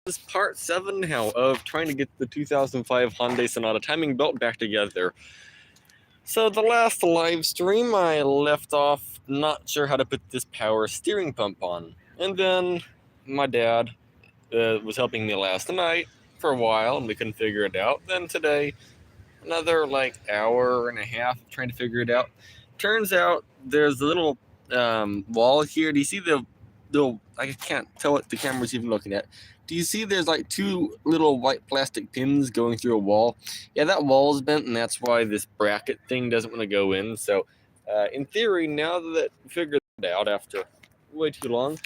This is part 7 now of trying to get the 2005 Hyundai Sonata timing belt back together. So the last live stream I left off not sure how to put this power steering pump on. And then my dad was helping me last night for a while and we couldn't figure it out. Then today, another hour and a half trying to figure it out. Turns out there's a little wall here. Do you see the I can't tell what the camera's even looking at. Do you see there's two little white plastic pins going through a wall? Yeah, that wall is bent and that's why this bracket thing doesn't want to go in. So in theory, now that we figured it out after way too long,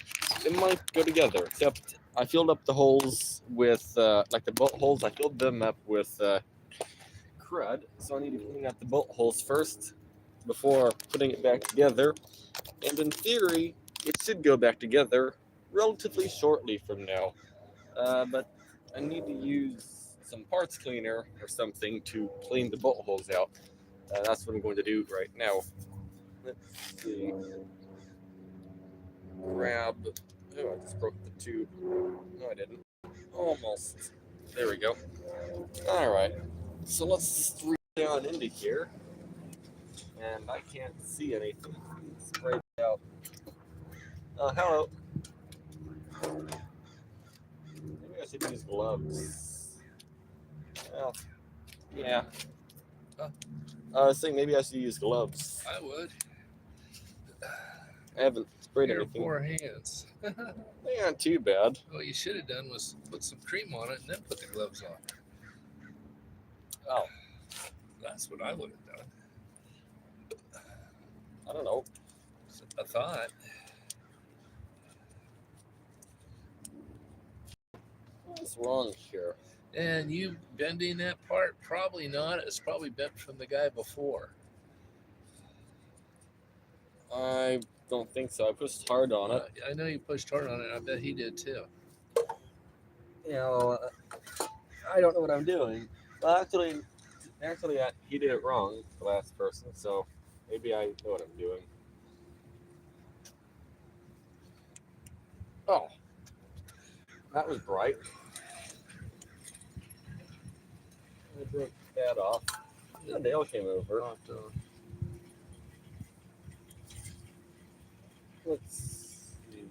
it might go together. Except I filled up the holes with the bolt holes. I filled them up with crud, so I need to clean out the bolt holes first before putting it back together. And in theory, it should go back together relatively shortly from now. But I need to use some parts cleaner or something to clean the bolt holes out. That's what I'm going to do right now. Let's see. Grab. Oh, I just broke the tube. No, I didn't. Almost. There we go. Alright. So let's just reach down into here. And I can't see anything. Spray it out. Hello. Maybe I should use gloves. Well, yeah. I was saying maybe I should use gloves. I would. I haven't sprayed Your anything. poor hands. They aren't too bad. What you should have done was put some cream on it and then put the gloves on. Oh, That's what I would have done. I don't know. I thought. What's wrong here? And you bending that part? Probably not. It's probably bent from the guy before. I don't think so. I pushed hard on it. I know you pushed hard on it. I bet he did too. You know, I don't know what I'm doing. Well, actually, he did it wrong, the last person, so maybe I know what I'm doing. Oh, that was bright. I broke that off. The nail came over. Let's see.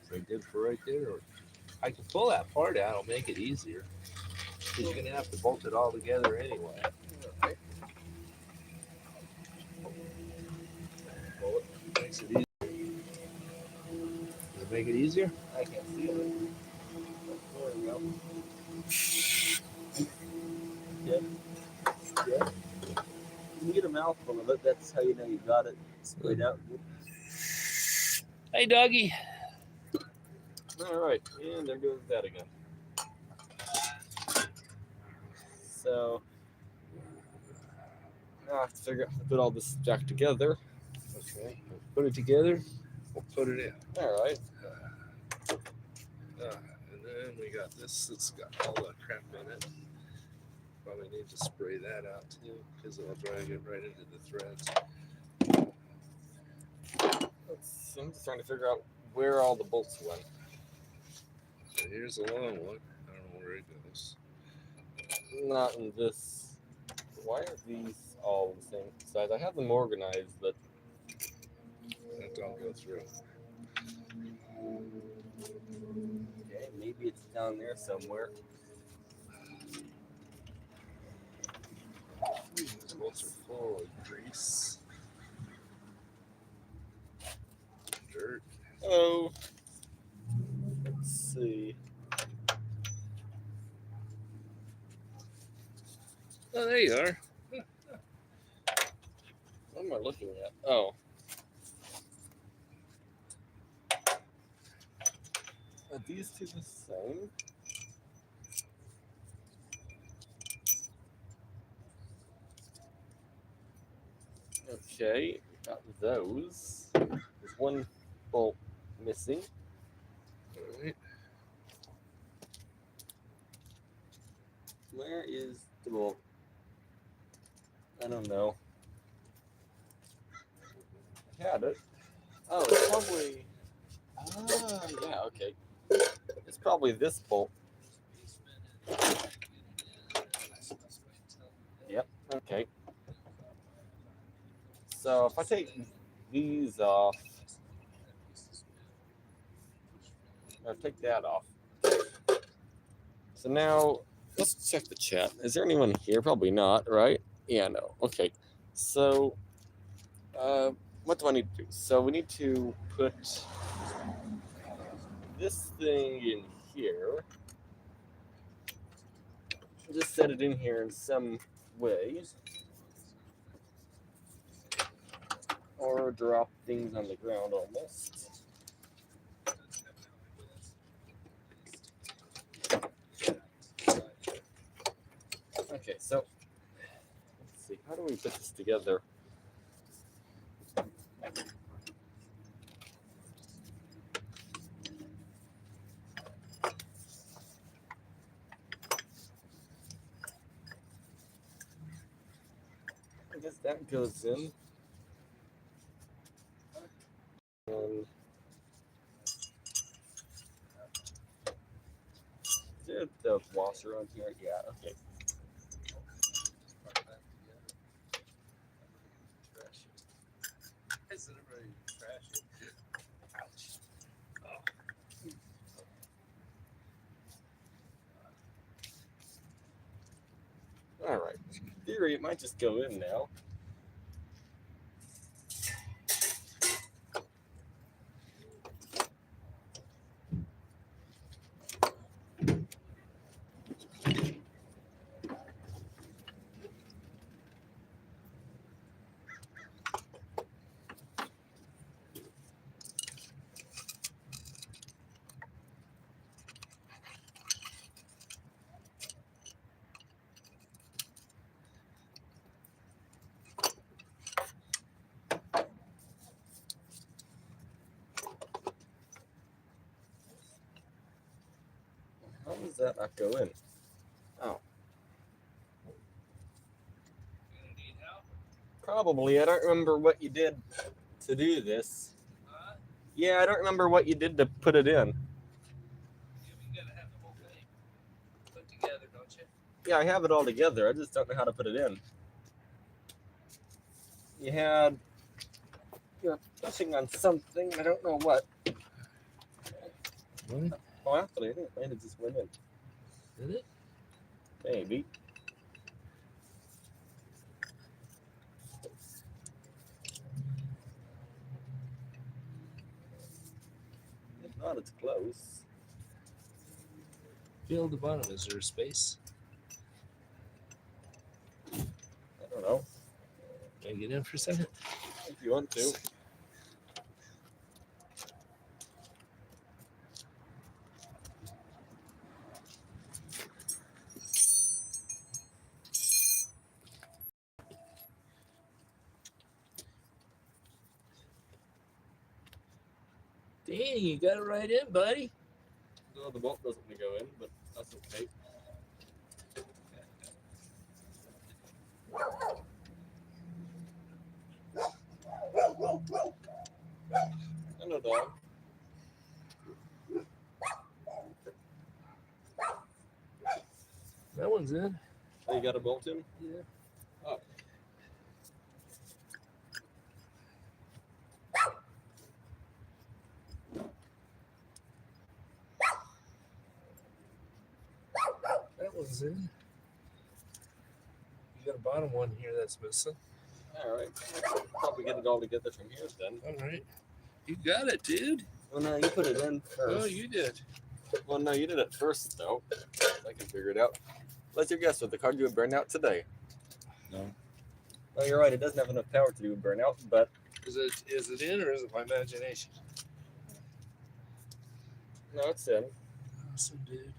So good for right there. Or I can pull that part out. It'll make it easier. Because you're going to have to bolt it all together anyway. Right. Makes it easier. Does it make it easier? I can't see it. There we go. Yeah. You get a mouthful of it. That's how you know you got it sprayed out. Hey, doggy. All right, and there goes that again. So now I have to figure out how to put all this back together. Okay, put it together. We'll put it in. All right. And then we got this that's got all the crap in it. Probably need to spray that out too, because it'll drag it right into the threads. I'm just trying to figure out where all the bolts went. So here's a long one. I don't know where it goes. Not in this. Why are these all the same size? I have them organized, but That don't go through. okay, maybe it's down there somewhere. These bolts are full of grease, dirt. Oh, let's see. Oh, there you are. What am I looking at? Oh. Are these two the same? Okay, got those. There's one bolt missing. All right. Where is the bolt? I don't know. I had it. Oh, it's probably. Ah, yeah, okay. It's probably this bolt. Yep, okay. So if I take these off, or take that off. So now let's check the chat. Is there anyone here? Probably not, right? Yeah, no. Okay. So what do I need to do? So we need to put this thing in here. Just set it in here in some way. Or drop things on the ground almost. Okay, so let's see. How do we put this together? I guess that goes in. And is there the washer on here? Yeah, okay. Ouch. All right. In theory, it might just go in now. How does that not go in? Oh. Probably. I don't remember what you did to do this. Yeah, I don't remember what you did to put it in. Yeah, I have it all together. I just don't know how to put it in. You're pushing on something. I don't know what. What? Oh, actually, I think it might have just went in. Did it? Maybe. If not, it's close. Feel the bottom. Is there a space? I don't know. Can I get in for a second? If you want to. Dang, you got it right in, buddy. No, the bolt doesn't want to go in, but that's okay. Hello, dog. That one's in. Oh, you got a bolt in? Yeah. Oh. That one's in. You got a bottom one here that's missing. All right. Probably get it all together from here then. All right. You got it, dude. Well, no, you put it in first. Oh, you did. Well, no, you did it first, though. I can figure it out. What's your guess? Would the car do a burnout today? No. Well, you're right. It doesn't have enough power to do a burnout, but Is it in or is it my imagination? no, it's in. Awesome, dude.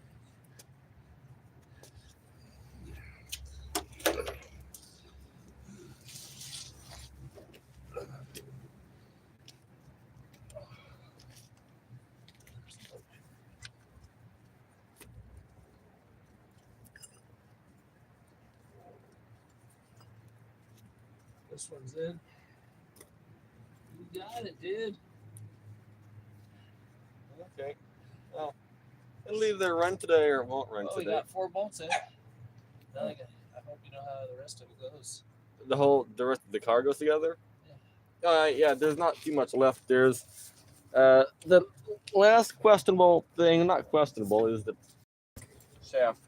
This one's in. You got it, dude. It'll either run today or it won't run Oh, we today. got 4 bolts in. Now I hope you know how the rest of it goes. The rest of the car goes together. Yeah. Yeah. There's not too much left. There's the last questionable thing, not questionable, is the shaft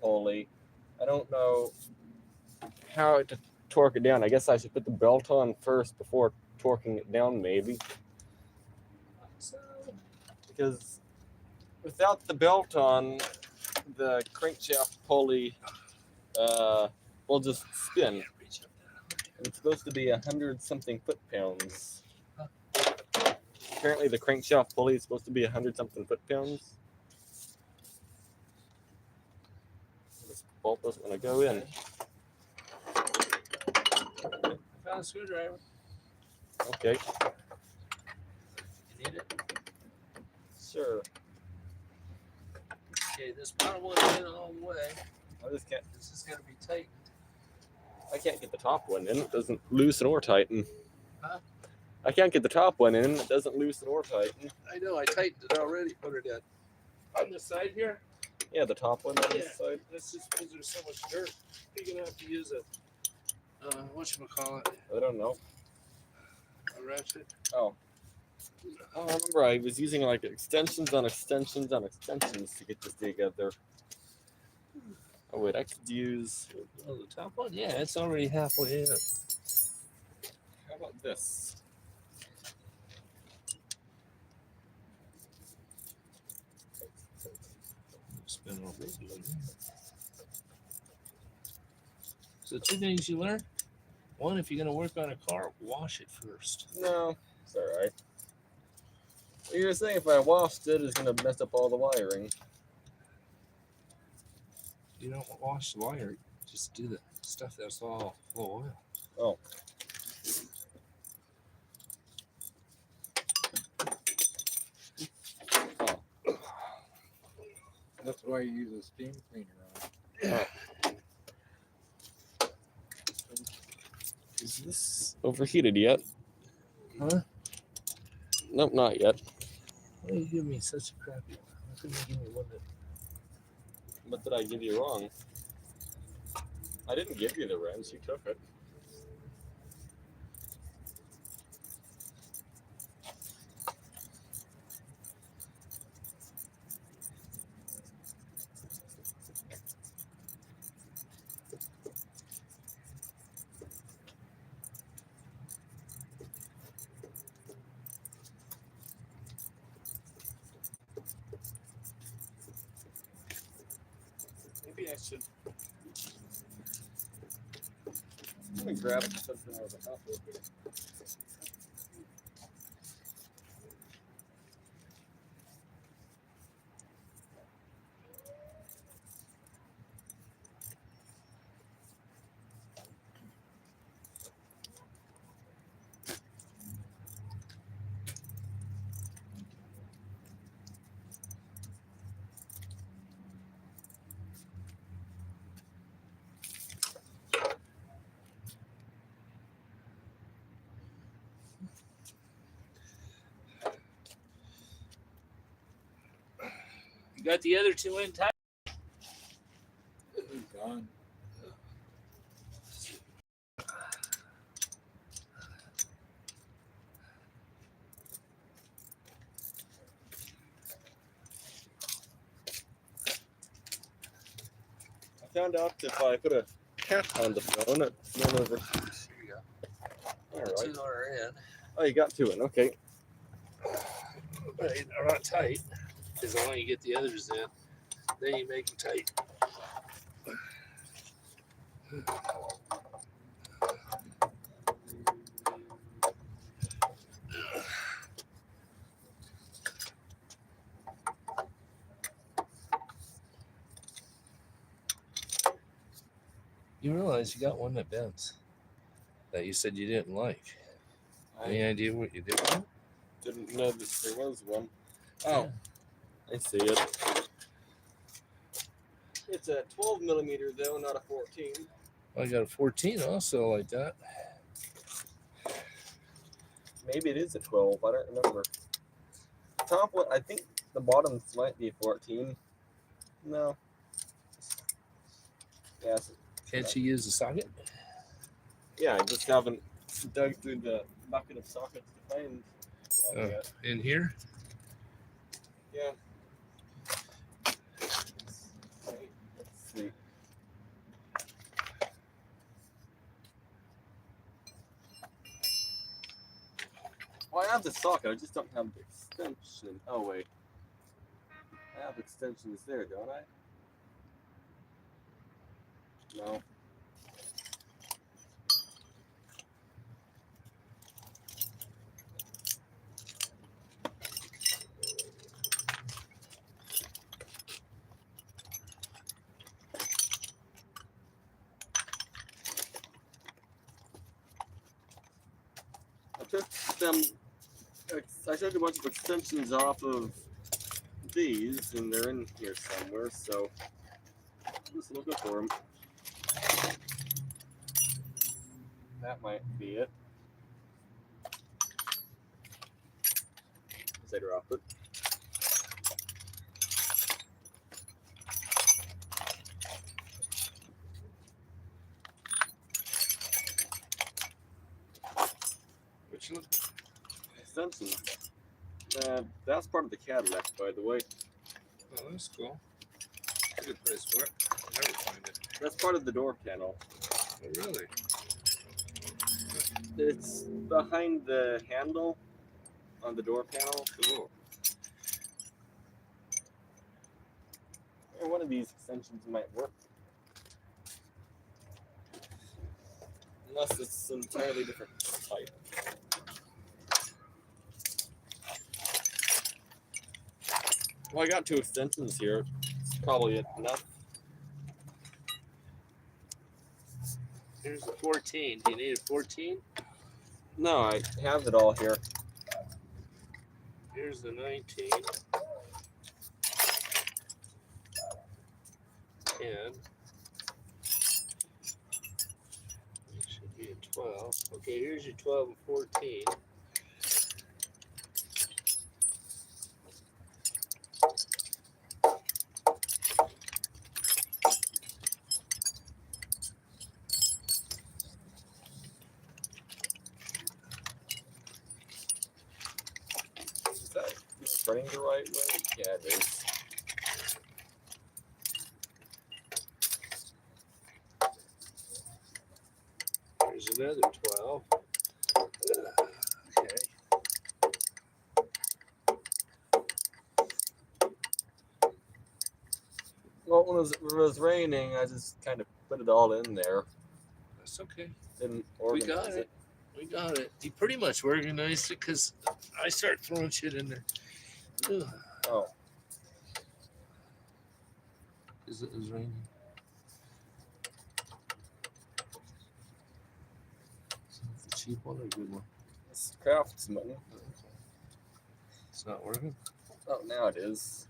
pulley. I don't know how to torque it down. I guess I should put the belt on first before torquing it down, maybe. So, Because without the belt on, the crankshaft pulley will just spin. reach up there. It's supposed to be 100-something foot-pounds. Apparently, the crankshaft pulley is supposed to be 100-something foot-pounds. This bolt doesn't want to go in. I found a screwdriver. Okay, You need it? sure. Okay, this bottom one in all the way. I just can't. This is going to be tight. I can't get the top one in. It doesn't loosen or tighten. Huh? I can't get the top one in. It doesn't loosen or tighten. I know, I tightened it already. Put it in. On the side here? Yeah, the top one on Yeah. this side. That's just because there's so much dirt. You're going to have to use a, whatchamacallit, I don't know. a ratchet. Oh, I remember I was using like extensions on extensions on extensions to get this together. Oh wait, I could use. Oh, the top one? Yeah, it's already halfway in. How about this? Spin over it. So 2 things you learn. One, if you're going to work on a car, wash it first. No, it's all right. You were saying if I washed it, it's gonna mess up all the wiring. You don't wash the wire. Just do the stuff that's all full of oil. Oh. That's why you use a steam cleaner on. Is this overheated yet? Huh? Nope, not yet. Why do you give me such a crappy one? How come you give me one that... What did I give you wrong? I didn't give you the wrench. You took it. Maybe I should. Let me grab something with a cup real quick. You got the other 2 in tight? Gone. I found out if I put a cat on the phone, it's no over. Here you go. All right. 2 are in. Oh, you got 2 in. Okay. But they're not tight. Because the long you get the others in, then you make them tight. You realize you got one that bends that you said you didn't like. Any idea what you did? Didn't know that there was one. Oh, I see it. It's a 12 millimeter though, not a 14. I got a 14 also like that. Maybe it is a 12. I don't remember. Top one, I think the bottom might be 14. No. Yes. Can't you use the socket? Yeah, I just haven't dug through the bucket of sockets to find one yet. In here? Yeah. Right, let's see. Well, I have the socket, I just don't have the extension. Oh, wait. I have extensions there, don't I? No. I took them. I took a bunch of extensions off of these, and they're in here somewhere, so I'm just looking for them. That might be it. As I drop it. Which one? Extension. That's part of the Cadillac, by the way. Oh, that's cool. Good place for it. I'll never find it. That's part of the door panel. Oh, really? It's behind the handle on the door panel. Cool. Or one of these extensions might work. Unless it's an entirely different type. Well, I got 2 extensions here. It's probably enough. Here's the 14. Do you need a 14? No, I have it all here. Here's the 19. And it should be a 12. Okay, here's your 12 and 14. Is that running the right way? Yeah, it is. Here's another 12. Okay. Well, when it was raining, I just kind of put it all in there. That's okay. Didn't We organize got it. We got it. You pretty much organized it because I start throwing shit in there. Ugh. Oh, Is it was raining? Is that the cheap one or a good one? it's Craftsman. Okay. It's not working? Oh, now it is.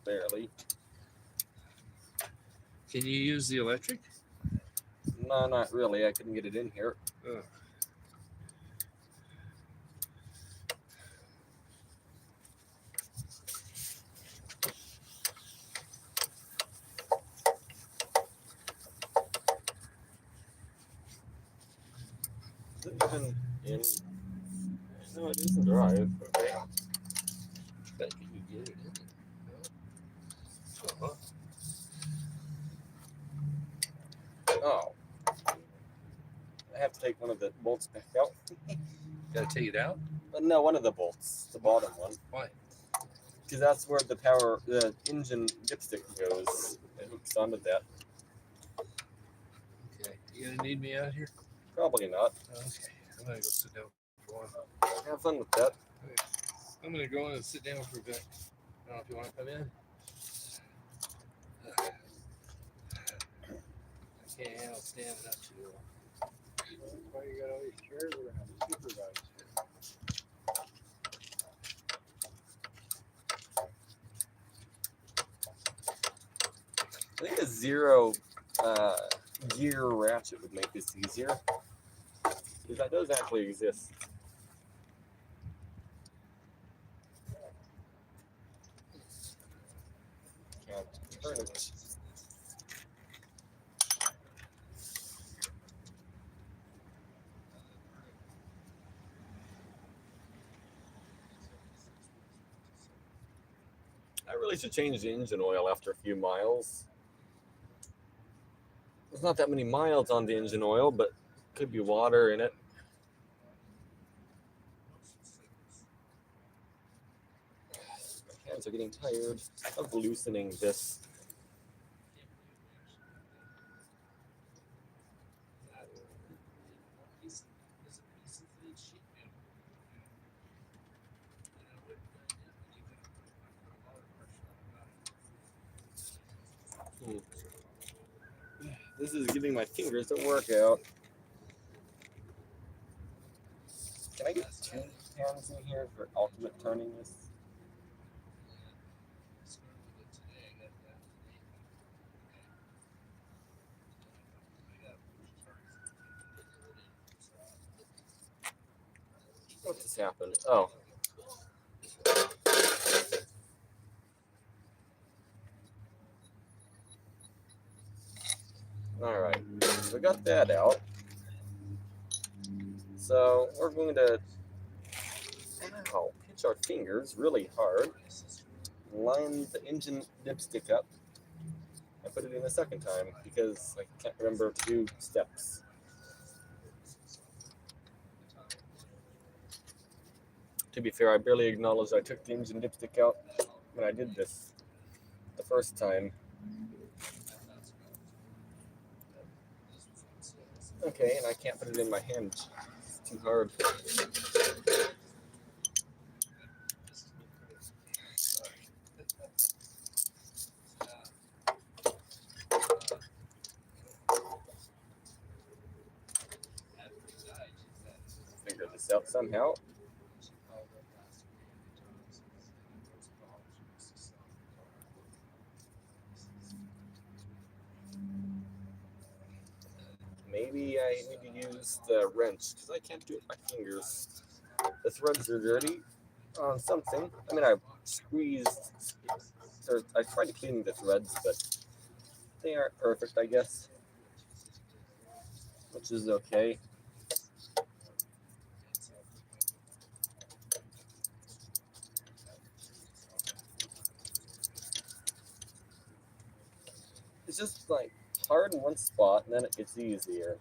Barely. Can you use the electric? No, not really. I couldn't get it in here. Ugh. Is it even in? No, it isn't drive. Okay. Bet you could get it in there. No? Uh-huh. Oh. I have to take one of the bolts back out. Gotta take it out? But no, one of the bolts. The bottom one. Why? Because that's where the engine dipstick goes. It hooks onto that. Okay. You gonna need me out here? Probably not. Okay. I'm gonna go sit down for a while. Have fun with that. I'm gonna go in and sit down for a bit. I don't know if you want to come in. I can't handle standing up too long. That's why you got all these chairs around to supervise. I think a 0 gear ratchet would make this easier. Because that does actually exist. turn it. I really should change the engine oil after a few miles. There's not that many miles on the engine oil, but could be water in it. My hands are getting tired of loosening this. This is giving my fingers a workout. Can I get 2 hands in here for ultimate turning this? What just happened? Oh. Alright, we got that out. So we're going to pinch our fingers really hard, line the engine dipstick up, and put it in a second time because I can't remember to do steps. To be fair, I barely acknowledged I took the engine dipstick out when I did this the first time. Okay, and I can't put it in my hand. It's too hard. Figure this out somehow. Maybe I need to use the wrench because I can't do it with my fingers. The threads are dirty on something. I mean, I squeezed, or I tried to clean the threads, but they aren't perfect, I guess, which is okay. It's just like hard in one spot, and then it gets easier.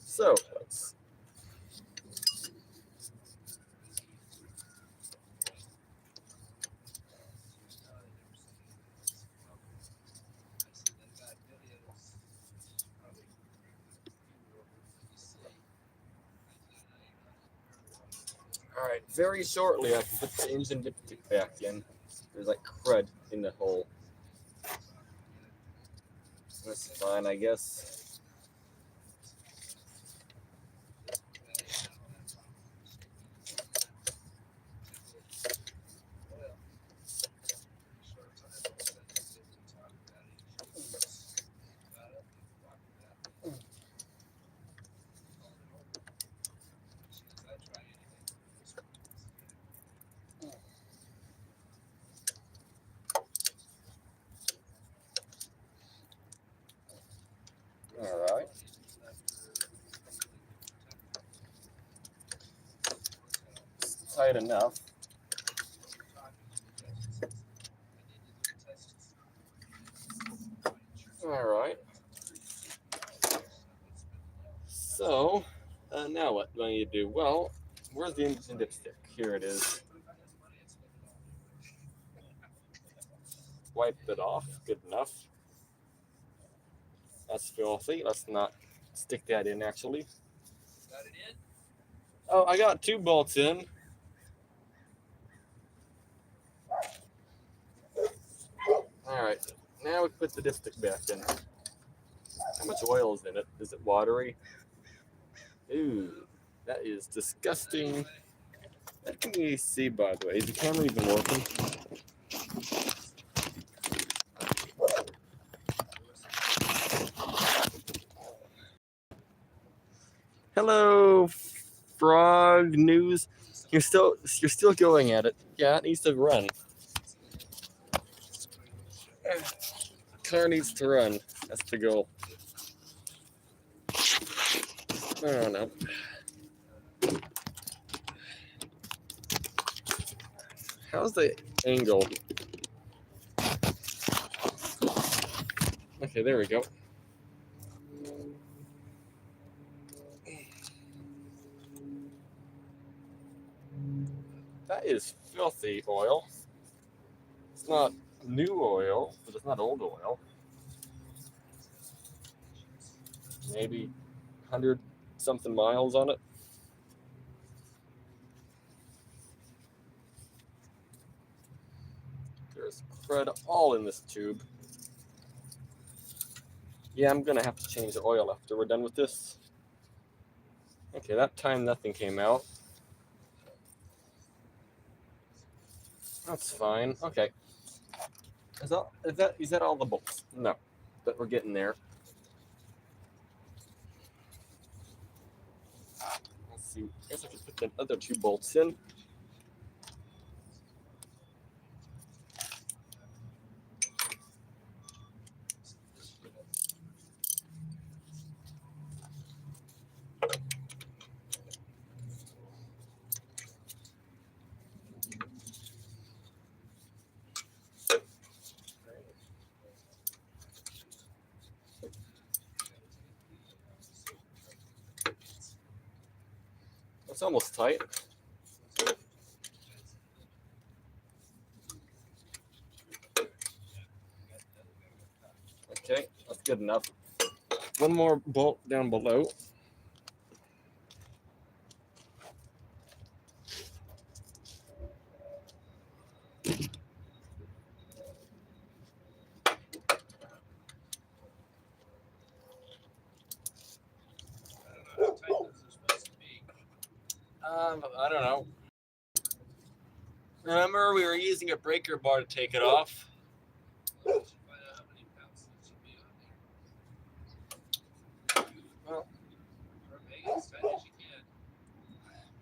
So let's. All right, very shortly I can put the engine dipstick back in. There's like crud in the hole. That's fine, I guess. All right. It's tight enough. All right. So, now what do I need to do? Well, where's the engine dipstick? Here it is. Wipe it off. Good enough. That's filthy. Let's not stick that in actually. Got it in? Oh, I got 2 bolts in. All right, now we put the dipstick back in. How much oil is in it? Is it watery? Ooh, that is disgusting. That can you see, by the way? Is the camera even working? Hello, Frog News. You're still going at it. Yeah, it needs to run. Car needs to run. That's the goal. I don't know. How's the angle? Okay, there we go. That is filthy oil. It's not new oil, but it's not old oil. Maybe 100 something miles on it. There's crud all in this tube. Yeah, I'm gonna have to change the oil after we're done with this. Okay, that time nothing came out. That's fine. Okay. Is that all the bolts? No, but we're getting there. Let's see. I guess I could put the other 2 bolts in. It's almost tight. Okay, that's good enough. 1 more bolt down below. I don't know. Remember, we were using a breaker bar to take it off.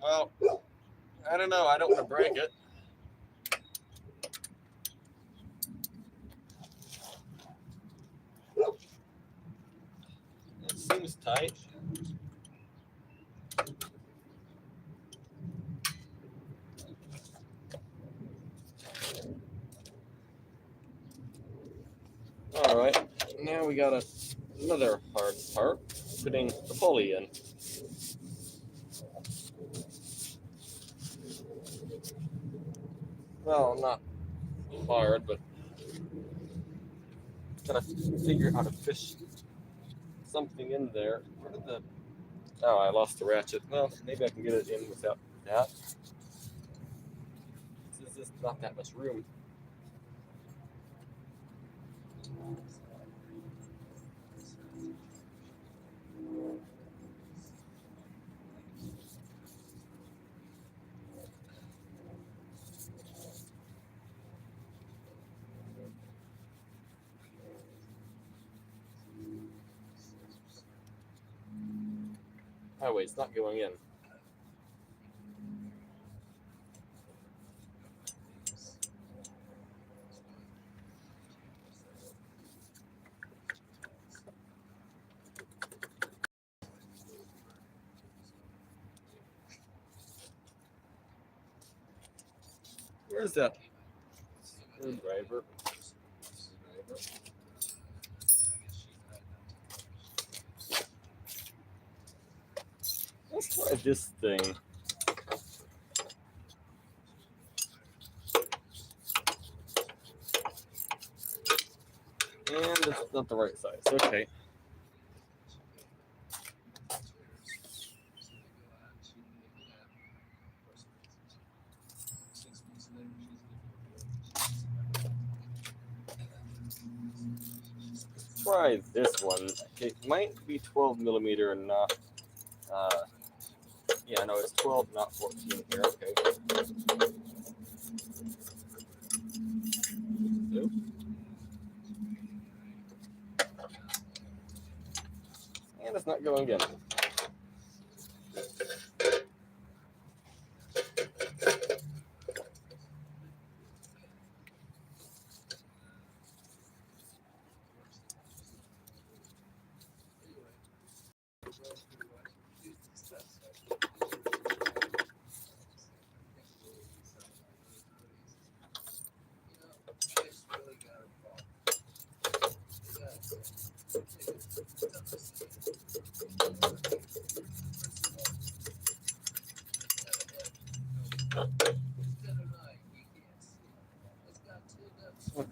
Well, I don't know. I don't want to break it. It seems tight. All right. Now we got another hard part, putting the pulley in. Well, not hard, but gotta figure out how to fish something in there. Where did the... Oh, I lost the ratchet. Well, maybe I can get it in without that. This is just not that much room. Oh wait, it's not going in. Where's that screwdriver? Let's try this thing. And it's not the right size. Okay. try this one. It might be 12 millimeter and not. Yeah, no, it's 12, not 14 here. Okay. Nope. And it's not going again.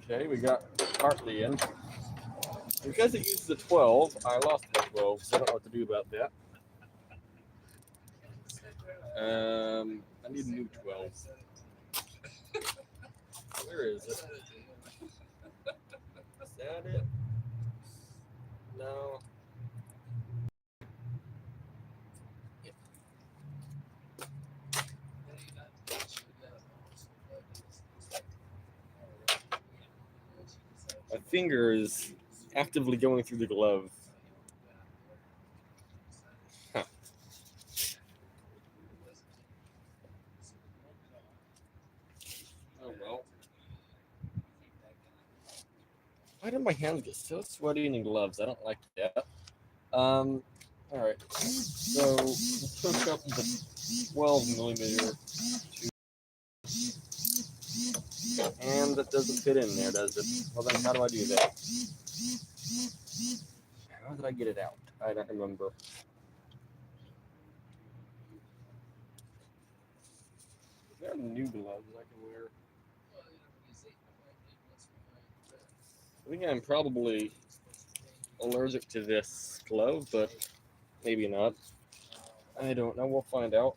Okay, we got partly in. Because it uses a 12, I lost the 12, so I don't know what to do about that. I need a new 12. Where is it? Is that it? No. My finger is actively going through the glove. Huh. Oh well. Why do my hands get so sweaty in gloves? I don't like that. All right. So let's hook up the 12 millimeter, and that doesn't fit in there, does it? Well then, how do I do that? How did I get it out? I don't remember. There are new gloves I can wear. I think I'm probably allergic to this glove, but maybe not. I don't know. We'll find out.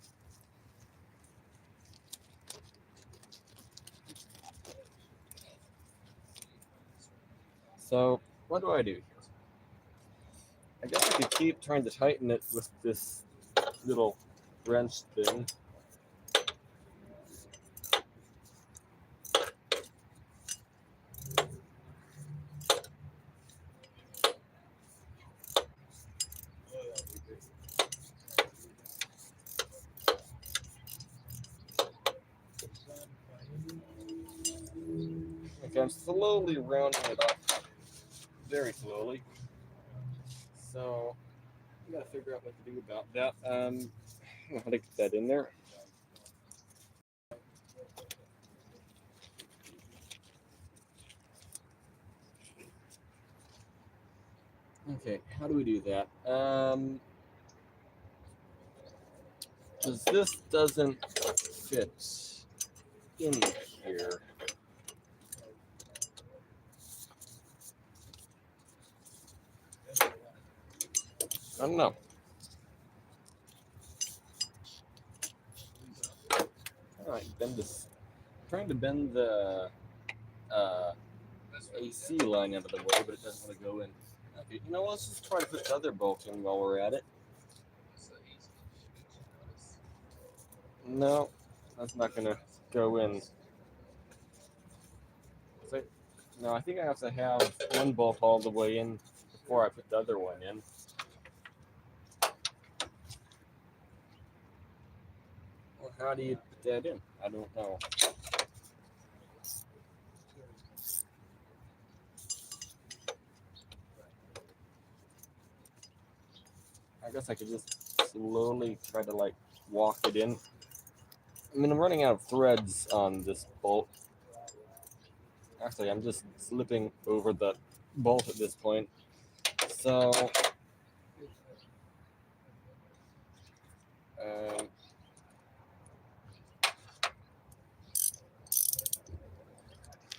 So, what do I do here? I guess I could keep trying to tighten it with this little wrench thing. Okay, I'm slowly rounding it off, very slowly. So, I gotta figure out what to do about that. I don't know how to get that in there. Okay, how do we do that? Because this doesn't fit in here. I don't know. All right, bend this. Trying to bend the AC line out of the way, but it doesn't want to go in. Okay, you know, let's just try to put the other bolt in while we're at it. No, that's not gonna go in. So, no, I think I have to have one bolt all the way in before I put the other one in. Well, how do you put that in? I don't know. I guess I could just slowly try to like walk it in. I mean, I'm running out of threads on this bolt. Actually, I'm just slipping over the bolt at this point. So,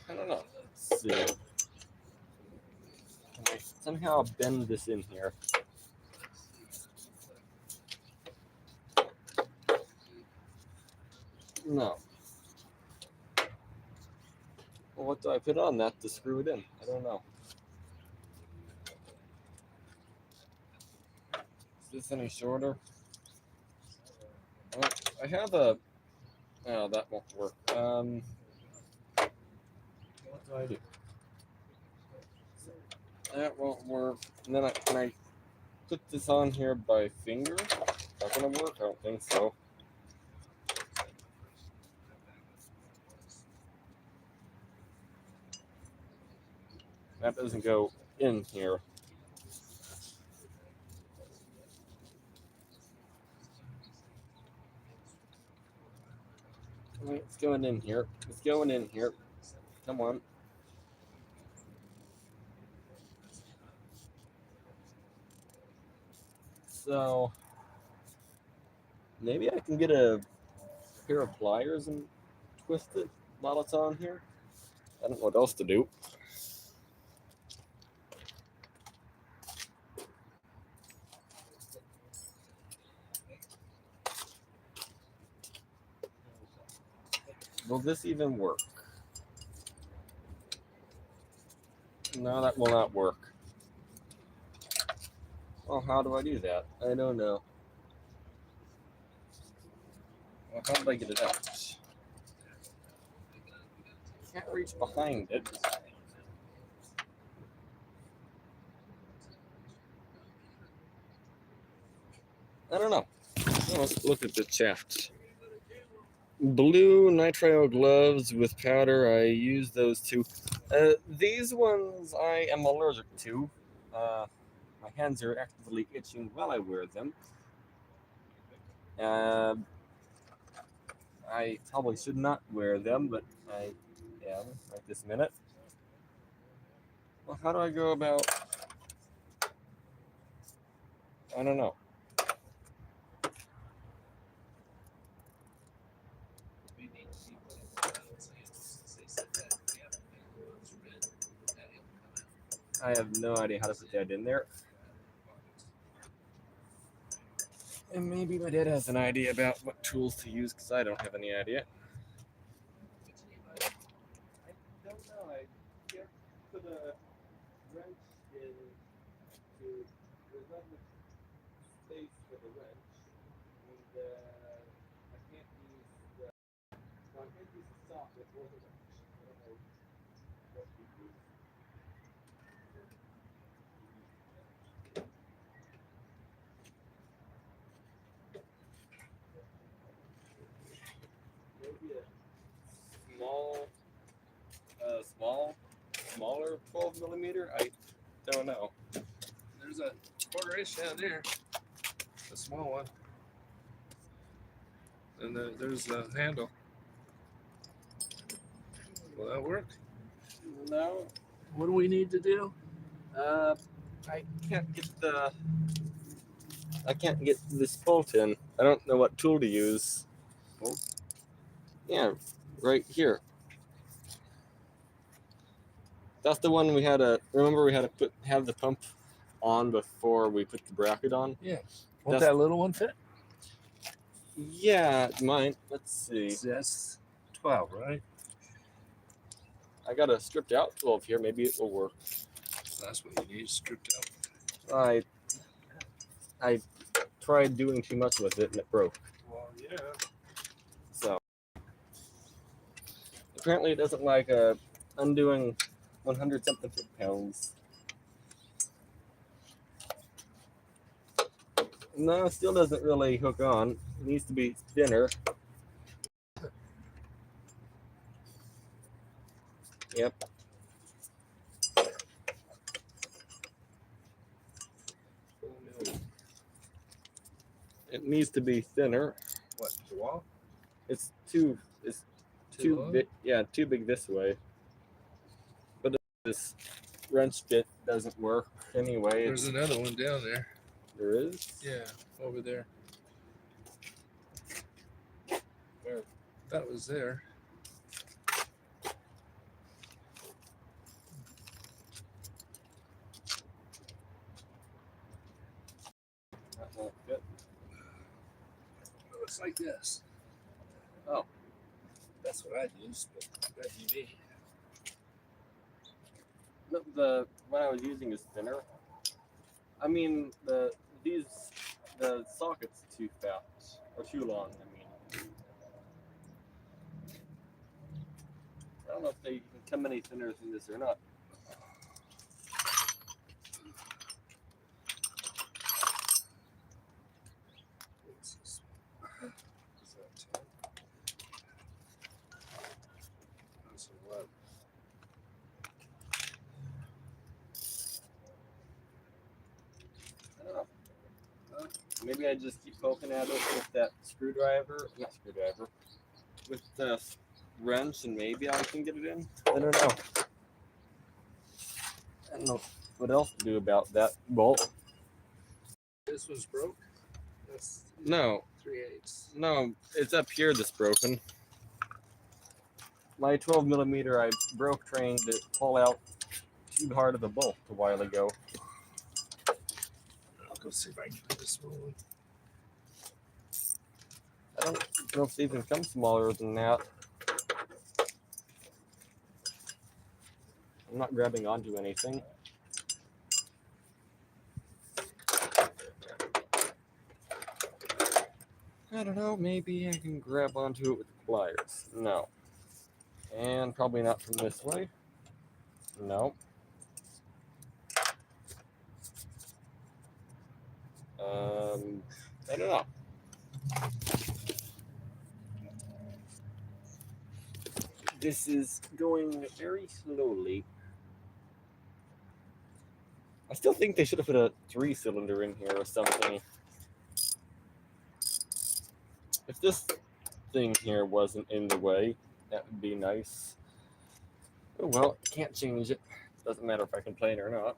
I don't know. Let's see. Can I somehow bend this in here? No. Well, what do I put on that to screw it in? I don't know. this any shorter? I have a. Oh, that won't work. What do I do? That won't work. And then can I put this on here by finger? Is that gonna work? I don't think so. That doesn't go in here. It's going in here. It's going in here. Come on. So maybe I can get a pair of pliers and twist it while it's on here. I don't know what else to do. Will this even work? No, that will not work. Well, how do I do that? I don't know. Well, how did I get it out? Can't reach behind it. I don't know. Well, let's look at the chat. Blue nitrile gloves with powder. I use those too. These ones I am allergic to. My hands are actively itching while I wear them. I probably should not wear them, but I am right this minute. Well, how do I go about? I don't know. I have no idea how to put that in there. And maybe my dad has an idea about what tools to use because I don't have any idea. I don't know. I can't put a wrench in to. There's not much space for the wrench, and I can't use the. Well, I can't use the socket or the wrench. I don't know what to use. Maybe a smaller 12 millimeter. I don't know. There's a quarter inch down there, a small one, and there's a handle. Will that work? No, What do we need to do? I can't get this bolt in. I don't know what tool to use. Bolt? Yeah, right here. That's the one we had to remember. We had to have the pump on before we put the bracket on. Yeah. Won't That's- that little one fit? Yeah, it might. Let's see. That's 12, right? I got a stripped out 12 here. Maybe it will work. So that's what you need, stripped out. I tried doing too much with it and it broke. Well, yeah. So apparently it doesn't like undoing 100 something foot-pounds. No, it still doesn't really hook on. It needs to be thinner. Yep. It needs to be thinner. What, the wall? It's too long? big. Yeah, too big this way. But this wrench bit doesn't work anyway. There's another one down there. There is. Yeah, over there. Where? That was there. That won't fit. It looks like this. Oh. That's what I'd use, but that'd be me. No, the one I was using is thinner. I mean these the socket's too fat or too long. I mean, I don't know if they can come any thinner than this or not. Is that 10? That's 11. I don't know. Maybe I just keep poking at it with that not screwdriver, with the wrench, and maybe I can get it in. I don't know. I don't know what else to do about that bolt. This was broke. That's No, 3/8. no, it's up here that's broken. My 12 millimeter I broke trying to pull out too hard of a bolt a while ago. I'll go see if I can get this one. I don't know if they even come smaller than that. I'm not grabbing onto anything. I don't know, maybe I can grab onto it with pliers. No. And probably not from this way. No. I don't know. This is going very slowly. I still think they should have put a 3-cylinder in here or something. If this thing here wasn't in the way, that would be nice. Oh well, can't change it. Doesn't matter if I complain or not.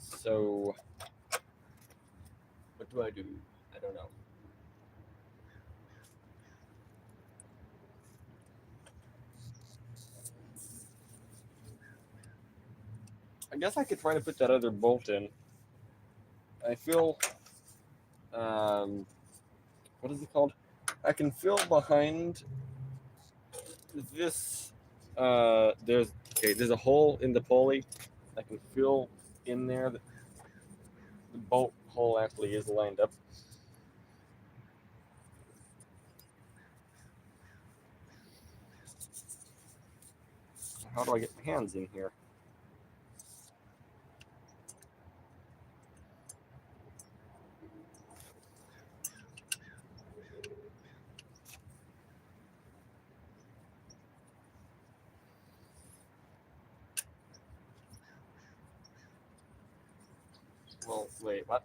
So, what do I do? I don't know. I guess I could try to put that other bolt in. I feel, what is it called? I can feel behind this. There's a hole in the pulley. I can feel in there that the bolt hole actually is lined up. How do I get my hands in here? Well, wait, what?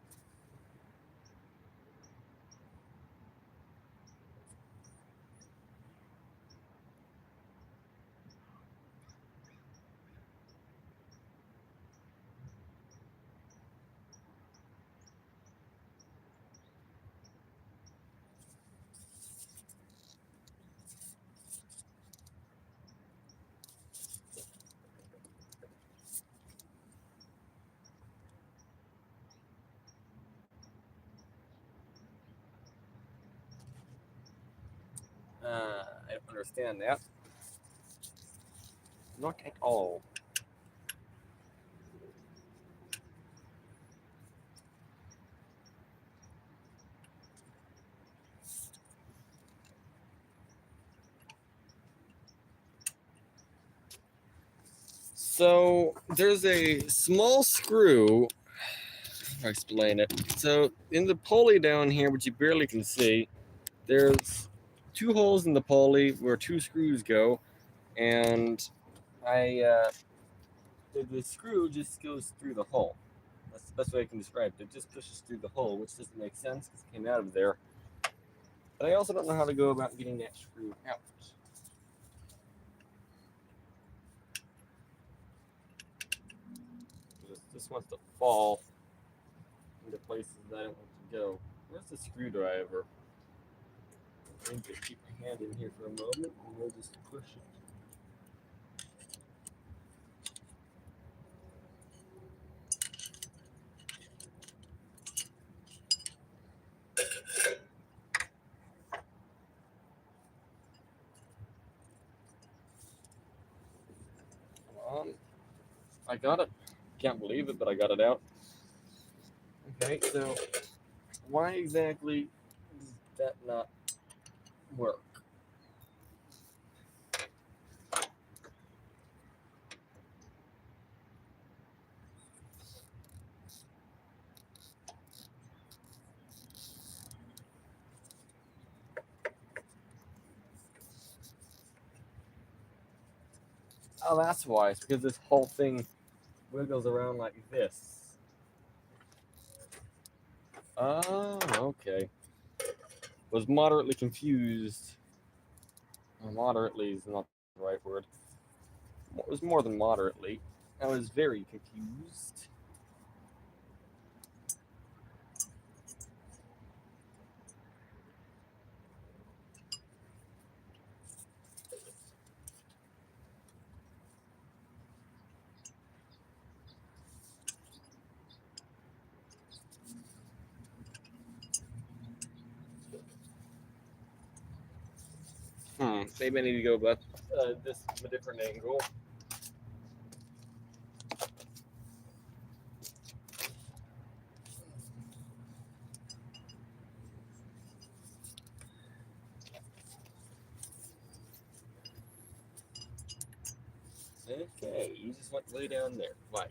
I don't understand that. Not at all. So there's a small screw. How do I explain it? So in the pulley down here, which you barely can see, there's 2 holes in the pulley where 2 screws go, and the screw just goes through the hole. That's the best way I can describe it. It just pushes through the hole, which doesn't make sense because it came out of there. But I also don't know how to go about getting that screw out. This wants to fall into places that I don't want to go. Where's the screwdriver? I need to keep my hand in here for a moment, and we'll just push it. Come on. I got it. Can't believe it, but I got it out. Okay, so why exactly does that not work? Oh, that's why. It's because this whole thing wiggles around like this. Oh, okay. Was moderately confused. Well, moderately is not the right word. It was more than moderately. I was very confused. Maybe I need to go about this from a different angle. Okay, you just like lay down there. Fine.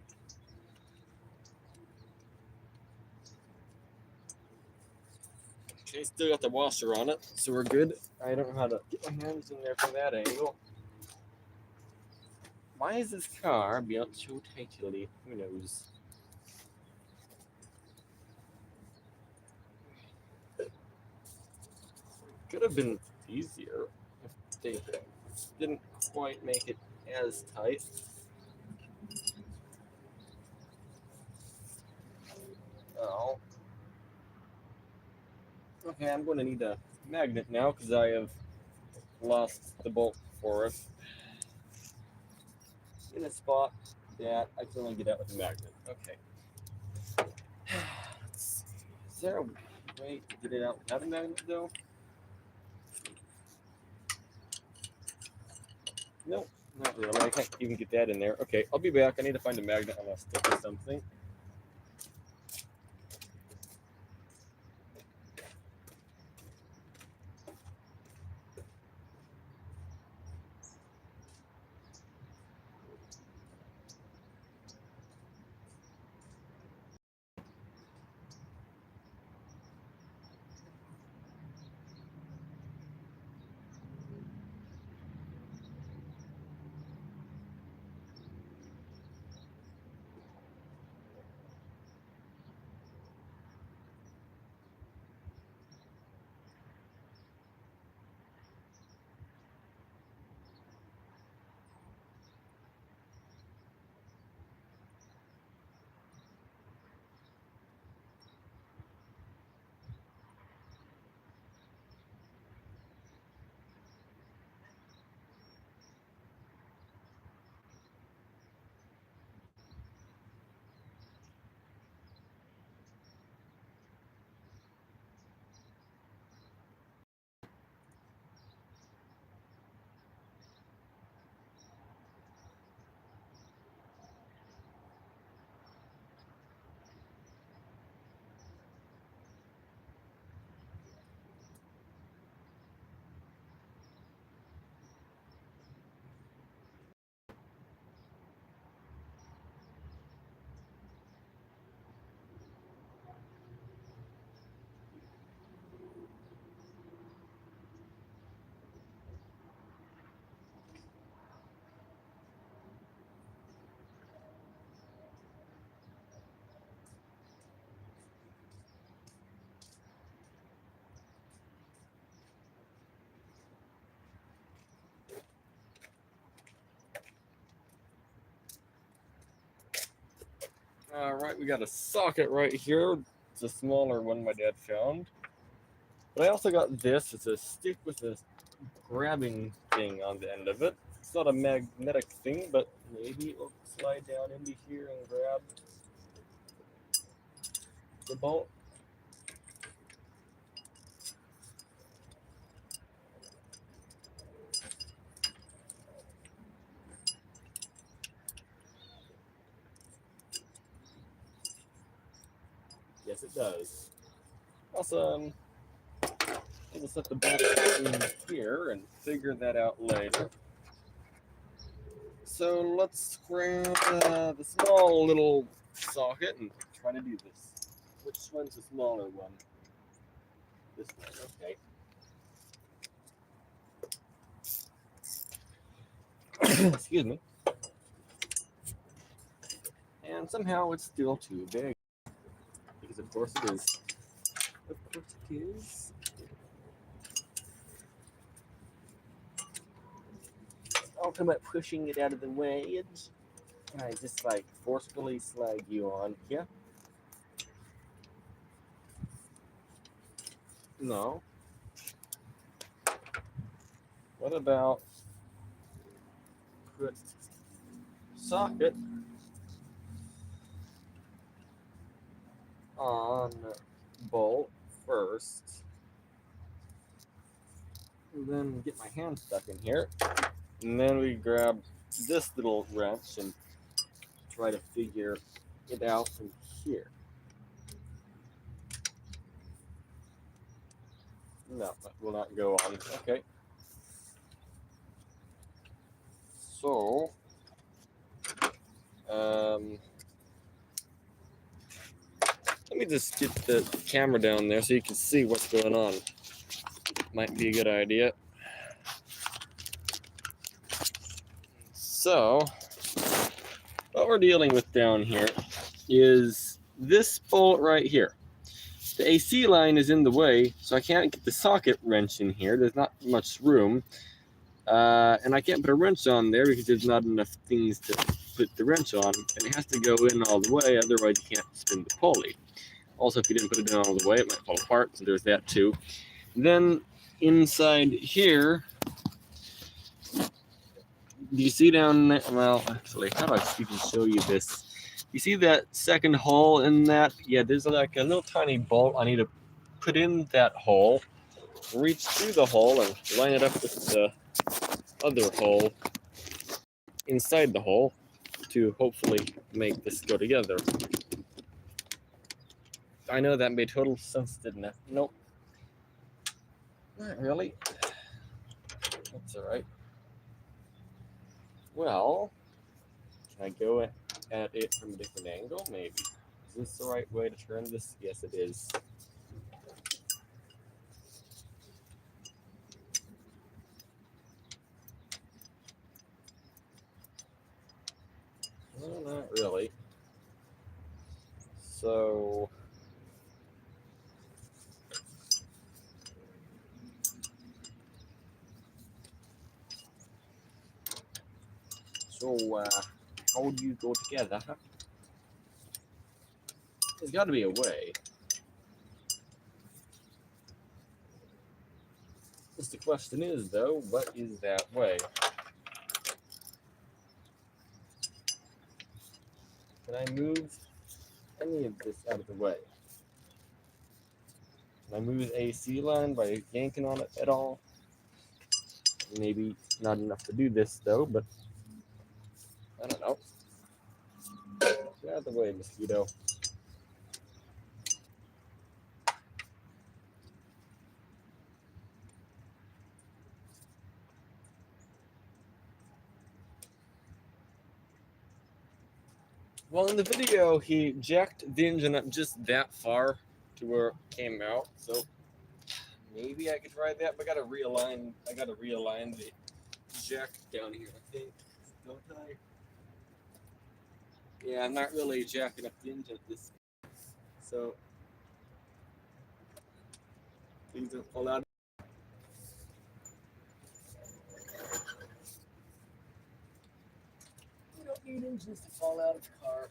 Okay, still got the washer on it, so we're good. I don't know how to get my hands in there from that angle. Why is this car built so tightly? Who knows? Could have been easier if they didn't quite make it as tight. Oh. Okay, I'm going to need a magnet now because I have lost the bolt for it in a spot that I can only get out with a magnet. Okay. Let's see. Is there a way to get it out without a magnet though? Nope, not really. I can't even get that in there. Okay, I'll be back. I need to find a magnet on a stick or something. All right, we got a socket right here. It's a smaller one my dad found. But I also got this. It's a stick with a grabbing thing on the end of it. It's not a magnetic thing, but maybe it will slide down into here and grab the bolt. Yes, it does. Awesome. We'll set the bolt in here and figure that out later. So let's grab the small little socket and try to do this. Which one's the smaller one? This one, okay. Excuse me. And somehow it's still too big. Because of course it is. Of course it is. I'll come up pushing it out of the way and I just like forcefully slide you on here. No. What about put socket on bolt first, and then get my hand stuck in here, and then we grab this little wrench and try to figure it out from here. No, that will not go on. Okay. So, let me just get the camera down there so you can see what's going on. Might be a good idea. So, what we're dealing with down here is this bolt right here. The AC line is in the way, so I can't get the socket wrench in here. There's not much room. And I can't put a wrench on there because there's not enough things to put the wrench on. And it has to go in all the way, otherwise you can't spin the pulley. Also, if you didn't put it in all the way, it might fall apart, so there's that too. Then inside here, do you see down there? Well, actually, how do I even show you this? You see that second hole in that? Yeah, there's like a little tiny bolt I need to put in that hole, reach through the hole and line it up with the other hole inside the hole to hopefully make this go together. I know that made total sense, didn't it? Nope. Not really. That's alright. Well, can I go at it from a different angle? Maybe. Is this the right way to turn this? Yes, it is. Well, not really. So, how do you go together? There's got to be a way. Just the question is, though, what is that way? Can I move any of this out of the way? Can I move the AC line by yanking on it at all? Maybe not enough to do this, though, but I don't know. Get out of the way, mosquito. Well, in the video, he jacked the engine up just that far to where it came out, so maybe I could try that, but I gotta realign the jack down here, I think. Don't I? Yeah, I'm not really jacking up the engine at this, so please don't fall out. We don't need engines to fall out of the car.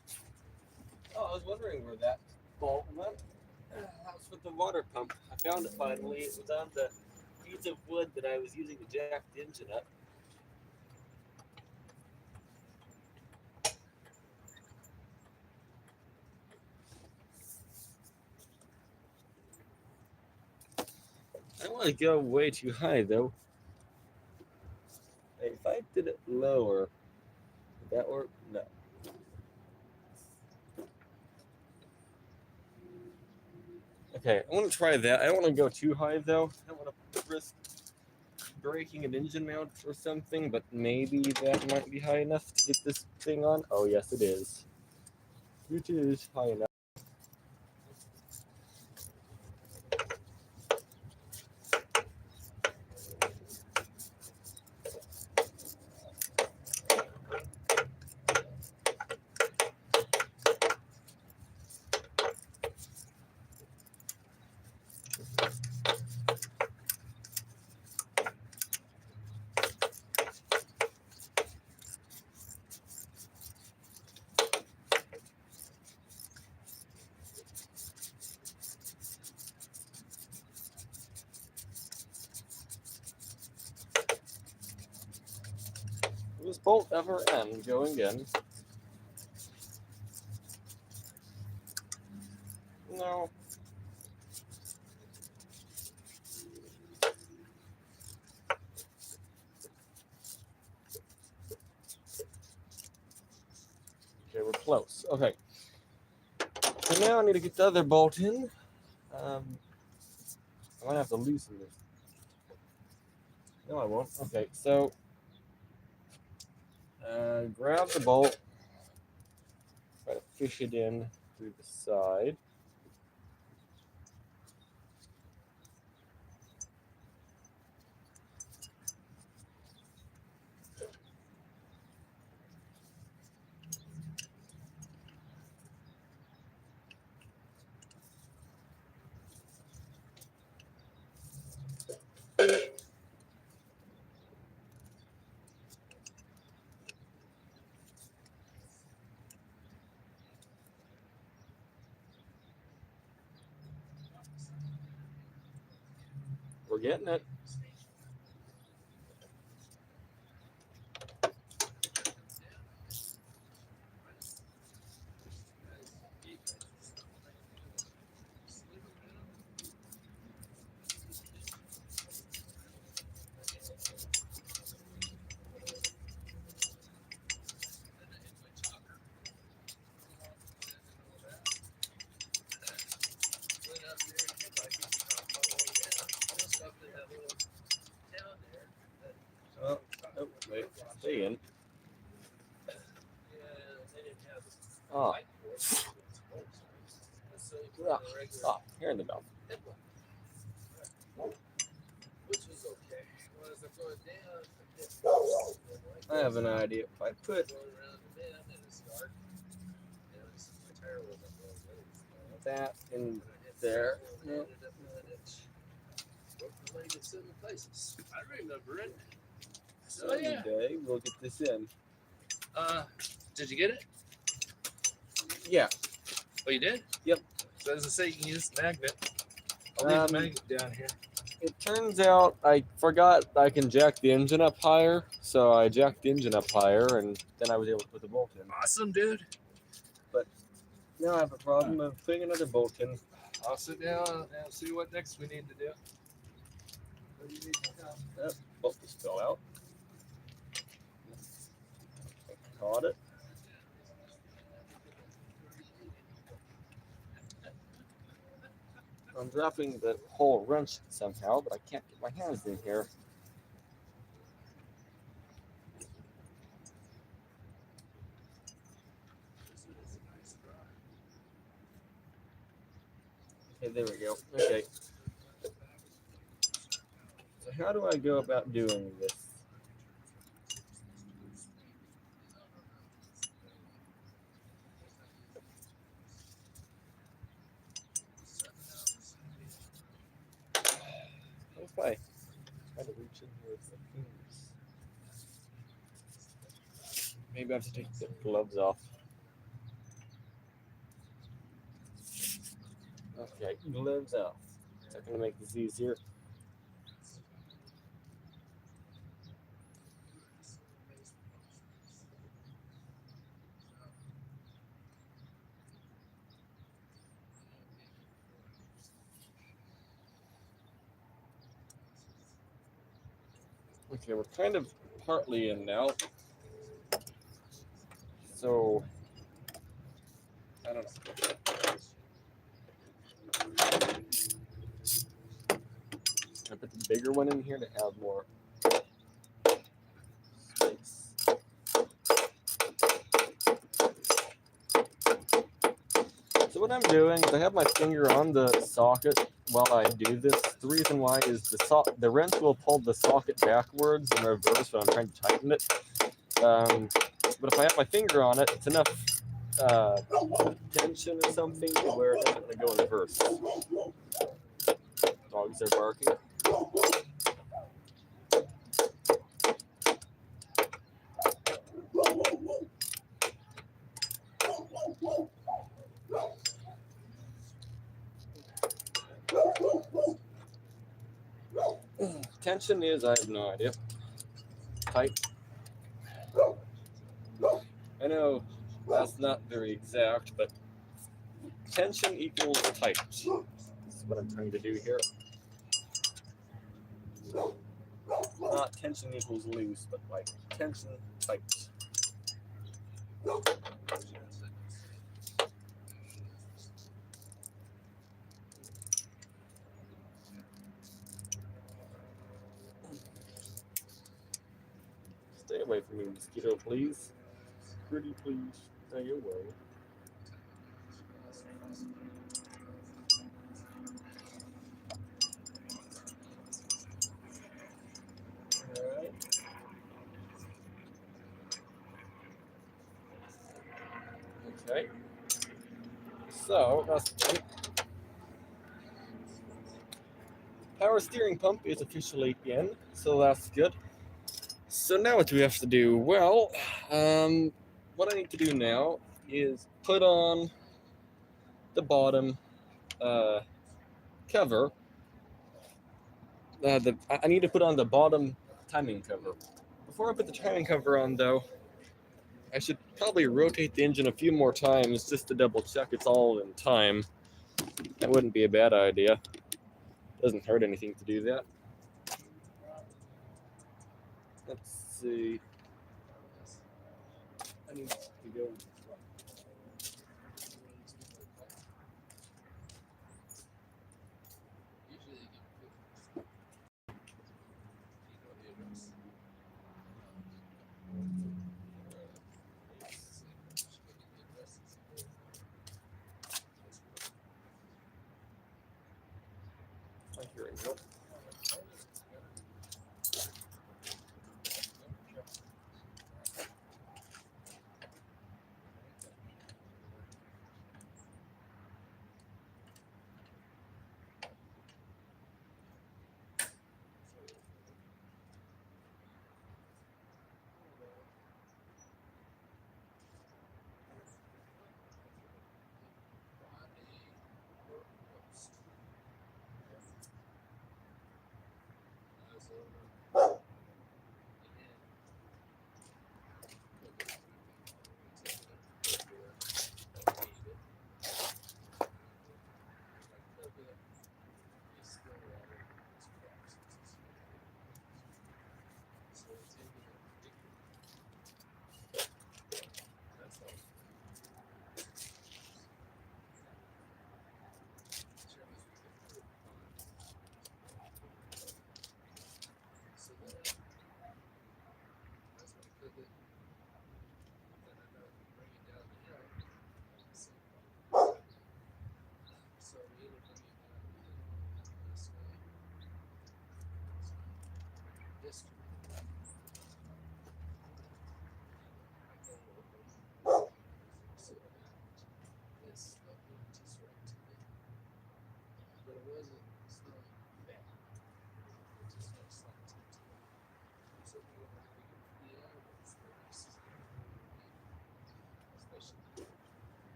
Oh, I was wondering where that bolt went. That was with the water pump. I found it finally. It was on the piece of wood that I was using to jack the engine up. I don't want to go way too high though. If I did it lower, would that work? No. Okay, I want to try that. I don't want to go too high though. I don't want to risk breaking an engine mount or something, but maybe that might be high enough to get this thing on. Oh yes, it is. It is high enough. Will this bolt ever end going in? No. Okay, we're close. Okay. So now I need to get the other bolt in. I might have to loosen this. No, I won't. Okay, so grab the bolt, try to fish it in through the side. We're getting it. Oh, wait, stay in. Oh. Oh, here in the belt. I have an idea. If I put that in there, I remember it. someday we'll get this in. Did you get it? Yeah. Oh, you did? Yep. So as I say, you can use the magnet. I'll leave the magnet down here. It turns out I forgot I can jack the engine up higher, so I jacked the engine up higher, and then I was able to put the bolt in. Awesome, dude. Now I have a problem of putting another bolt in. I'll sit down and see what next we need to do. That bolt just fell out. Caught it. I'm dropping the whole wrench somehow, but I can't get my hands in here. Okay, there we go. Okay. So how do I go about doing this? What if I try to reach in here with the fingers? Maybe I have to take the gloves off. Okay, gloves off. Is that going to make this easier? Okay, we're kind of partly in now. So, I don't know. put the bigger one in here to have more space. So what I'm doing is I have my finger on the socket while I do this. The reason why is the wrench will pull the socket backwards in reverse when I'm trying to tighten it. But if I have my finger on it, it's enough tension or something to where it doesn't go in reverse. Dogs are barking. Tension is, I have no idea. Tight. I know that's not very exact, but tension equals tight. This is what I'm trying to do here. Not tension equals loose, but like tension tight. Stay away from me, mosquito, please. Pretty please, stay away. Alright. Okay. So, that's good. Power steering pump is officially in, so that's good. So now what do we have to do? Well, what I need to do now is put on the bottom cover. I need to put on the bottom timing cover. Before I put the timing cover on, though, I should probably rotate the engine a few more times just to double check it's all in time. That wouldn't be a bad idea. Doesn't hurt anything to do that. Let's see. I need to go. Here we go.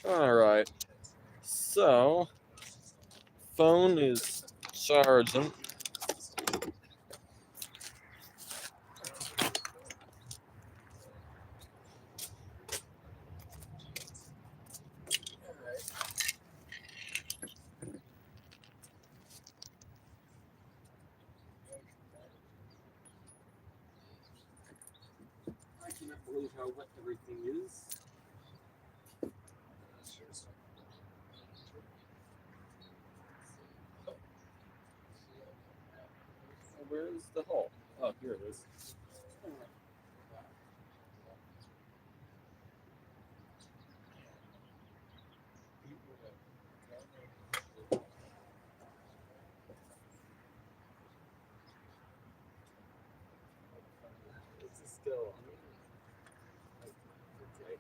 All right. So, phone is charging. how wet everything is. Where's the hole? Oh, here it is. This is still. Okay.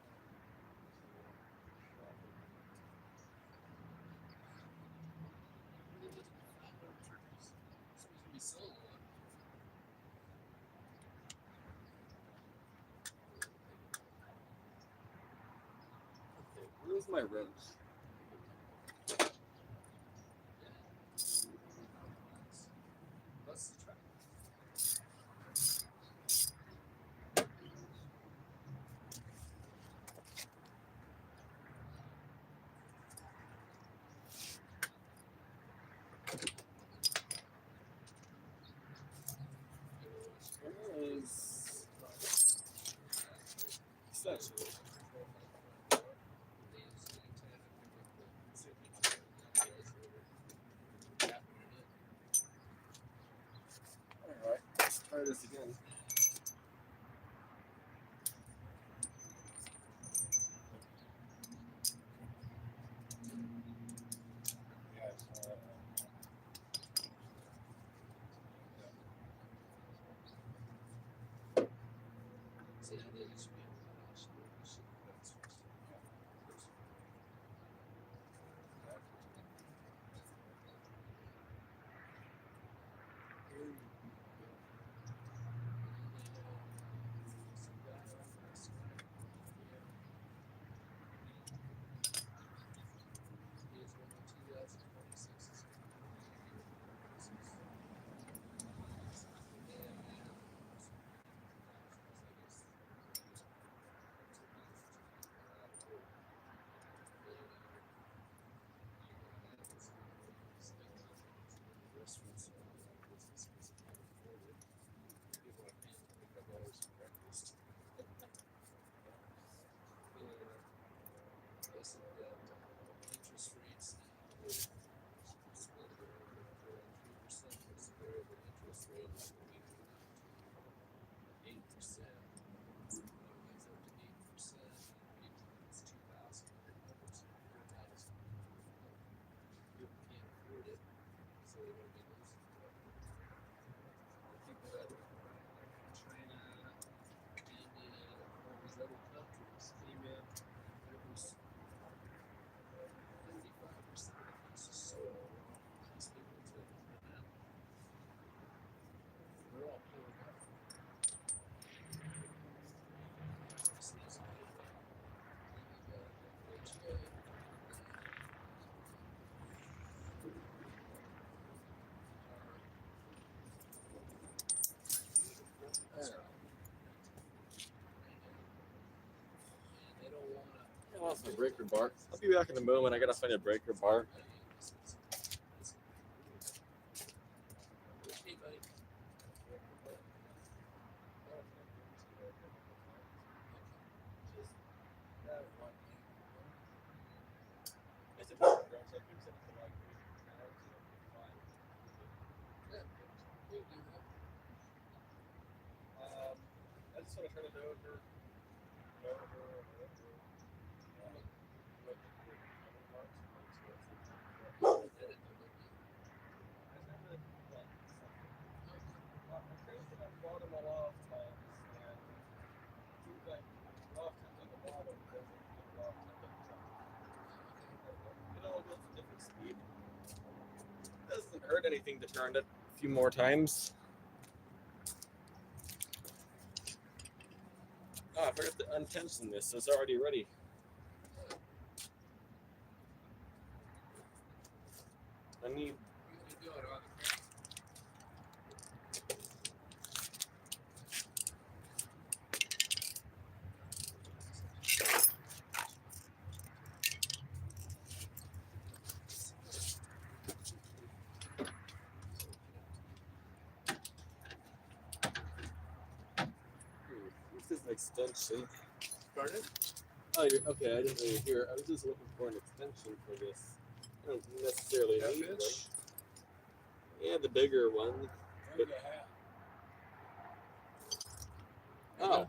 Okay, where's my wrench? Essentially. Alright, let's try this again. I lost my breaker bar. I'll be back in a moment. I gotta find a breaker bar. I just want to turn it over. Doesn't hurt anything to turn it a few more times. Ah, I forgot to untension this, so it's already ready. I need. This is an extension. Pardon? Oh, you're, okay. I didn't know you were here. I was just looking for an extension for this. I don't necessarily Half need one. inch? Yeah, the bigger one. Bring a hat. Oh,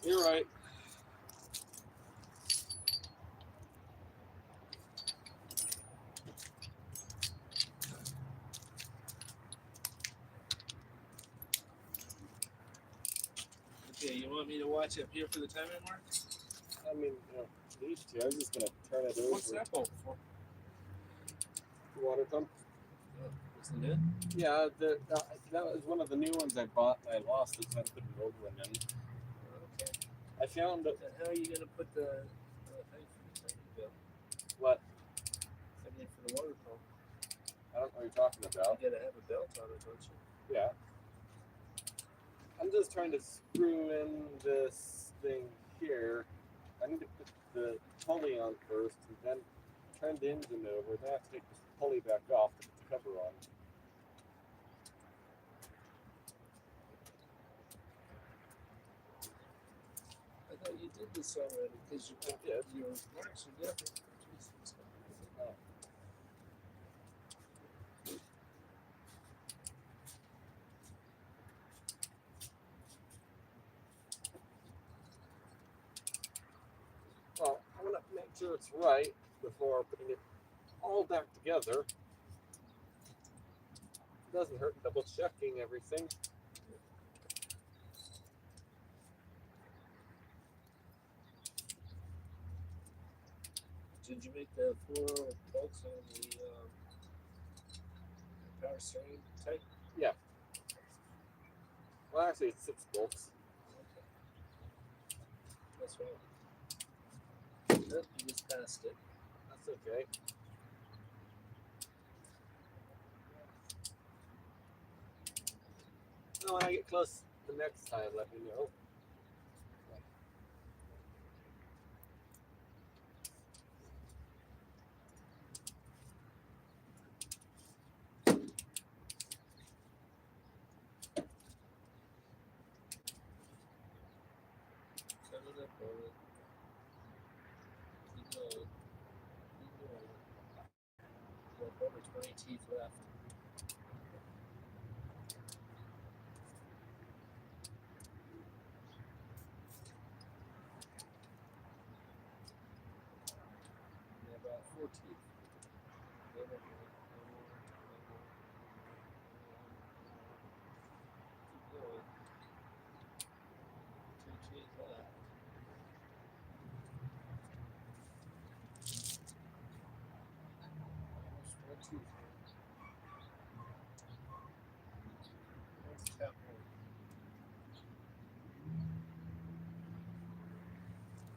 you're right. Okay, you want me to watch up here for the timing mark? I mean, you don't need to. I was just gonna turn it over. What's that bolt for? Water pump. Oh, isn't it? Yeah, that was one of the new ones I bought and I lost it, so I had to put an old one in. Okay. I found it. Then how are you gonna put the thing for the timing belt? What? I mean, for the water pump. I don't know what you're talking about. You gotta have a belt on it, don't you? Yeah. I'm just trying to screw in this thing here. I need to put the pulley on first and then turn the engine over. Then I have to take this pulley back off to put the cover on. I thought you did this already because your marks are different. Jesus. Oh. Well, I want to make sure it's right before putting it all back together. It doesn't hurt double checking everything. Did you make the 4 bolts on the power steering tight? Yeah. Well, actually, it's 6 bolts. Okay. That's right. Nope, you just passed it. That's okay. No, when I get close the next time, let me know. Coming up on it. Keep going. Keep going. You have over 20 teeth left. You have about 4 teeth. One more. Keep going. 2 teeth left. Almost 1 tooth. Let's tap one.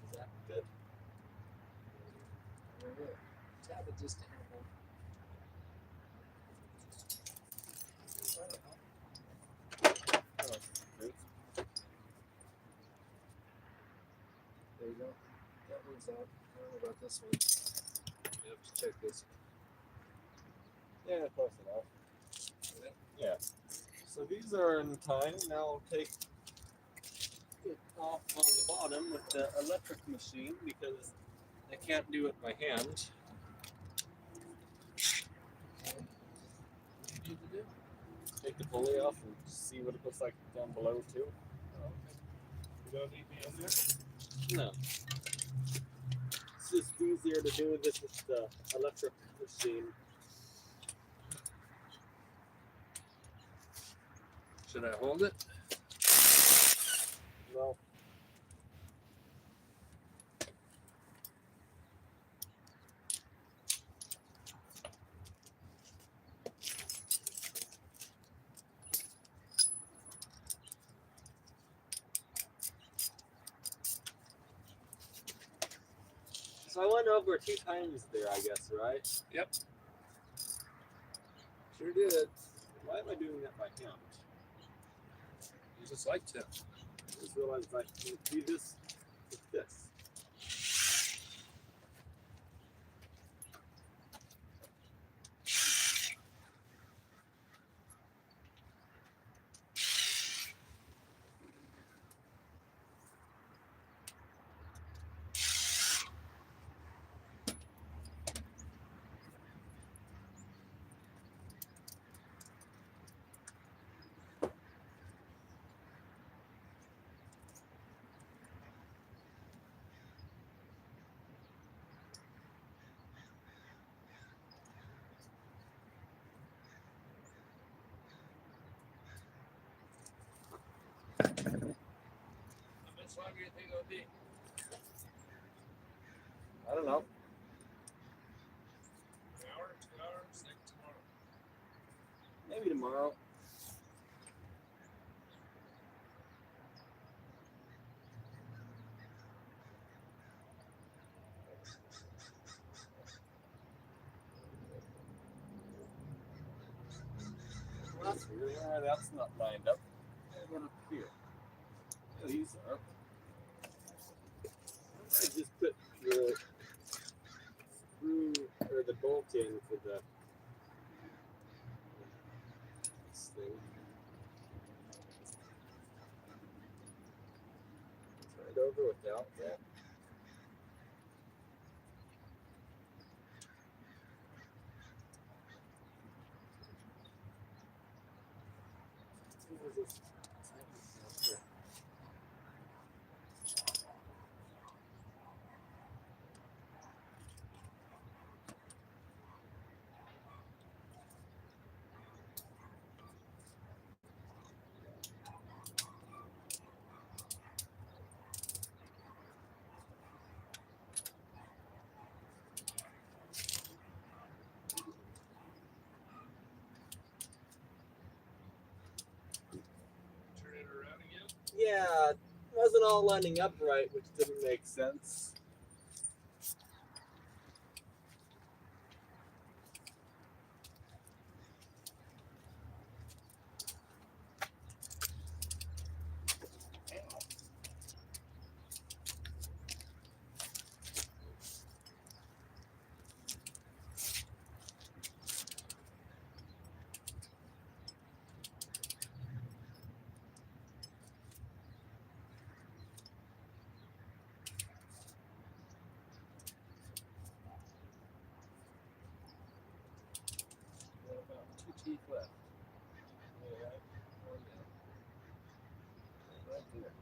Is that good? I don't know. Tap it just a handle. Oh, great. There you go. That one's out. I don't know about this one. You have to check this. Yeah, close enough. Okay. Yeah. So these are in time. Now I'll take it off on the bottom with the electric machine because I can't do it by hand. What do you need to do? Take the pulley off and see what it looks like down below too. Oh, okay. You don't need me in there? No. It's just easier to do this with the electric machine. Should I hold it? No. So I went over 2 times there, I guess, right? Yep. Sure did. Why am I doing that by hand? You just like to. I just realized I can do this with this. long do you think it'll be? I don't know. An hour, 2 hours, like tomorrow. Maybe tomorrow. Well, that's weird. That's not lined up. What up here? Oh, these are. I just put the screw or the bolt in for this thing. Turn it over without that. What is this? Here. Turn it around again. Yeah, it wasn't all lining up right, which didn't make sense. What about 2 teeth left? Yeah, right. One down. Right there.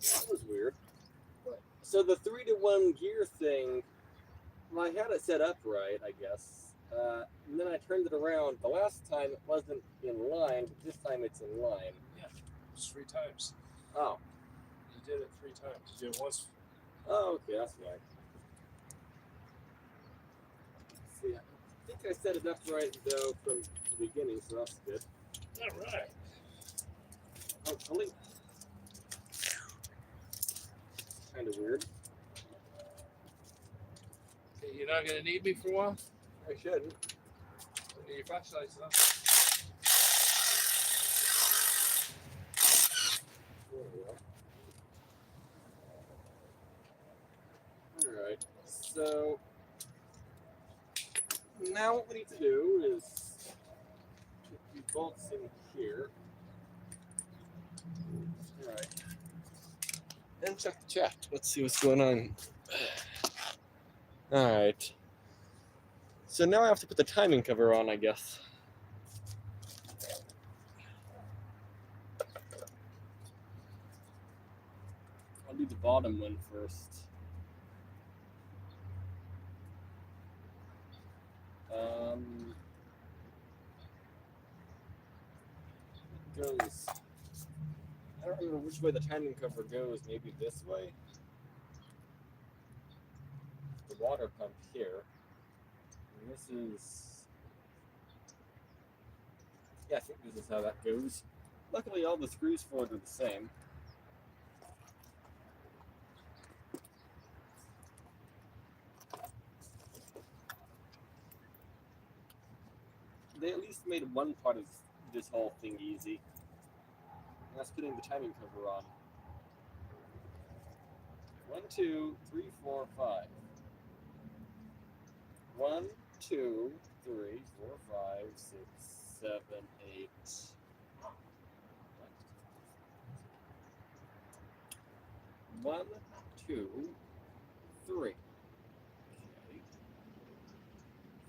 That was weird. What? So the 3-to-1 gear thing, well, I had it set up right, I guess. And then I turned it around. The last time it wasn't in line, but this time it's in line. Yeah, it's 3 times. Oh. You did it 3 times. You did it once. Oh, okay, that's right. Let's see, I think I set it up right, though, from the beginning, so that's good. All right. Hopefully. Kind of weird. Okay, you're not gonna need me for a while. I shouldn't. Okay, your flashlight's on. There we go. Alright, so now what we need to do is put the bolts in here. Alright. And check the chat. Let's see what's going on. Alright. So now I have to put the timing cover on, I guess. I'll do the bottom one first. It goes. I don't remember which way the timing cover goes. Maybe this way? The water pump here. And this is. Yeah, I think this is how that goes. Luckily, all the screws for it are the same. They at least made one part of this whole thing easy. And that's putting the timing cover on. 1, 2, 3, 4, 5. 1, 2, 3, 4, 5, 6, 7, 8. What? 1, 2, 3. Okay.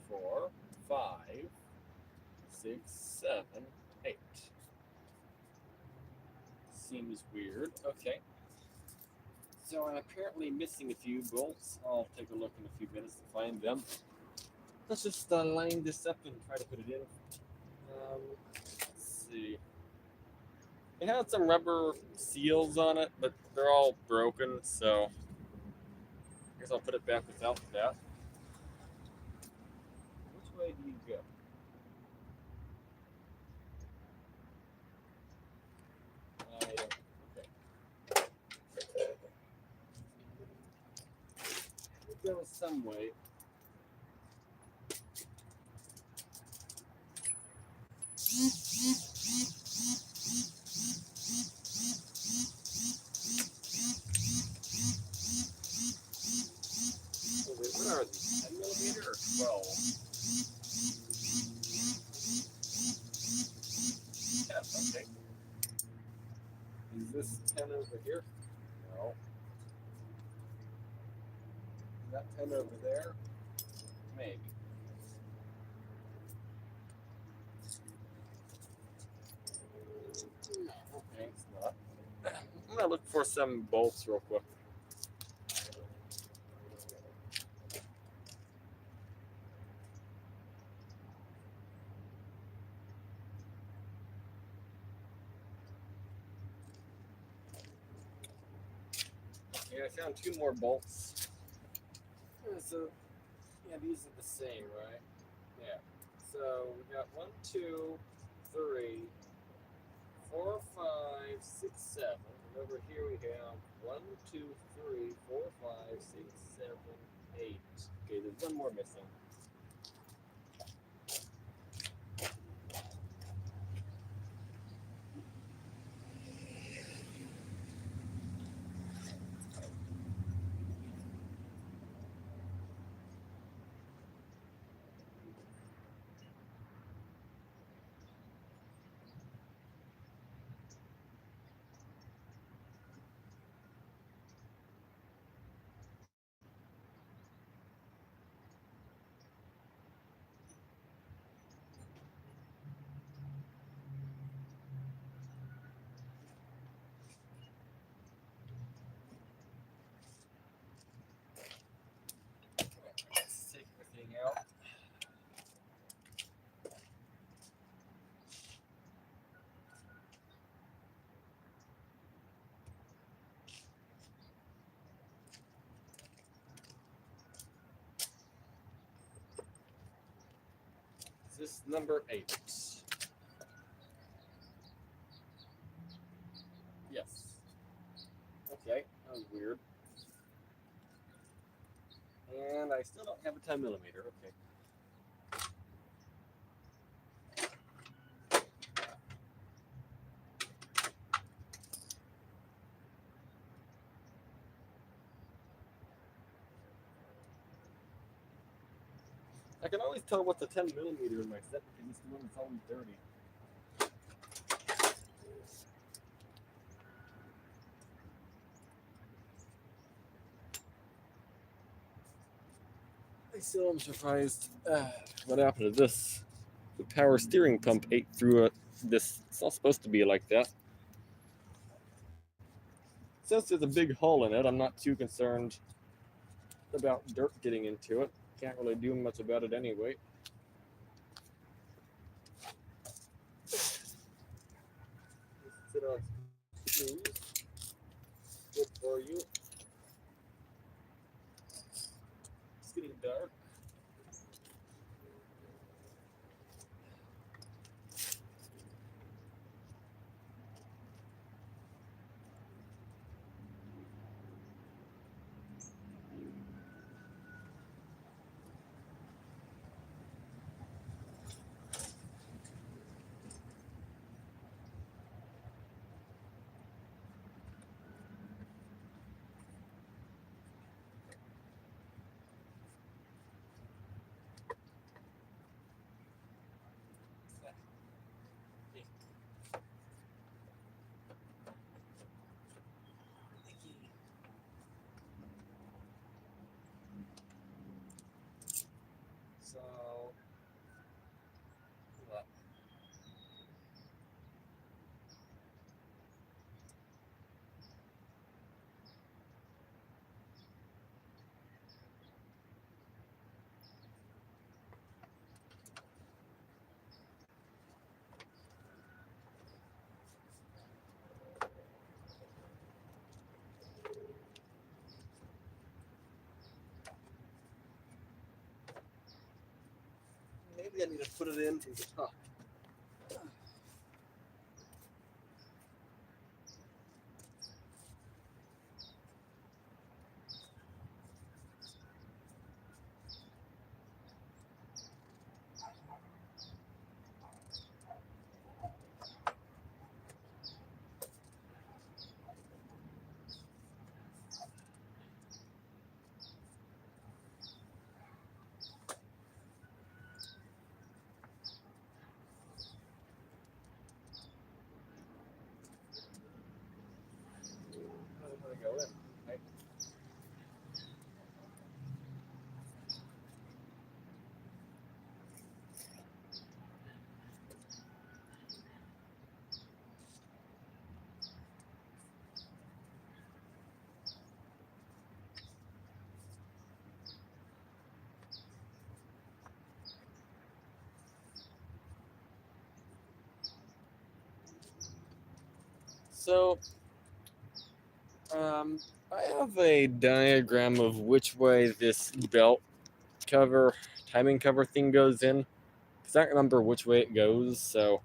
4, 5, 6, 7, 8. Seems weird. Okay. So I'm apparently missing a few bolts. I'll take a look in a few minutes to find them. Let's just line this up and try to put it in. Let's see. It had some rubber seals on it, but they're all broken, so I guess I'll put it back without that. Which way do you go? I don't. Okay. There was some way. Oh, wait, what are these? 10 millimeter or 12? Yeah, okay. Is this 10 over here? No. Is that 10 over there? Maybe. No, okay, it's not. I'm gonna look for some bolts real quick. Okay, I found 2 more bolts. So, yeah, these are the same, right? Yeah. So we got 1, 2, 3, 4, 5, 6, 7. And over here we have 1, 2, 3, 4, 5, 6, 7, 8. Okay, there's one more missing. Let's take everything out. This is number 8. Yes. Okay, that was weird. And I still don't have a 10 millimeter. Okay. I can always tell what's a 10 millimeter in my set because it's the one that's always dirty. I still am surprised what happened to this. The power steering pump ate through this. It's not supposed to be like that. Since there's a big hole in it, I'm not too concerned about dirt getting into it. Can't really do much about it anyway. Sit on screws. Good for you. It's getting dark. I need to put it in from the top. So, I have a diagram of which way this belt cover, timing cover thing goes in. Because I don't remember which way it goes, so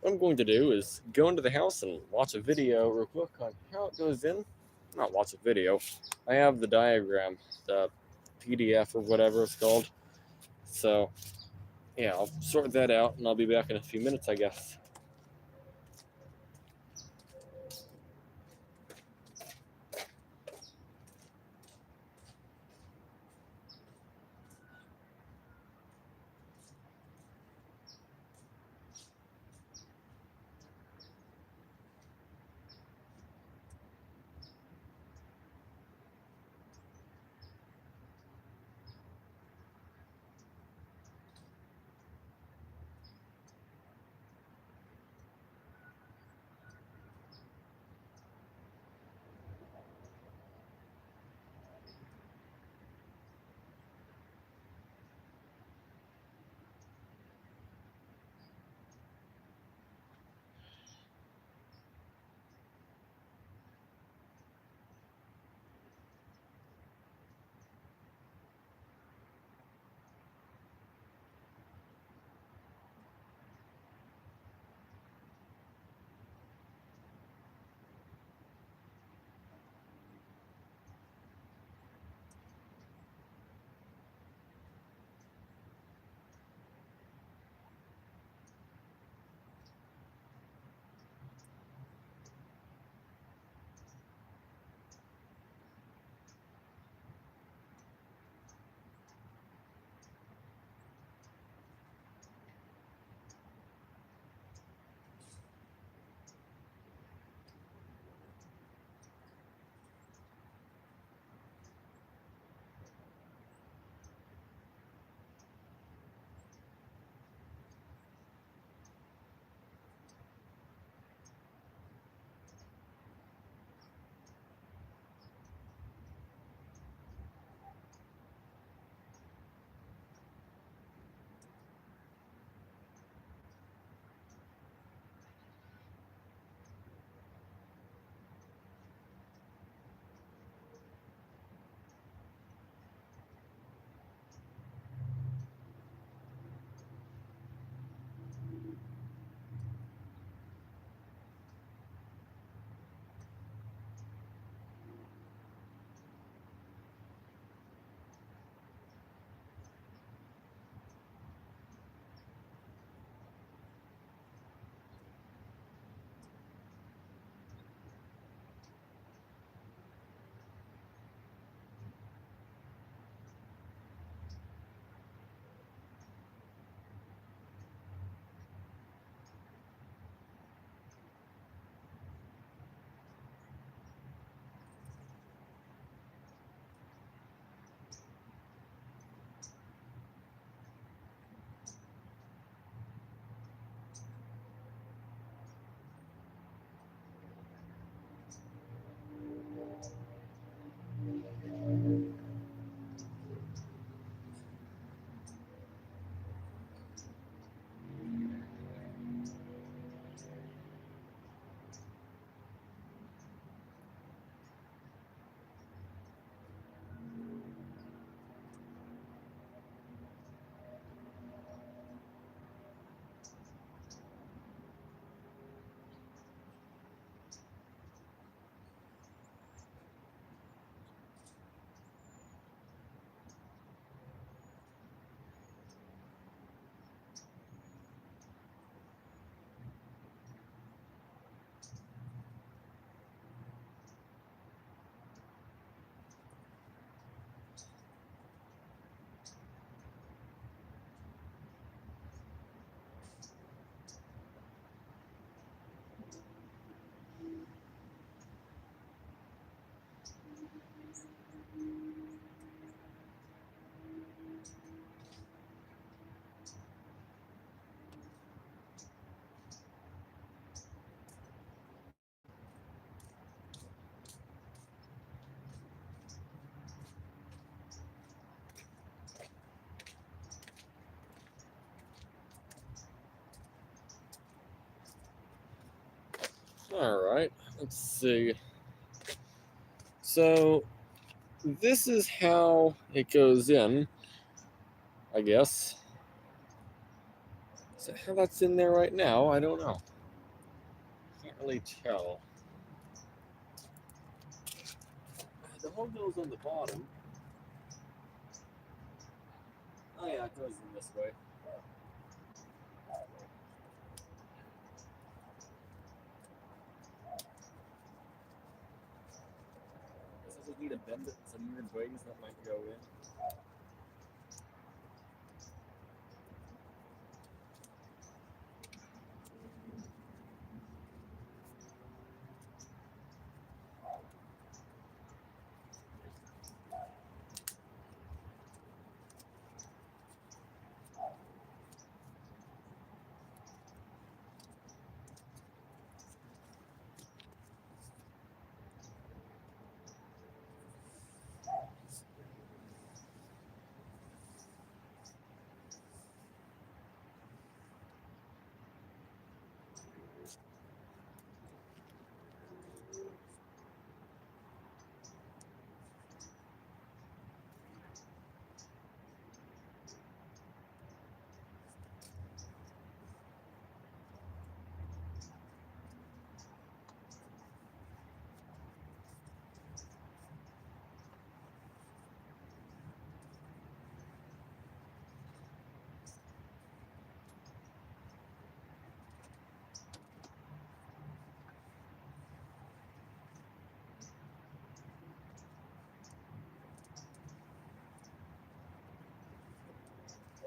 what I'm going to do is go into the house and watch a video real quick on how it goes in. Not watch a video. I have the diagram, the PDF or whatever it's called. So, yeah, I'll sort that out and I'll be back in a few minutes, I guess. All right, let's see. So this is how it goes in, I guess. So how that's in there right now, I don't know. Can't really tell. The hole goes on the bottom. Oh yeah, it goes in this way. Does it need to bend it some weird ways that might go in?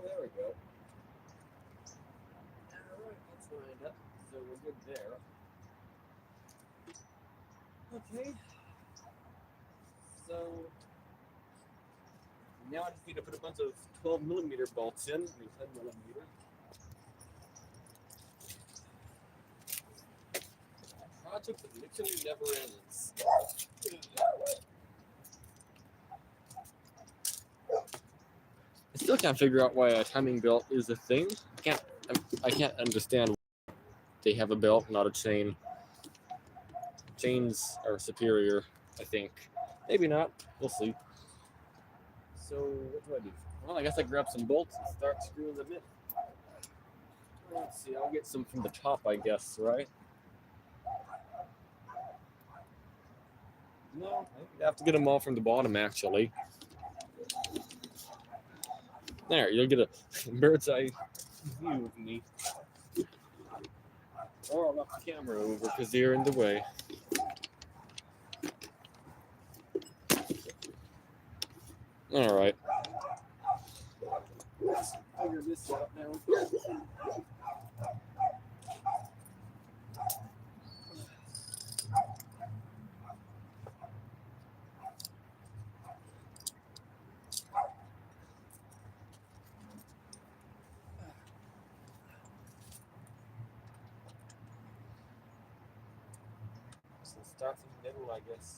Oh, there we go. Alright, that's lined up. So we're good there. Okay. So now I just need to put a bunch of 12mm bolts in. I mean 10mm. Project that literally never ends. I still can't figure out why a timing belt is a thing. I can't understand why they have a belt, not a chain. Chains are superior, I think. Maybe not. We'll see. So what do I do? Well, I guess I grab some bolts and start screwing them in. Let's see. I'll get some from the top, I guess, right? No, I think I have to get them all from the bottom, actually. There, you'll get a bird's eye view of me. Or I'll knock the camera over because they're in the way. All right. Let's figure this out now. So start from the middle, I guess.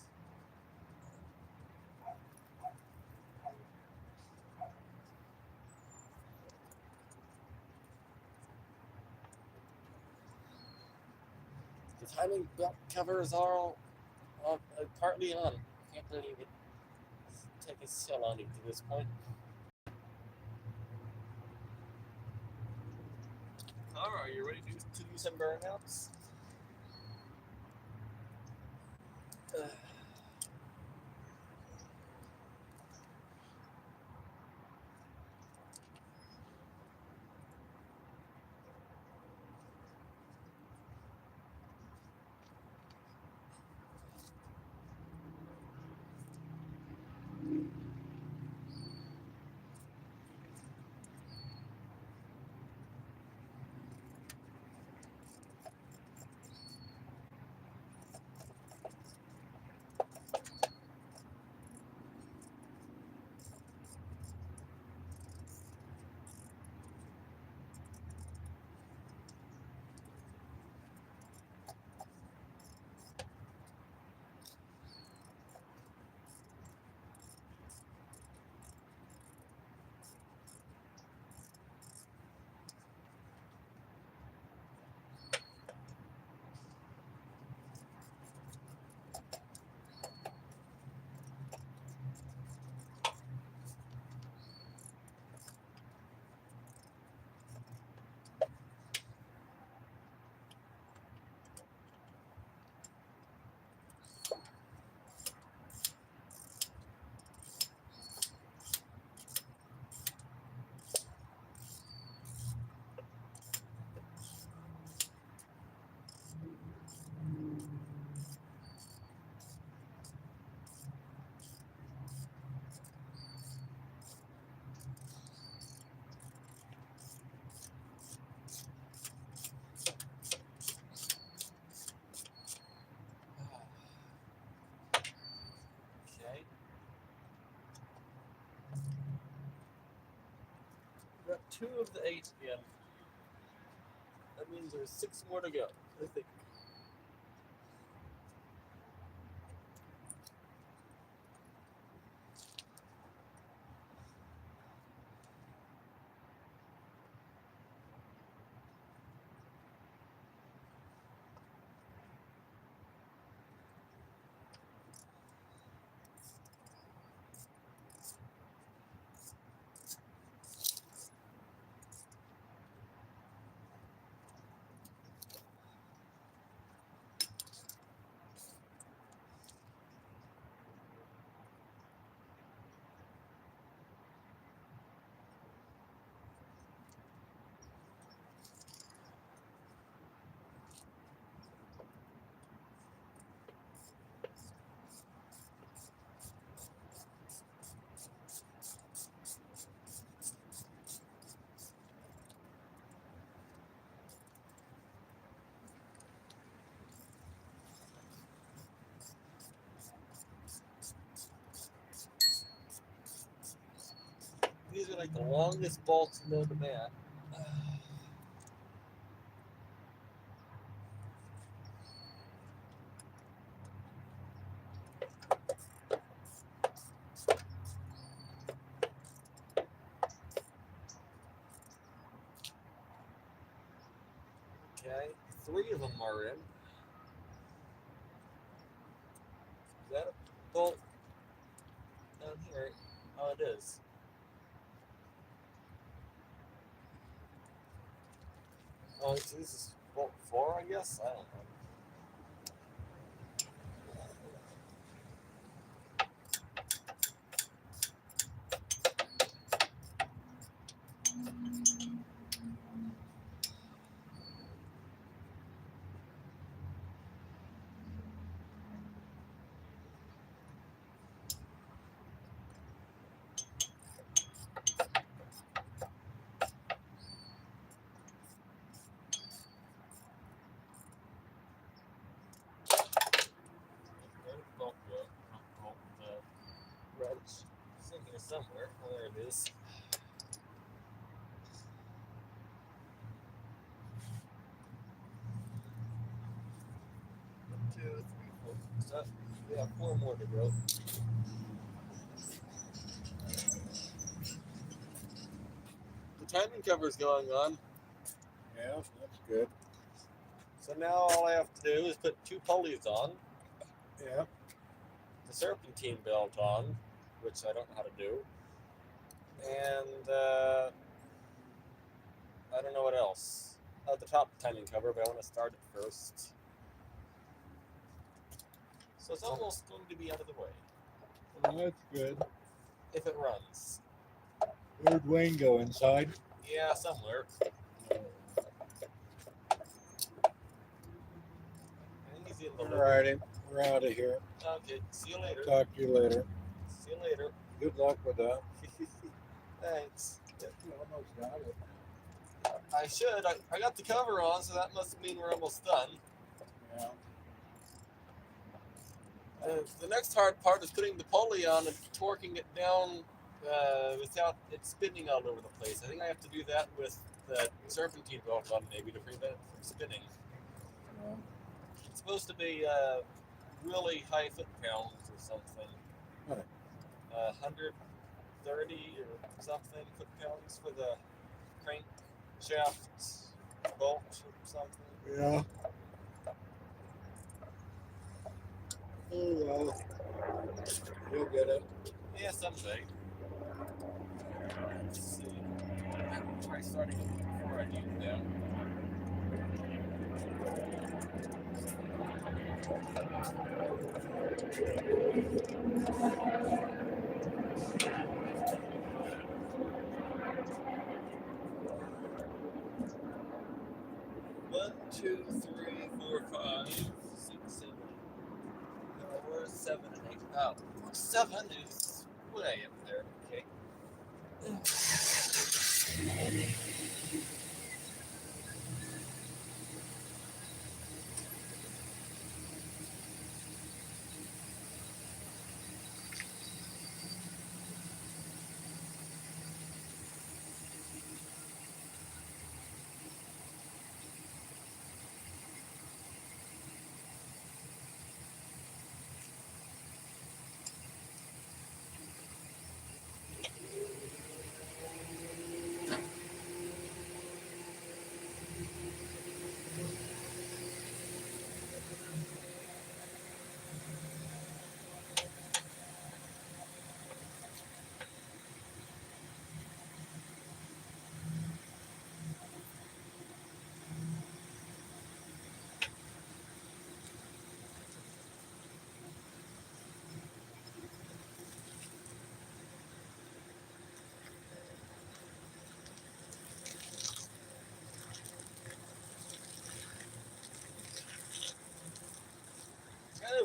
The timing belt covers are all partly on. Can't really even take a cell on it to this point. Alright, you ready to do some burnouts? Got 2 of the 8 in. That means there's 6 more to go, I think. These are like the longest bolts known to man. Okay, 3 of them are in. Is that a bolt down here? Oh, it is. Oh, so this is bolt 4, I guess? I don't know. Bolt, wrench. It's in here somewhere. Oh, there it is. One, 2, 3, 4. So, we have 4 more to go. The timing cover's going on. Yeah, that's good. So now all I have to do is put 2 pulleys on, Yeah. the serpentine belt on, which I don't know how to do, and I don't know what else. Oh, the top timing cover, but I want to start it first. So it's almost going to be out of the way, Well, that's good. if it runs. Where'd Wayne go? Inside? Yeah, somewhere. I think he's in the living room. Alrighty, we're out of here. Okay, see you later. Talk to you later. See you later. Good luck with that. Thanks. You almost got it. I should. I got the cover on, so that must mean we're almost done. Yeah. The next hard part is putting the pulley on and torquing it down without it spinning all over the place. I think I have to do that with the serpentine belt on, maybe, to prevent it from spinning. Yeah. It's supposed to be really high foot-pounds or something. Right. 130 or something foot-pounds for the crankshaft bolt or something. Yeah. Oh well. You'll get it. Yeah, someday. Let's see. I'll try starting it before I do that. One, 2, 3, 4, 5, 6, 7. No, where's 7 and 8? Oh, 7 is way up there. Okay.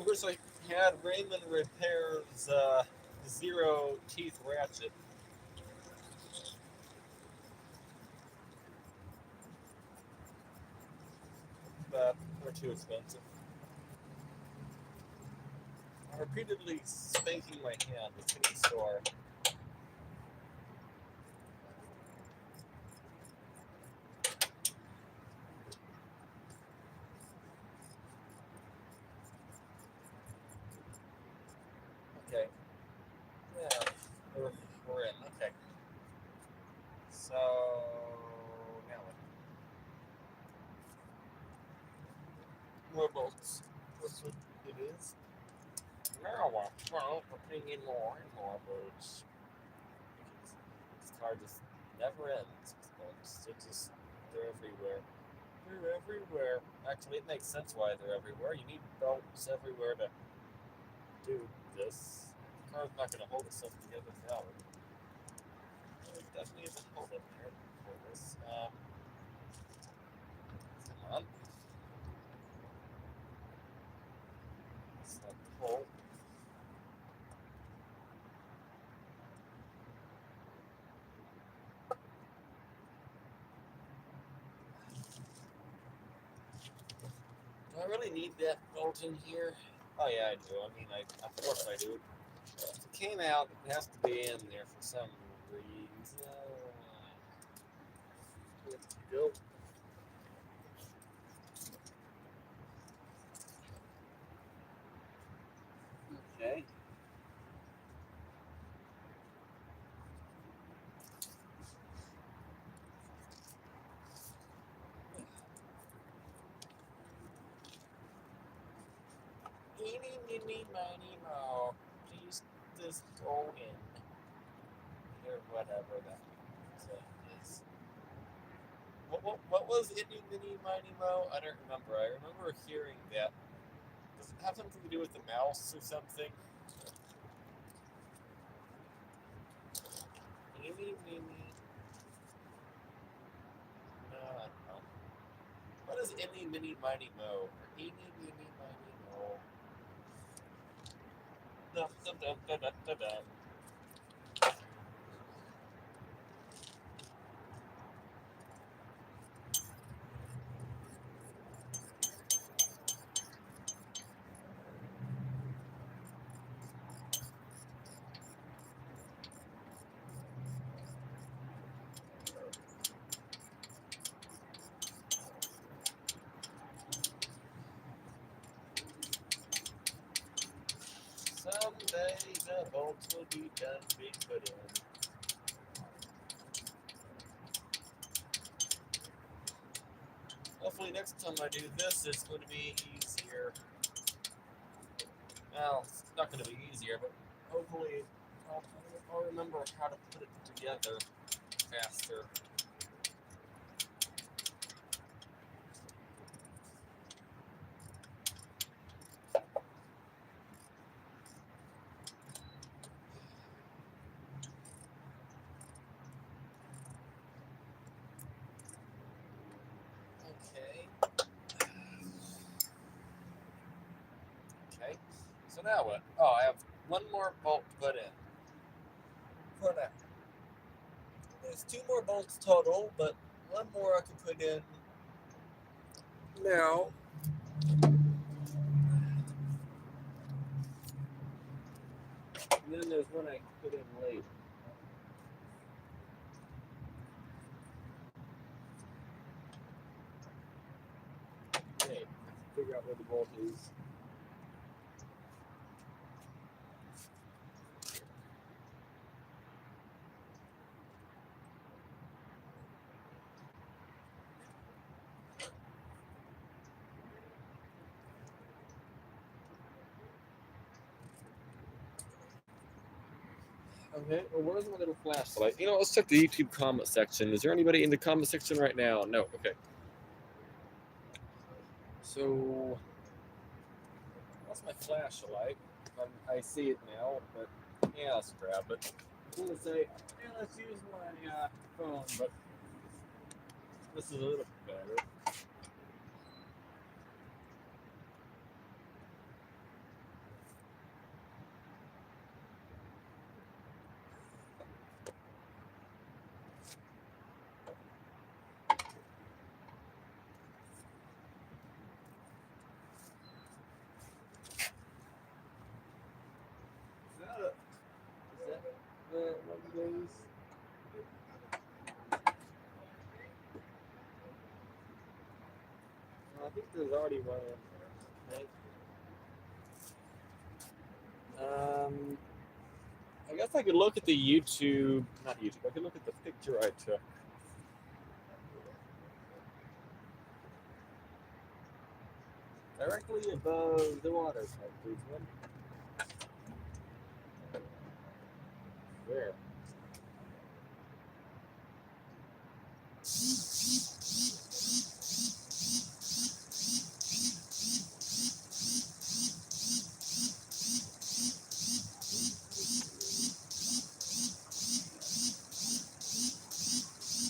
wish I had Raymond Repair's zero teeth ratchet. But they're too expensive. I'm repeatedly spanking my hand in the store. Okay. Yeah, we're in. Okay. So now what? More bolts. That's what it is. Now what? Well, we're putting in more and more bolts. Because this car just never ends. These bolts. They're everywhere. They're everywhere. Actually, it makes sense why they're everywhere. You need bolts everywhere to do this. The car's not going to hold itself together now. It definitely isn't holding there for this. Come on. It's not pull. Do I really need that bolt in here? Oh yeah, I do. I mean, of course I do. If it came out, it has to be in there for some reason. Let's go. Okay. Eeny, meeny, miny, mo. Please just go in. Or whatever that is. What was Itty Bitty Mighty Mo? I don't remember. I remember hearing that. Does it have something to do with the mouse or something? Eeny, meeny. No, I don't know. What is Itty Bitty Mighty Mo? Or Eeny, Meeny, Miny, Mo? Dum, dum, dum, dum, dum, dum, dum. Someday the bolts will be done being put in. Hopefully next time I do this, it's going to be easier. Well, it's not going to be easier, but hopefully I'll remember how to put it together faster. Okay. Okay. So now what? Oh, I have one more bolt to put in. For now. There's two more bolts total, but one more I can put in now. And then there's one I can put in later. Okay, I have to figure out where the bolt is. Okay, well, where's my little flashlight? You know, let's check the YouTube comment section. Is there anybody in the comment section right now? No, okay. So, that's my flashlight. I see it now, but yeah, let's grab it. I was going to say, yeah, let's use my phone, but this is a little better. please? I think there's already one in there. Okay. I guess I could look at the YouTube, not YouTube, I could look at the picture I took. Directly above the water pipe, please, one. There.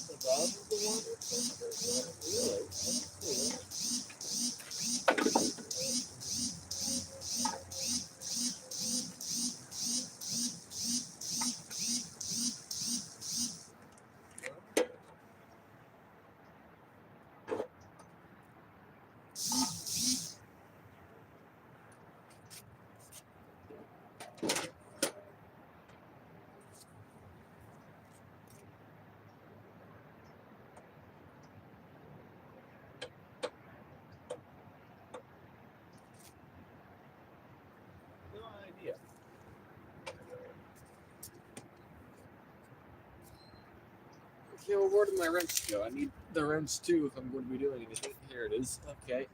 Above the water pipe? Really? That's cool. No idea. Okay, well, where did my wrench go? I need the wrench too if I'm going to be doing anything. Here it is. Okay.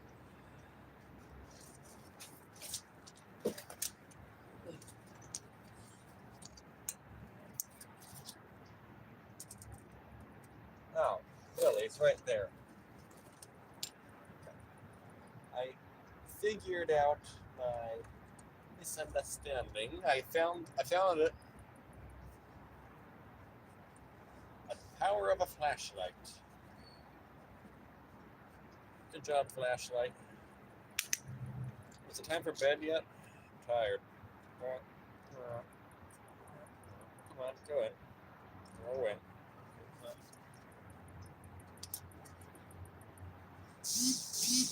Oh, really? It's right there. I figured out my misunderstanding. I found it. The power of a flashlight. Good job, flashlight. Is it time for bed yet? I'm tired. Come on, go in. Go in.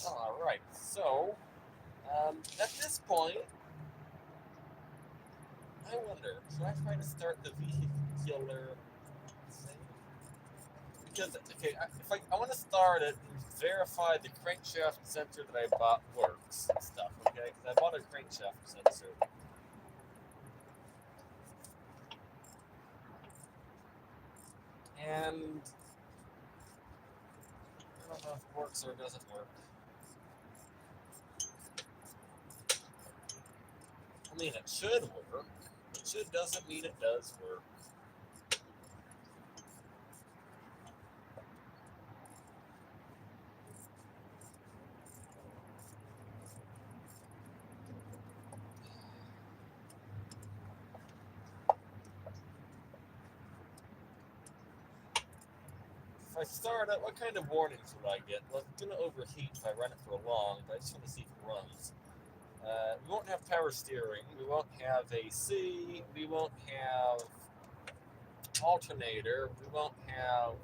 All right. So, at this point, I wonder, should I try to start the vehicular thing? Because, okay, if I want to start it and verify the crankshaft sensor that I bought works and stuff, okay? Because I bought a crankshaft sensor. And I don't know if it works or it doesn't work. I mean, it should work. It should doesn't mean it does work. If I start it, what kind of warnings will I get? Well, it's going to overheat if I run it for long, but I just want to see if it runs. We won't have power steering. We won't have AC. We won't have alternator. We won't have.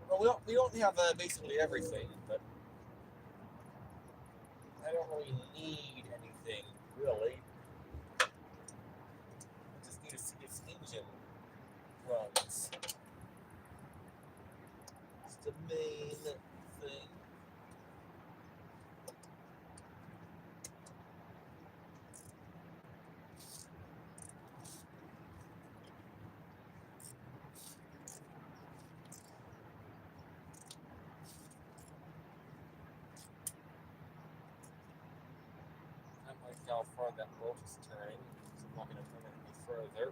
Well, we don't have basically everything, but I don't really need anything, really. I just need to see if the engine runs. It's the main thing. I don't like how far that bolt is turning, so I'm not going to turn it any further.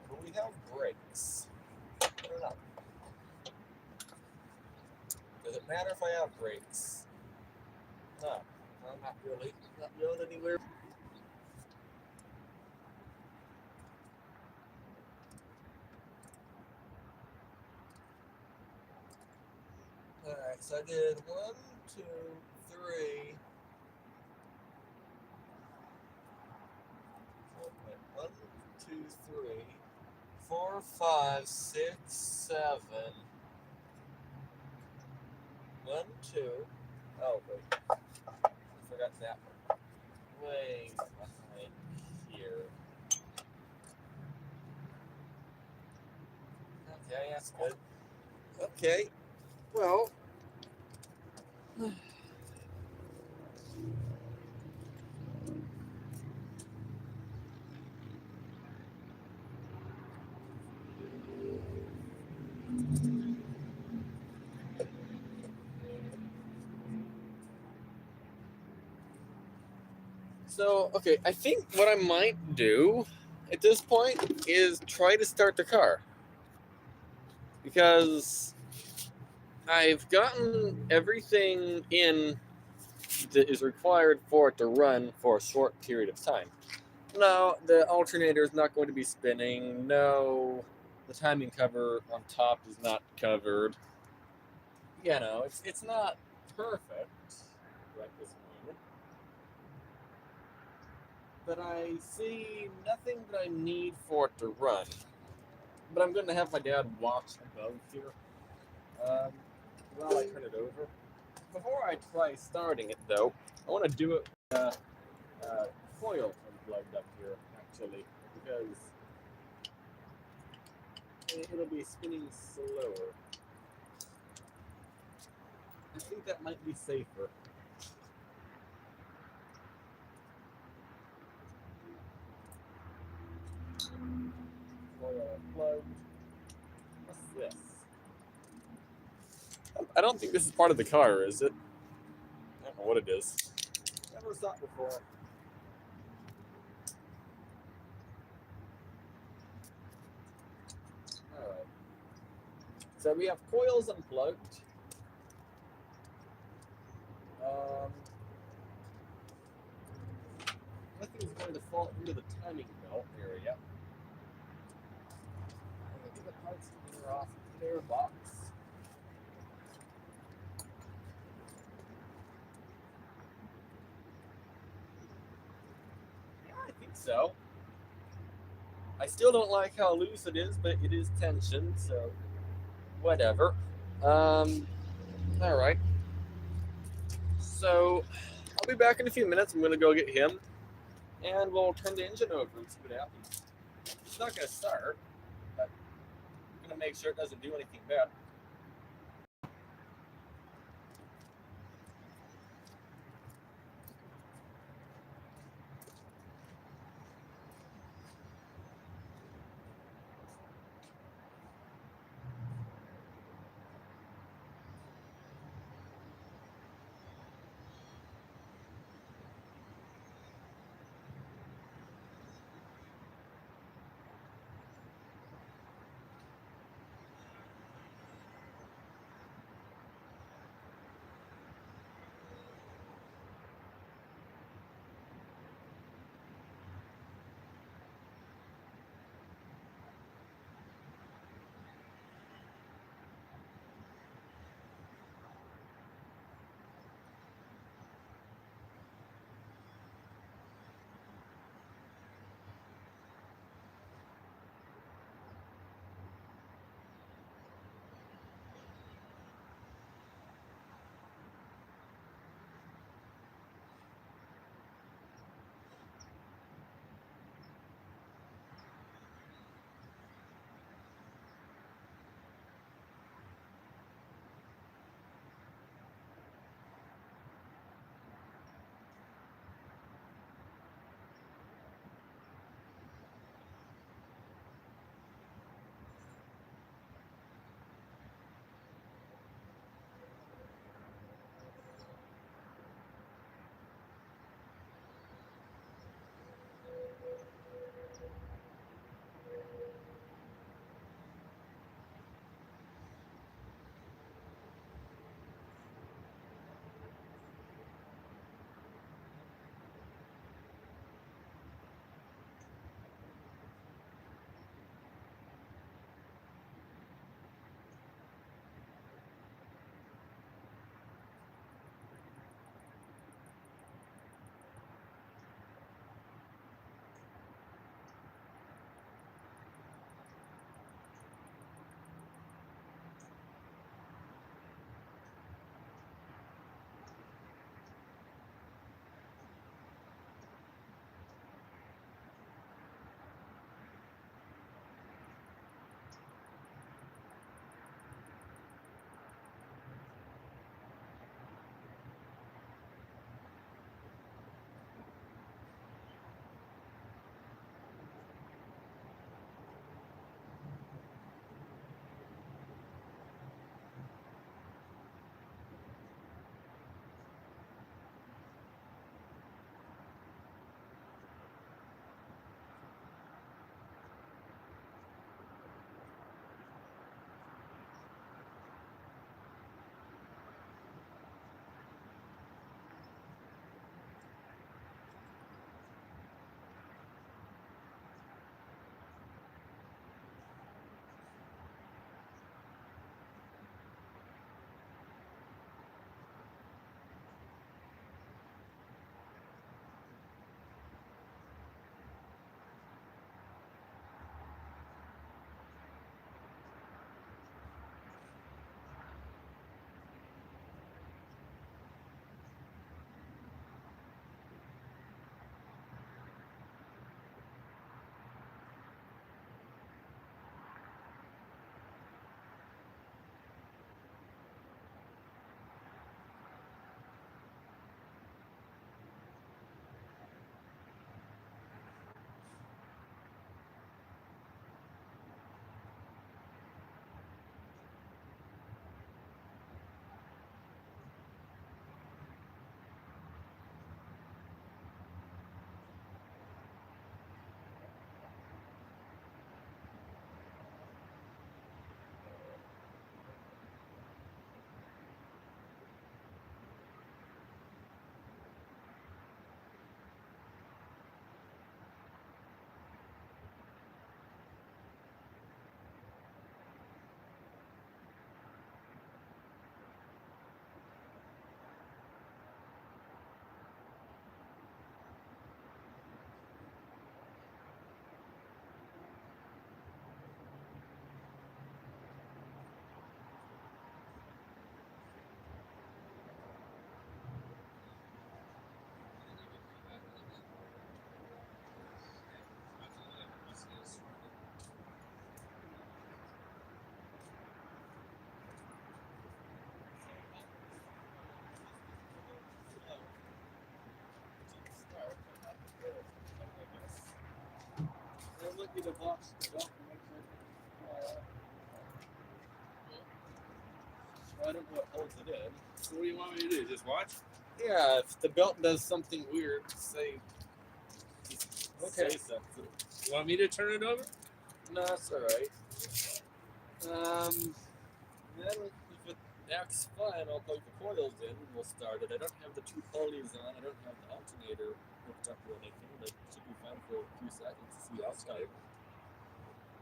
But we have brakes. I don't know. Does it matter if I have brakes? No, not really. Not going anywhere. Alright, so I did 1, 2, 3. So I went 1, 2, 2, 3, 4, 5, 6, 7. 1, 2. Oh, wait. I forgot that one. Way behind here. Okay, that's good. Okay. Well. So, okay, I think what I might do at this point is try to start the car. Because I've gotten everything in that is required for it to run for a short period of time. No, the alternator is not going to be spinning. No, the timing cover on top is not covered. You know, it's not perfect right this moment. But I see nothing that I need for it to run. But I'm going to have my dad watch above here while I turn it over. Before I try starting it, though, I want to do it with coil unplugged up here, actually, because it'll be spinning slower. I think that might be safer. Coil unplugged. What's this? I don't think this is part of the car, is it? I don't know what it is. Never saw it before. Alright. So we have coils unplugged. Nothing's going to fall into the timing belt area. I'm going to get the parts that are off their box. Yeah, I think so. I still don't like how loose it is, but it is tension, so whatever. Alright. So, I'll be back in a few minutes. I'm going to go get him, and we'll turn the engine over and see what happens. It's not going to start, but I'm going to make sure it doesn't do anything bad. want you to watch the belt and make sure. I don't know what holds it in. So what do you want me to do? Just watch? Yeah, if the belt does something weird, say. Okay. Say something. You want me to turn it over? No, that's alright. Then if it acts fine, I'll plug the coils in and we'll start it. I don't have the two pulleys on, I don't have the alternator hooked up or anything, but it should be fine for a few seconds to see the outside.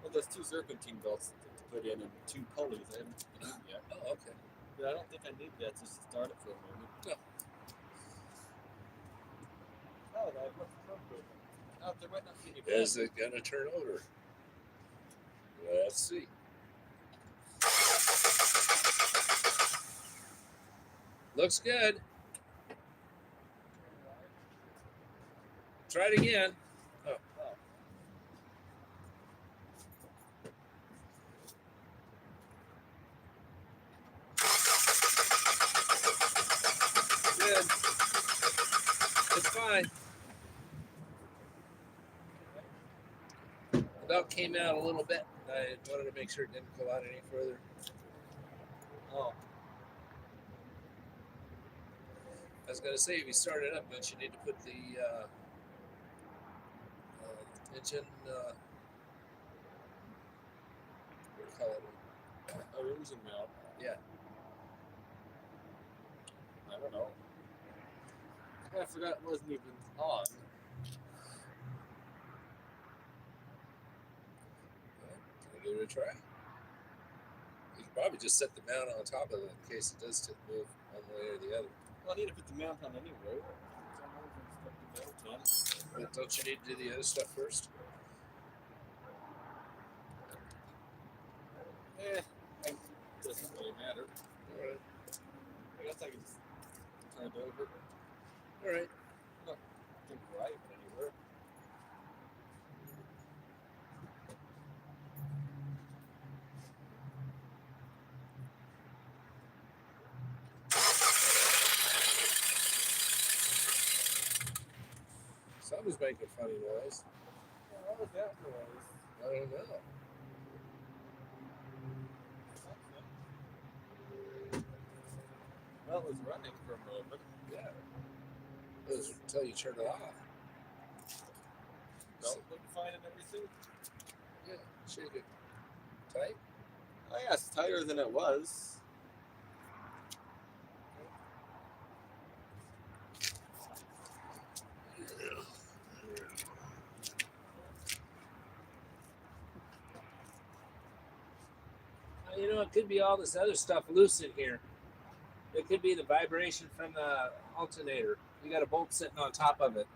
Well, there's two serpentine belts to put in and two pulleys. I haven't put them in yet. Oh, okay. But I don't think I need that to start it for a moment. No. Oh, that looks appropriate. Oh, there might not be any Is it gonna turn over? Let's see. Looks good. Try it again. Oh. Good. It's fine. The belt came out a little bit. I wanted to make sure it didn't go out any further. Oh. I was gonna say, if you start it up, don't you need to put the engine? What do you call it? Oh, engine mount. Yeah. I don't know. I forgot it wasn't even on. Well, give it a try. You can probably just set the mount on top of it in case it does move one way or the other. Well, I need to put the mount on anyway. So I'm going to put the mount on. But don't you need to do the other stuff first? It doesn't really matter. All right. I guess I can just turn it over. All right. Not think right anywhere. Something's making funny noise. What was that noise? I don't know. Well, it was running for a moment. Yeah. It was until you turn it off. Belt looked fine and everything. Yeah. Shake it. Tight. Oh yeah, it's tighter than it was. You know, it could be all this other stuff loose in here. It could be the vibration from the alternator. You got a bolt sitting on top of it.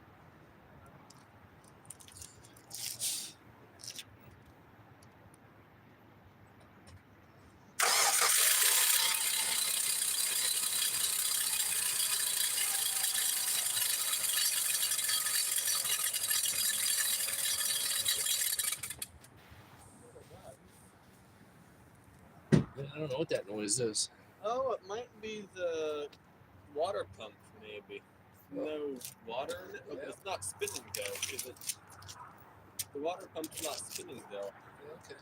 I don't know what that noise is. Oh, it might be the water pump, maybe. No water in it, but it's not spinning though. Is it? The water pump's not spinning though. Okay.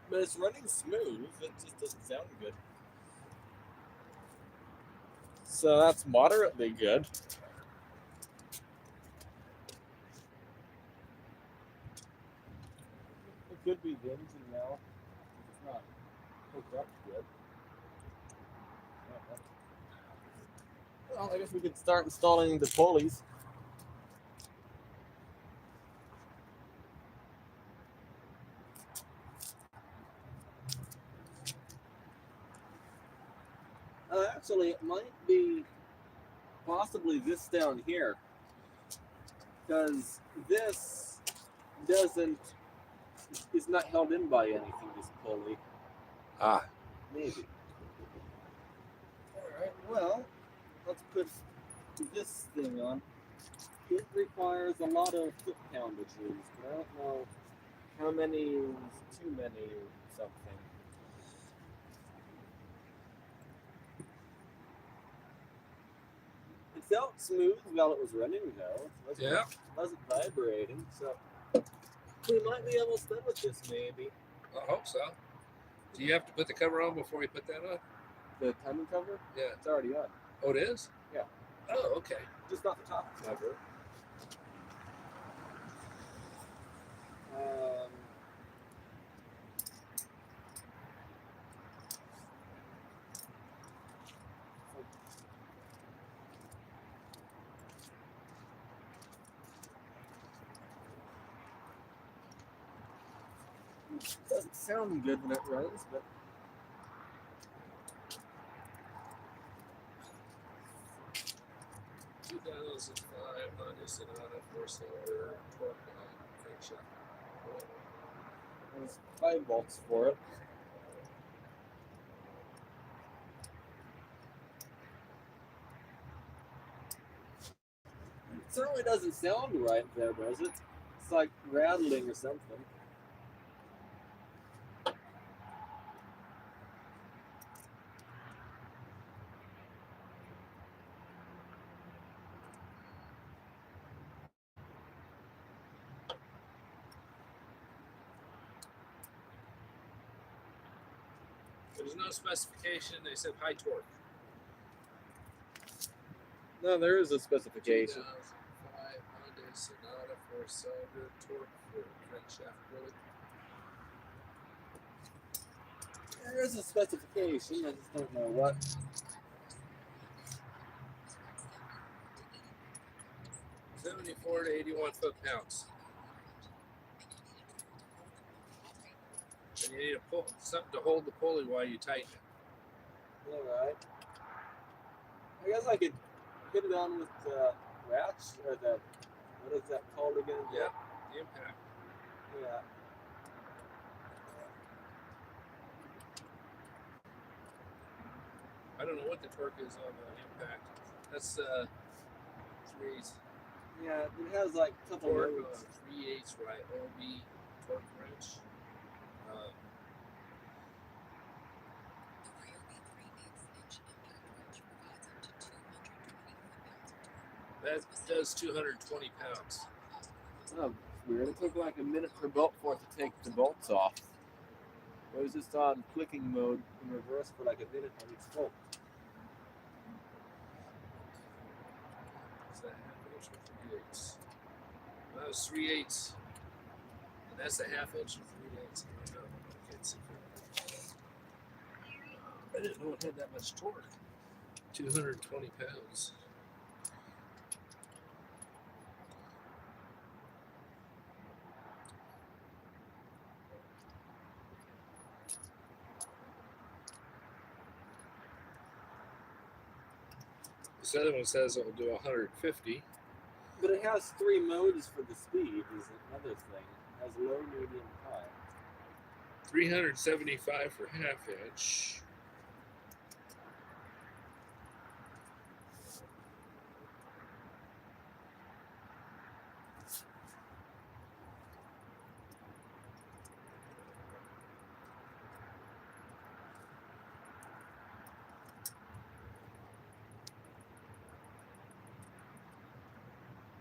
But it's running smooth. It just doesn't sound good. So that's moderately good. It could be the engine now. It's not hooked up good. Well, I guess we could start installing the pulleys. Actually, it might be possibly this down here, because this is not held in by anything, this pulley. Ah. Maybe. Alright, well, let's put this thing on. It requires a lot of foot poundages, but I don't know how many is too many or something. It felt smooth while it was running, though. Yeah. Wasn't vibrating, so we might be almost done with this, maybe. I hope so. Do you have to put the cover on before you put that on? The timing cover? Yeah. It's already on. Oh, it is? Yeah. Oh, okay. Just not the top cover. Doesn't sound good when it runs, but 2005 Hyundai Sonata 4-cylinder torque crankshaft. there's 5 volts for it. It certainly doesn't sound right there, does it? It's like rattling or something. There's no specification. They said high torque. No, there is a specification. 2005 Hyundai Sonata 4-cylinder torque for crankshaft pulley. There is a specification, I just don't know what. $74 to 81 foot-pounds. And you need something to hold the pulley while you tighten it. Alright. I guess I could get it on with the ratch, or the, what is that called again? Yeah, the impact. Yeah. I don't know what the torque is on the impact. That's 3/8. Yeah, it has like a couple Torque notes. 3/8 right. OB torque wrench. That does 220 pounds. Oh, weird. It took like a minute per bolt for it to take the bolts off. It was just on clicking mode in reverse for like a minute on each bolt. Is that half inch or 3/8? That was 3/8. And that's a half inch or 3/8. I don't know. I can't see it. I didn't know it had that much torque. 220 pounds. This other one says it will do 150. But it has 3 modes for the speed, is another thing. It has low, medium, high. 375 for half inch.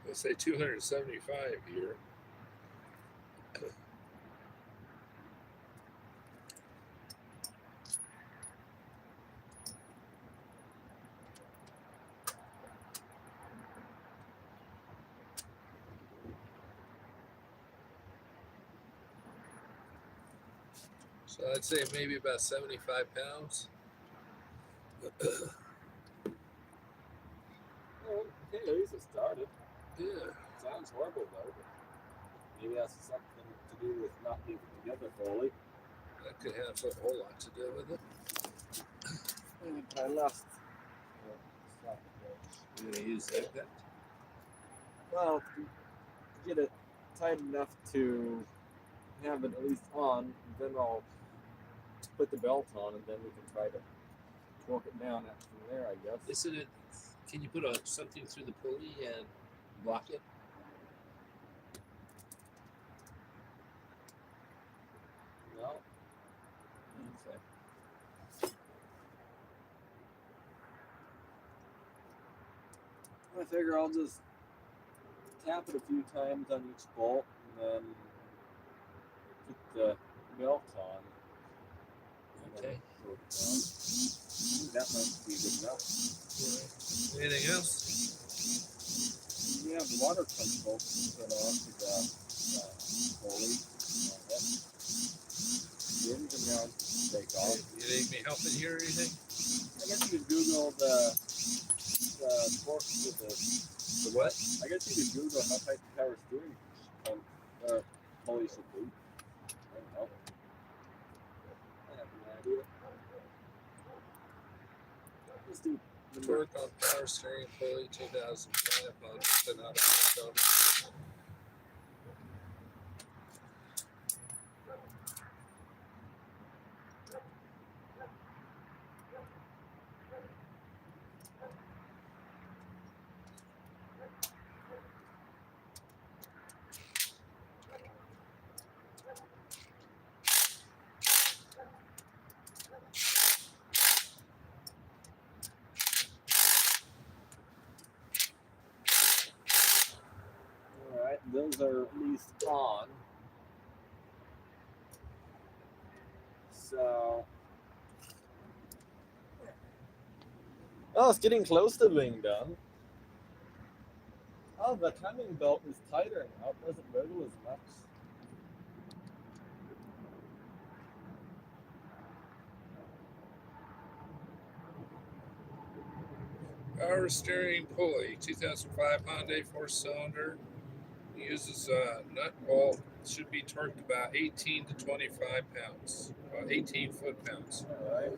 Let's say 275 here. So I'd say maybe about 75 pounds. Oh, okay, at least it started. Yeah. Sounds horrible though. But maybe that's something to do with not being put together fully. That could have a whole lot to do with it. I lost. You're going to use that. Well, to get it tight enough to have it at least on, then I'll put the belt on, and then we can try to torque it down from there, I guess. Isn't it? Can you put something through the pulley and block it? No. I figure I'll just tap it a few times on each bolt and then put the belt on. Okay. That might be good enough. Anything else? We have the water pump bolts put on to the pulley. The engine mount take off. You need me helping here or anything? I guess you could Google the torque to the. The what? I guess you could Google how tight the power steering pump pulley should be. I don't know. I have no idea. Let's do Torque on power steering pulley 2005 on Sonata. Alright, those are at least on. So. Oh, it's getting close to being done. Oh, the timing belt is tighter now. It doesn't wiggle as much. Power steering pulley 2005 Hyundai 4-cylinder. Uses a nut bolt. Should be torqued about 18 to 25 pounds. About 18 foot-pounds. Alright.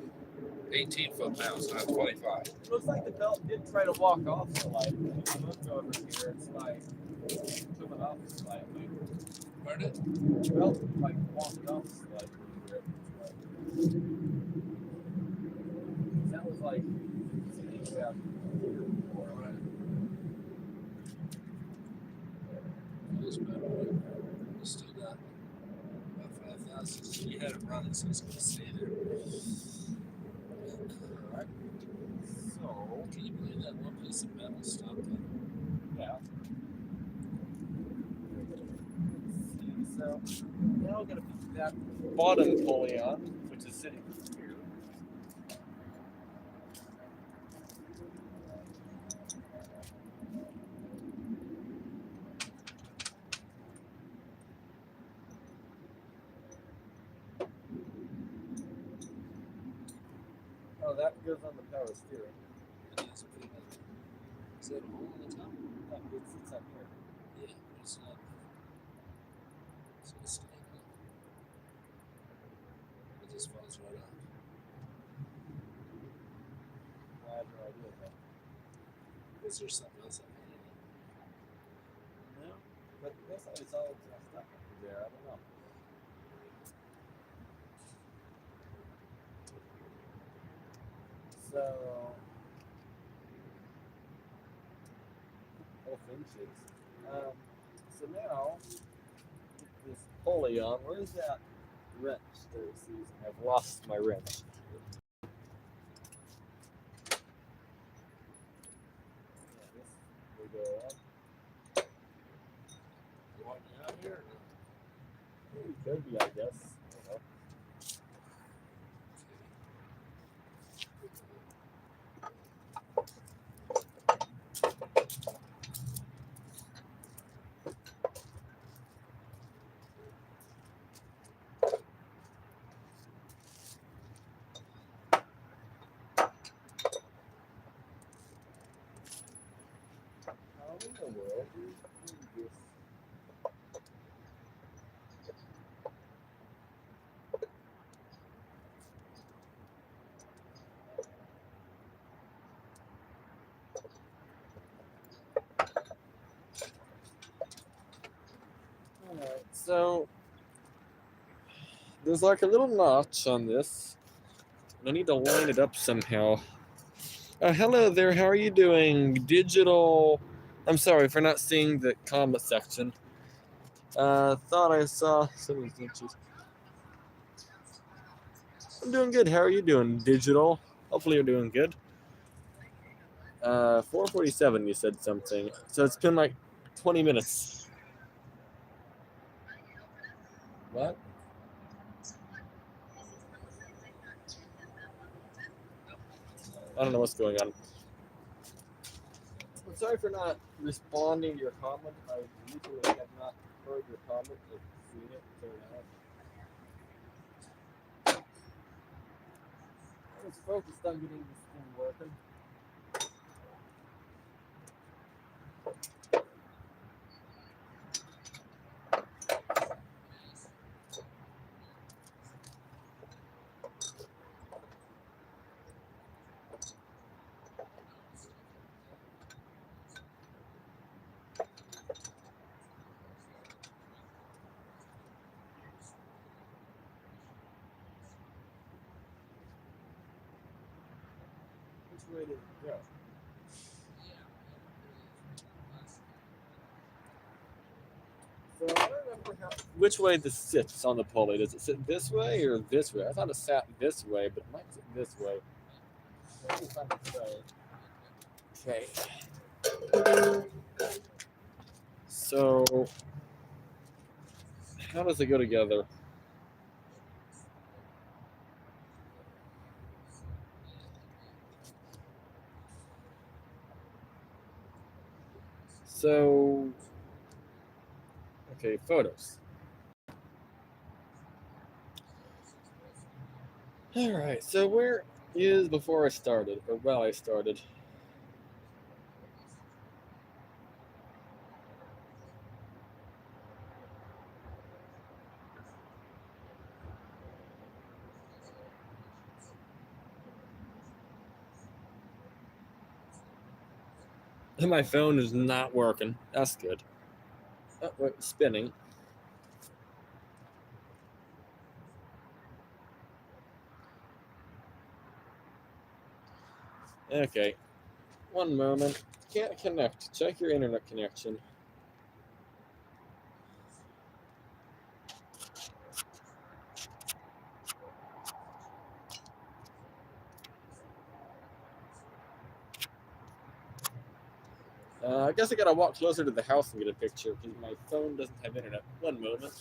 18 foot-pounds, not 25. It looks like the belt did try to walk off slightly. If you look over here, it's like coming off slightly. Pardon? The belt like walked off slightly here. That was like sitting down here before. Feels better. We still got about 5,000. You had it running, so it's going to stay there. Alright. So, Can you believe that one piece of metal stopped it? yeah. So now we're going to put that bottom pulley on, which is sitting here. Oh, that goes on the power steering. Is that a hole in the top? No, it sits up here. Yeah, but it's not. It's going to stay there. It just falls right off. I have no idea. Is there something else up there? No, but this is all messed up there. I don't know. So, both inches. So now, put this pulley on. Where's that wrench that it's using? I've lost my wrench. Yeah, this will go on. You want me out here? It could be, I guess. I don't know. How in the world do you do this? Alright, so there's like a little notch on this. I need to line it up somehow. Hello there, how are you doing? Digital. I'm sorry for not seeing the comment section. Thought I saw some of these inches. I'm doing good. How are you doing, Digital? Hopefully you're doing good. 4:47. You said something. So it's been like 20 minutes. What? I don't know what's going on. I'm sorry for not responding to your comment. I literally have not heard your comment or seen it until now. I was focused on getting this thing working. Which way did it go? So I don't remember which way this sits on the pulley. Does it sit this way or this way? I thought it sat this way, but it might sit this way. Let me find the way. Okay. So how does it go together? So okay, photos. All right. So where is before I started, or while I started? My phone is not working. That's good. Oh, wait, spinning. Okay. One moment. Can't connect. Check your internet connection. I guess I gotta walk closer to the house and get a picture because my phone doesn't have internet. One moment.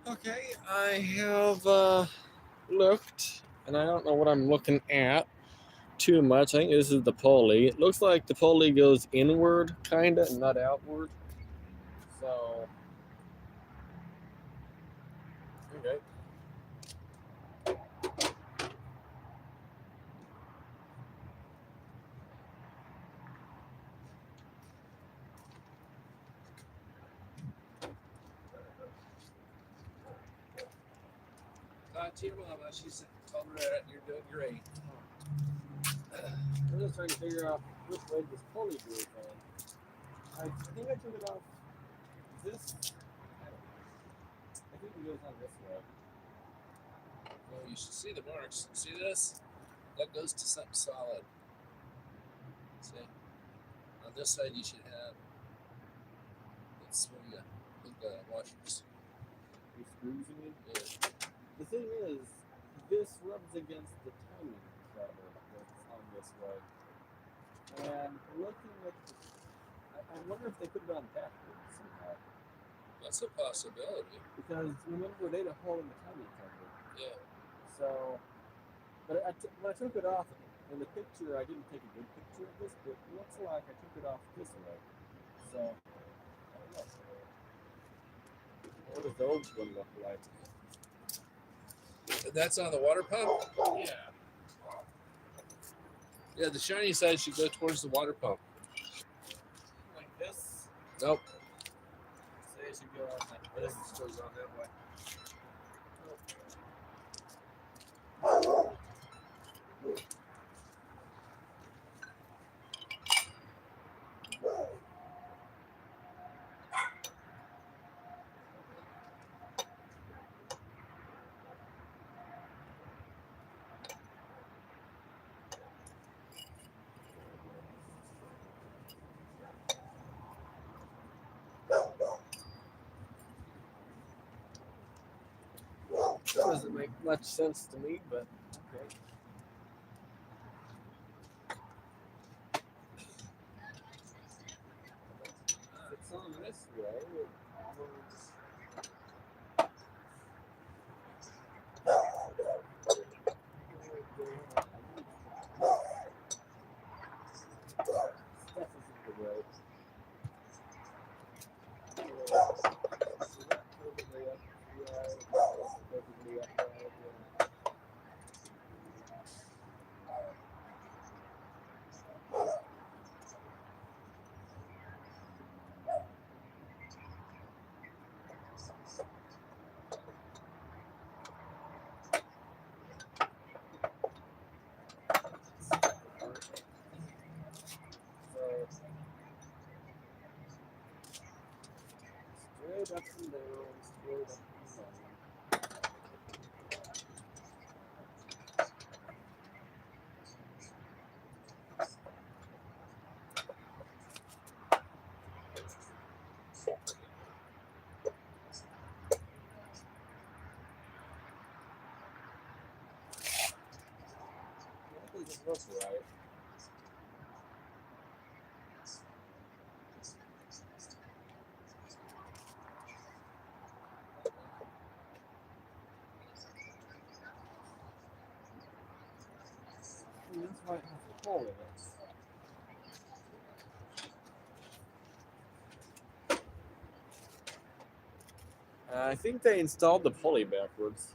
Okay, I have looked, and I don't know what I'm looking at too much. I think this is the pulley. It looks like the pulley goes inward, kinda, not outward. So, okay. Talk to your mama. She's told her that you're doing great. I'm just trying to figure out which way this pulley goes on. I think I took it off this. I think it goes on this way. Well, you should see the marks. See this? That goes to something solid. See? On this side, you should have. That's where you put the washers. The screws, you mean? Yeah. The thing is, this rubs against the timing cover that's on this way. And looking at I wonder if they put it on backwards somehow. That's a possibility. Because remember, they had a hole in the timing cover. Yeah. So, but when I took it off, in the picture, I didn't take a good picture of this, but it looks like I took it off this way. So, I don't know. What does the old one look like? That's on the water pump? Yeah. Yeah, the shiny side should go towards the water pump. Like this? Nope. So it should go on like I this. think this goes on that way. That doesn't make much sense to me, but okay. If it's on this way, it moves. Stuff is in the way. So that perfectly up, perfectly upright, yeah. So straight up and down, straight up and down. That doesn't look right. And this might have a hole in it. I think they installed the pulley backwards.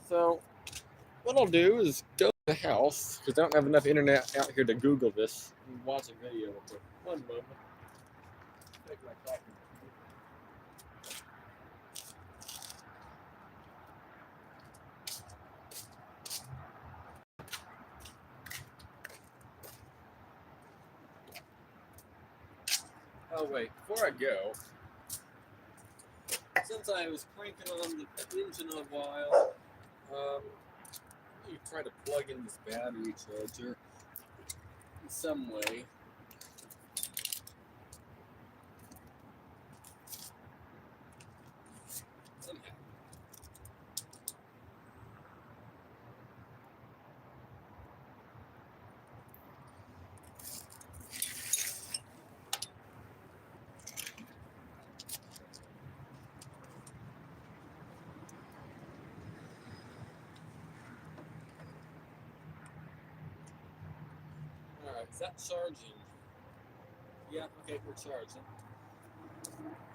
So, what I'll do is go to the house, because I don't have enough internet out here to Google this and watch a video real quick. One moment. Take my coffee. Oh wait, before I go, since I was cranking on the engine a while, you try to plug in this battery charger in some way. Somehow. Alright, is that charging? Yeah, okay, we're charging.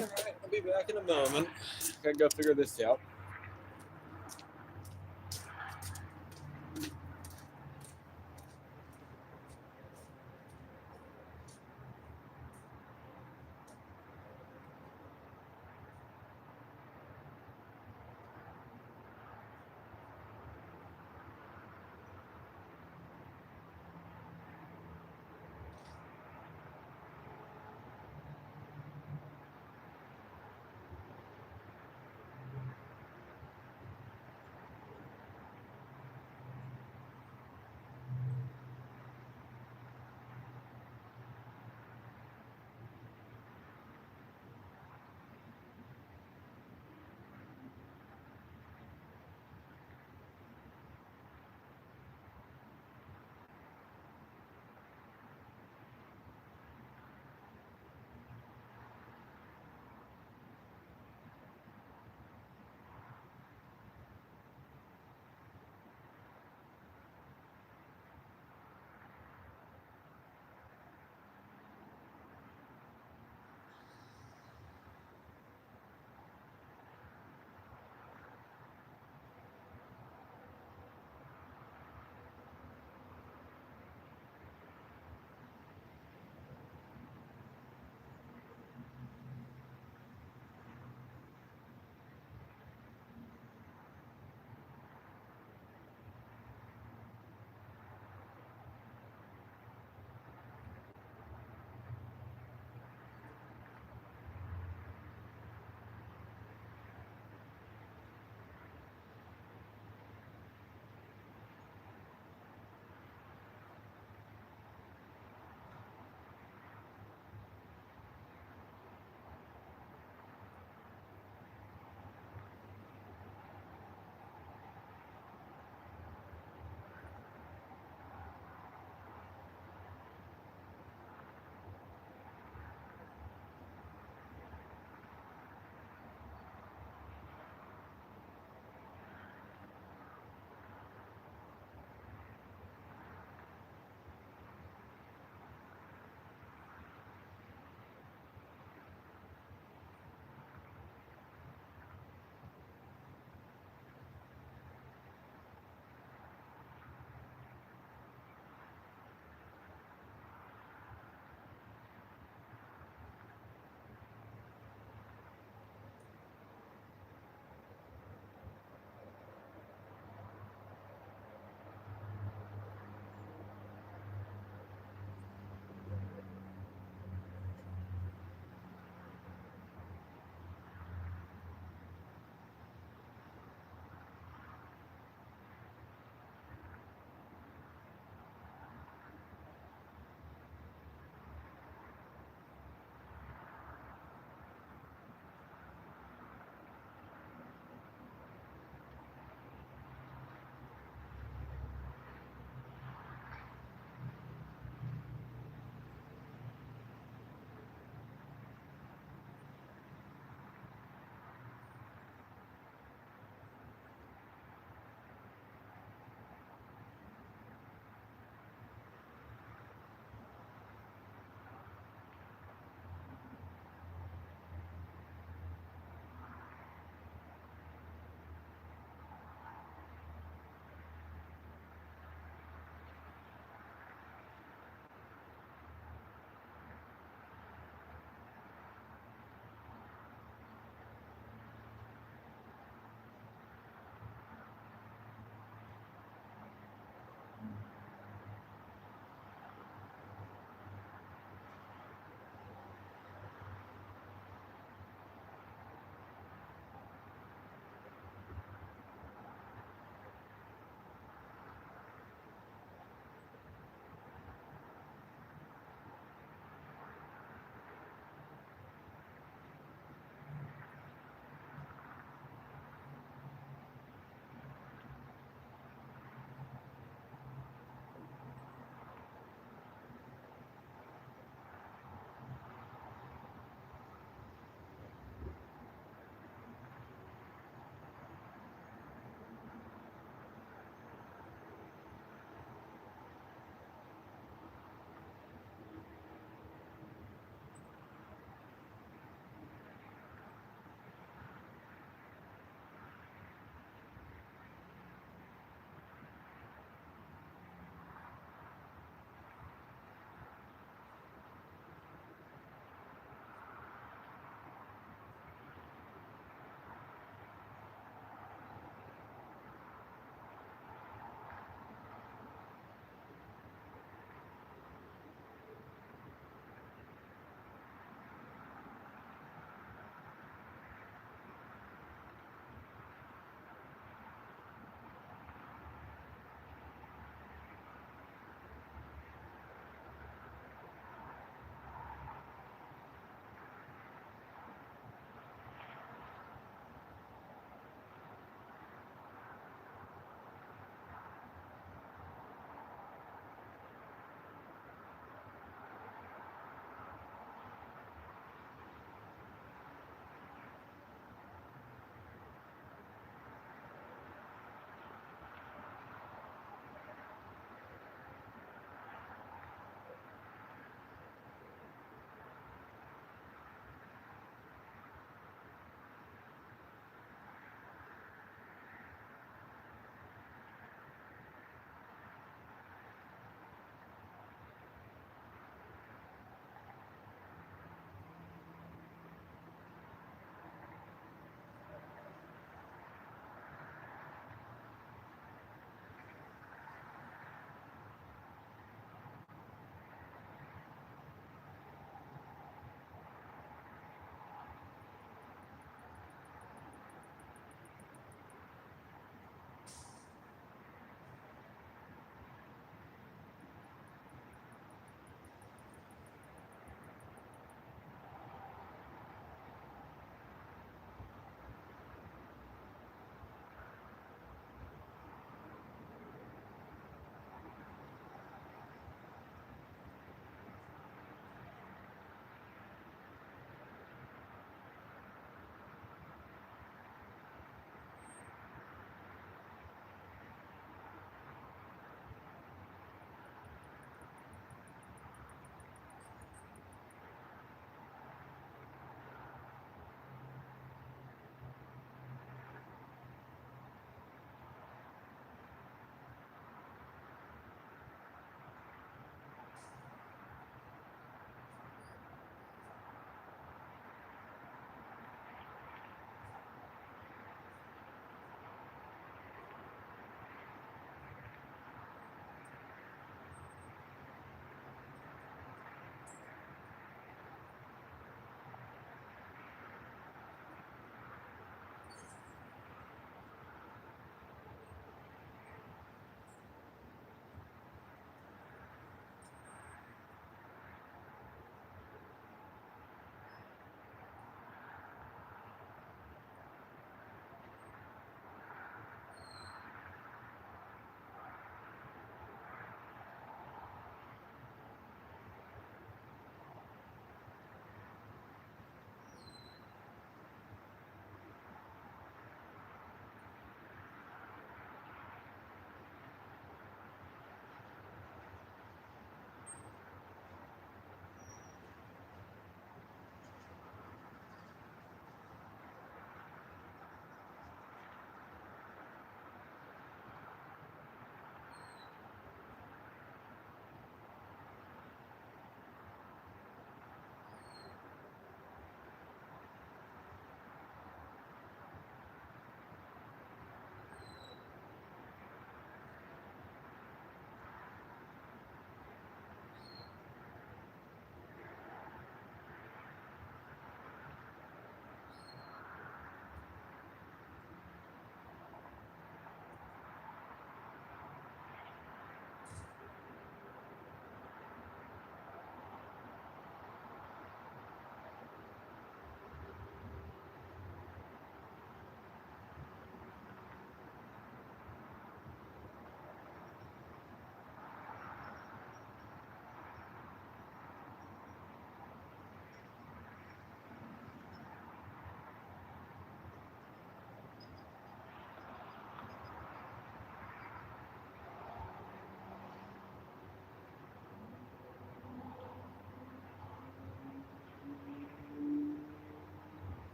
Alright, I'll be back in a moment. Gotta go figure this out.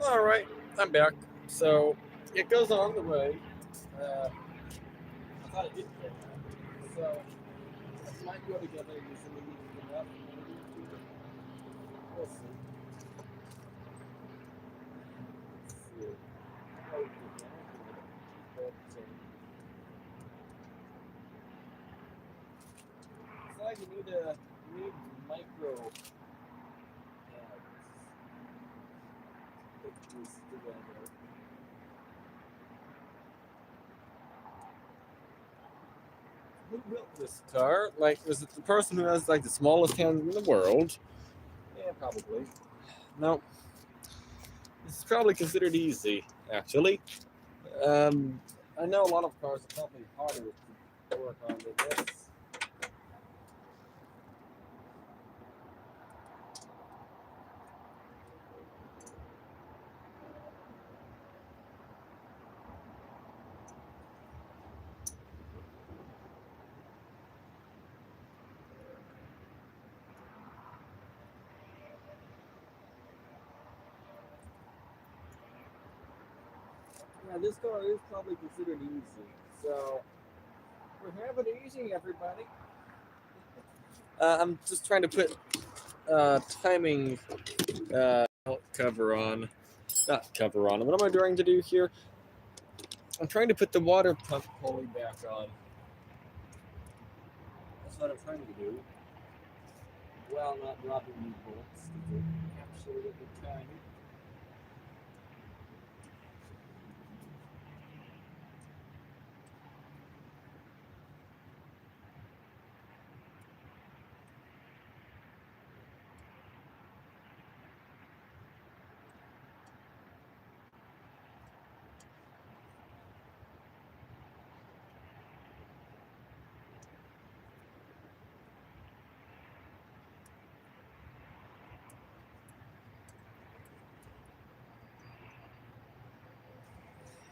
All right, I'm back. So it goes on the way. I thought it did get that. So it might go together easily enough. We'll see. Let's see. Oh, but, it's like you need micro pads. Put this together. Who built this car? Like, was it the person who has like the smallest hands in the world? Yeah, probably. No, this is probably considered easy, actually. I know a lot of cars are probably harder to work on than this. Yeah, this car is probably considered easy. So, we're having it easy, everybody. I'm just trying to put timing cover on. Not cover on. What am I trying to do here? I'm trying to put the water pump pulley back on. That's what I'm trying to do. Well, not dropping these bolts. They're absolutely tiny.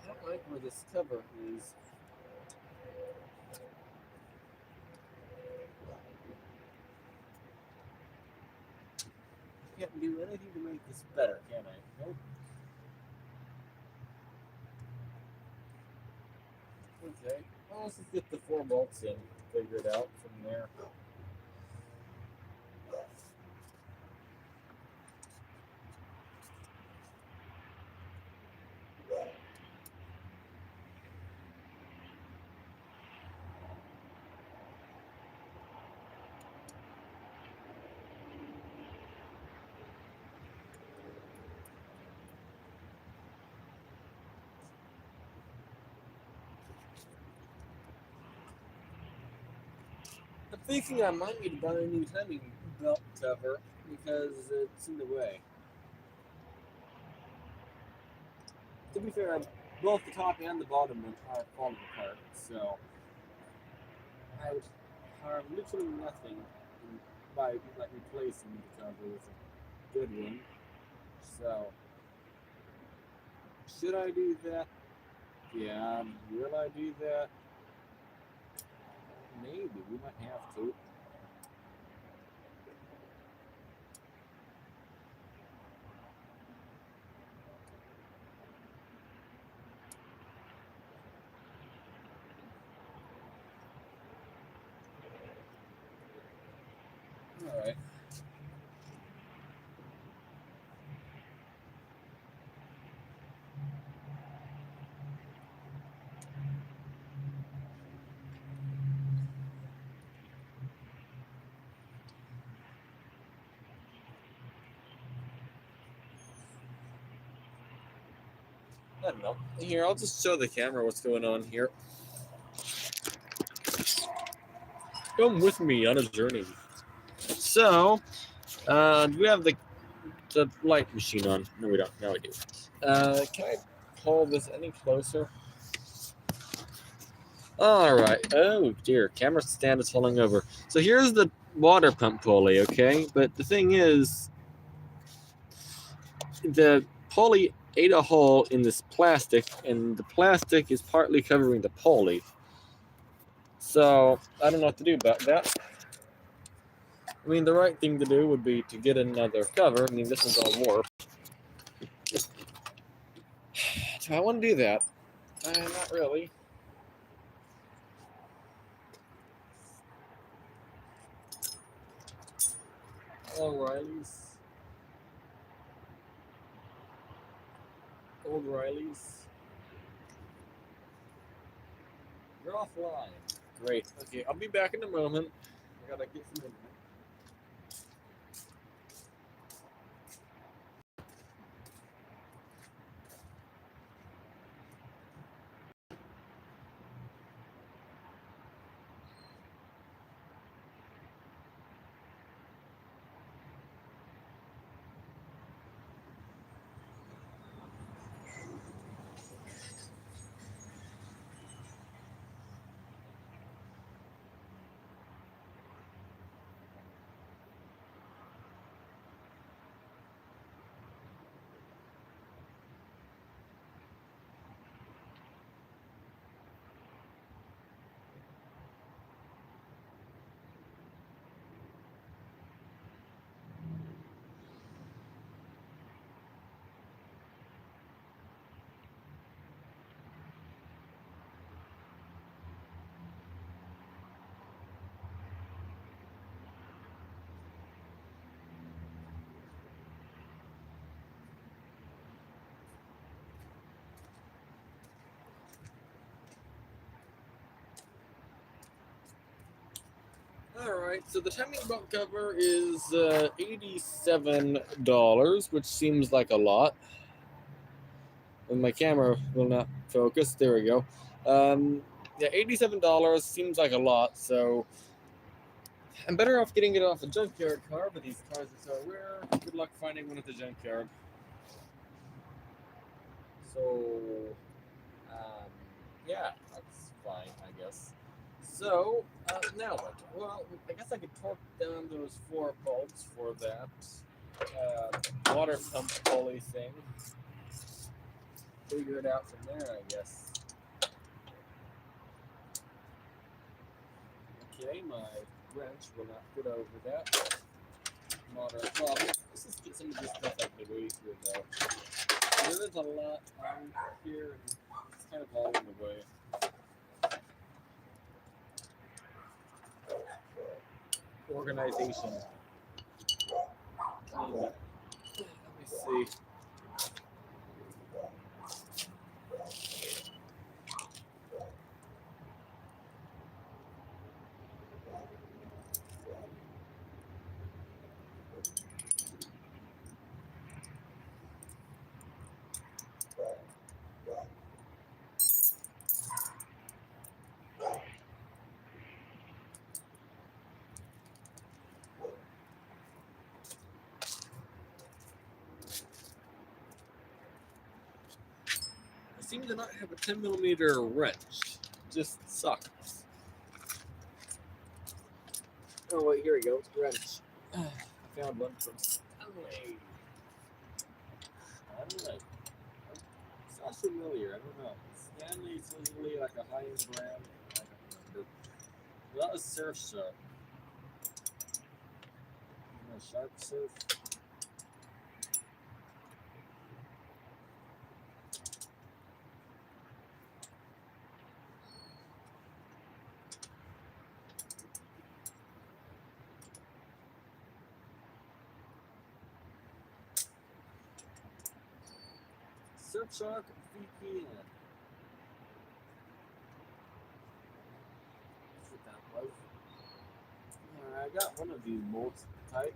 I don't like where this cover is. Can't do anything to make this better, can I? Nope. Okay. Well, let's just get the 4 bolts in, figure it out from there. I'm thinking I might need to buy a new timing belt cover because it's in the way. To be fair, both the top and the bottom are falling apart, so I would harm literally nothing by like replacing the cover with a good one. So, should I do that? Yeah. Will I do that? Maybe. We might have to. Alright. I don't know. Here, I'll just show the camera what's going on here. Come with me on a journey. So, do we have the light machine on? No, we don't. No, we do. Can I pull this any closer? All right. Oh dear, camera stand is falling over. So here's the water pump pulley, okay? But the thing is, the pulley ate a hole in this plastic, and the plastic is partly covering the pulley. So I don't know what to do about that. I mean, the right thing to do would be to get another cover. I mean, this is all warped. I want to do that. Not really. O'Reilly's. Old Riley's. You're offline. Great. Okay, I'll be back in a moment. I gotta get some. Alright, so the timing belt cover is $87, which seems like a lot. And my camera will not focus. There we go. Yeah, $87 seems like a lot, so I'm better off getting it off a junkyard car, but these cars are so rare. Good luck finding one at the junkyard. So, yeah, that's fine, I guess. So, now what? Well, I guess I could torque down those 4 bolts for that water pump pulley thing. Figure it out from there, I guess. Okay, my wrench will not fit over that. Not a problem. Let's just get some of this stuff out of the way here, though. There is a lot on here, and it's kind of all in the way. Organization. Let me see. I seem to not have a 10mm wrench. Just sucks. Oh wait, here we go. Wrench. I found one from Stanley. Stanley. Sounds familiar. I don't know. Stanley's usually like a high-end brand. I don't remember. Well, that was Surfshark. You know, Shark Surf. Surfshark VPN. That's what that was. I got one of these bolts tight.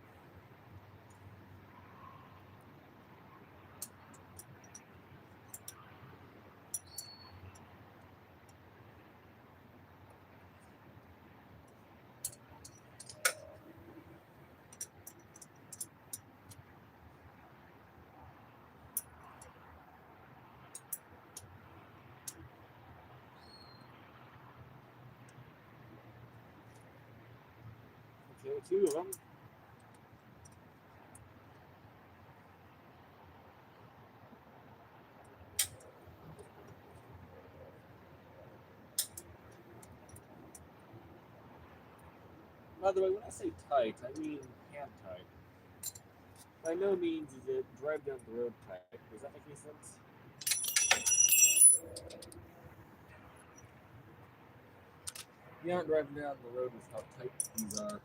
Okay, 2 of them. By the way, when I say tight, I mean hand tight. By no means is it drive down the road tight. Does that make any sense? You aren't driving down the road with how tight these are.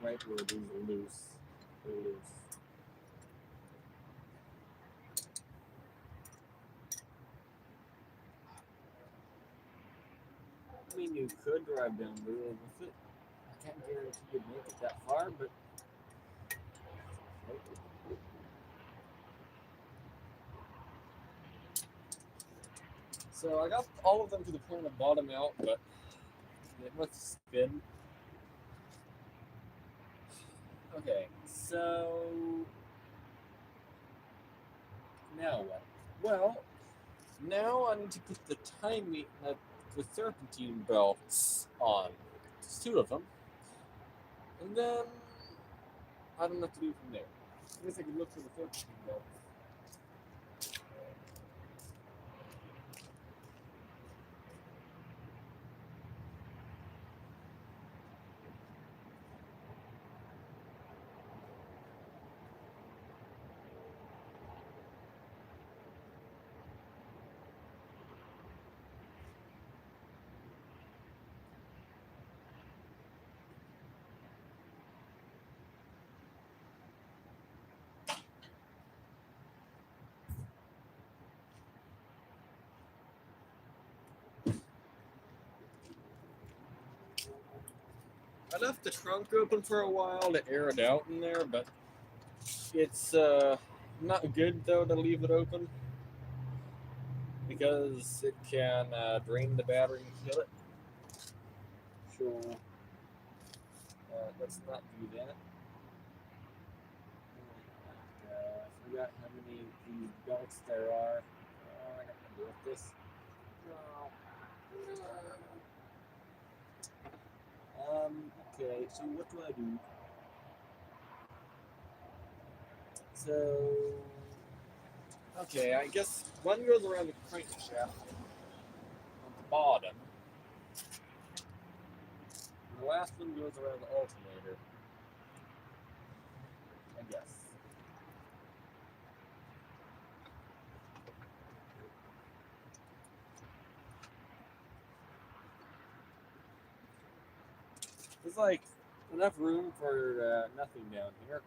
Right where these are loose. They're loose. I mean, you could drive down the road with it. I can't guarantee you'd make it that far, but. So I got all of them to the point of bottom out, but it must spin. Okay, so now what? Well, now I need to put the serpentine belts on. There's two of them, and then I don't know what to do from there. I guess I could look for the serpentine belts. I left the trunk open for a while to air it out in there, but it's not good though to leave it open because it can drain the battery and kill it. So let's not do that. I forgot how many of these belts there are. I got to do with this. Okay, so what do I do? So, okay, I guess one goes around the crankshaft on the bottom. And the last one goes around the alternator. I guess. There's like enough room for nothing down here.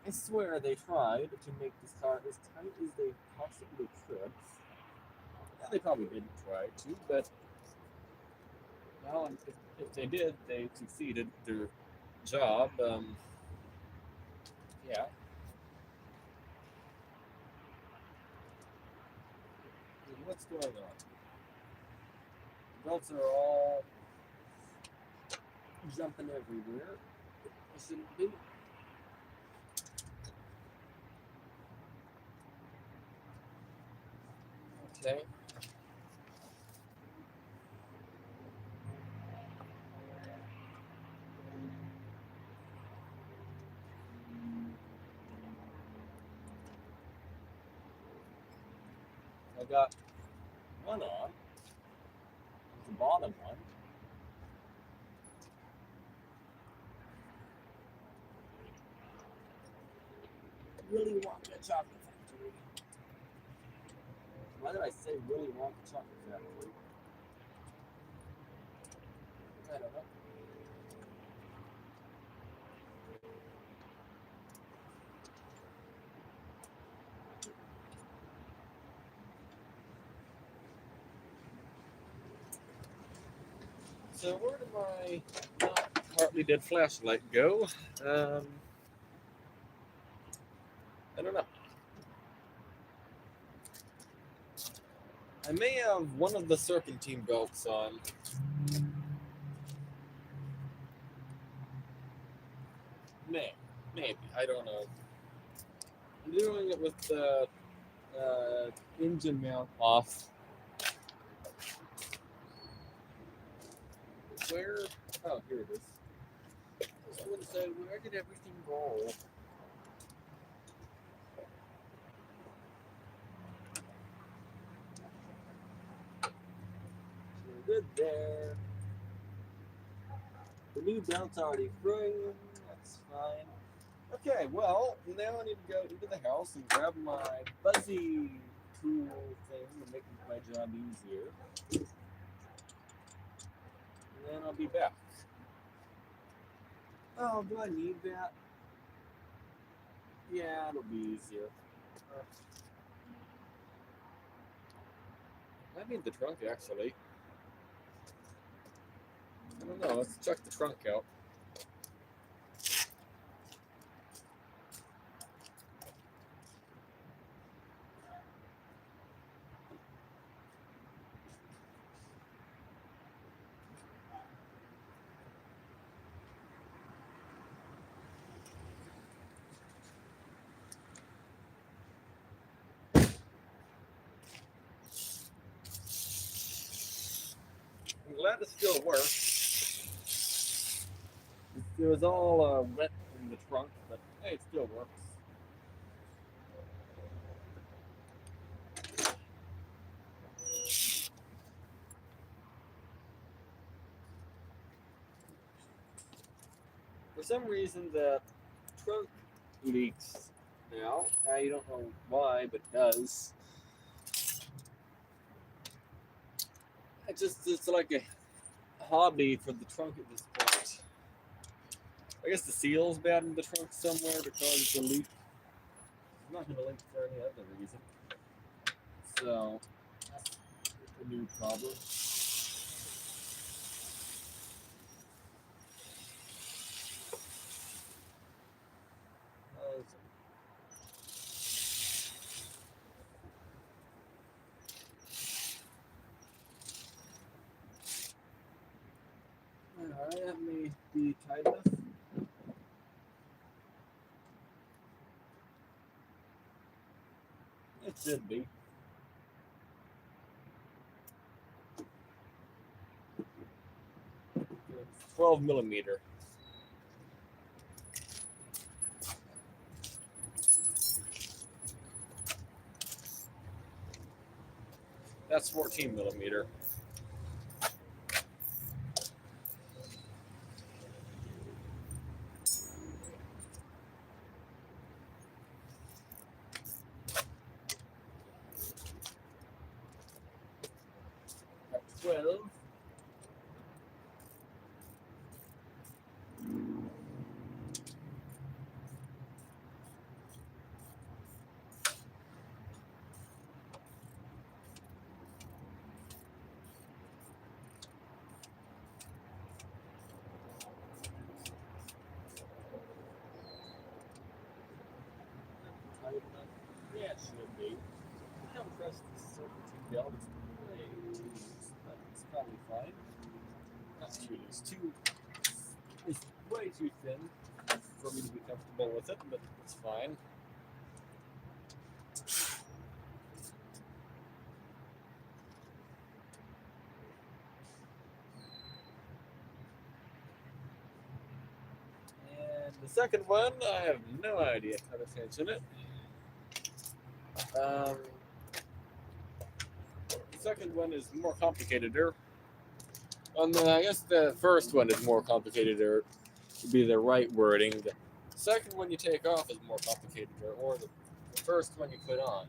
I swear they tried to make this car as tight as they possibly could. Yeah, they probably didn't try to, but well, if they did, they succeeded their job. Yeah. What's going on? The belts are all jumping everywhere. It shouldn't be. Okay. I got one on, the bottom one. Really want a chocolate factory. Why did I say really want the chocolate factory? I don't know. So where did my not partly dead flashlight go? I don't know. I may have one of the serpentine belts on. Maybe. I don't know. I'm doing it with the engine mount off. Where? Oh, here it is. I was going to say, where did everything go? We're good there. The new belt's already fraying. That's fine. Okay, well, now I need to go into the house and grab my fuzzy tool thing to make my job easier. And then I'll be back. Oh, do I need that? Yeah, it'll be easier. I need the trunk, actually. I don't know, let's check the trunk out. I'm glad it still works. It was all wet in the trunk, but hey, it still works. For some reason, the trunk leaks now. I don't know why, but it does. It's like a hobby for the trunk at this point. I guess the seal's bad in the trunk somewhere to cause the leak. I'm not going to leak for any other reason. So, that's a new problem. Alright, that may be tight enough. It should be. It's 12 millimeter. That's 14 millimeter. At 12. Tight enough. Yeah, it should be. I haven't pressed the serpentine belt. It's way too loose, but it's probably fine. Not too loose. It's way too thin for me to be comfortable with it, but it's fine. And the second one, I have no idea how to tension it. The second one is more complicated. I guess the first one is more complicated, or would be the right wording. The second one you take off is more complicated, or the first one you put on.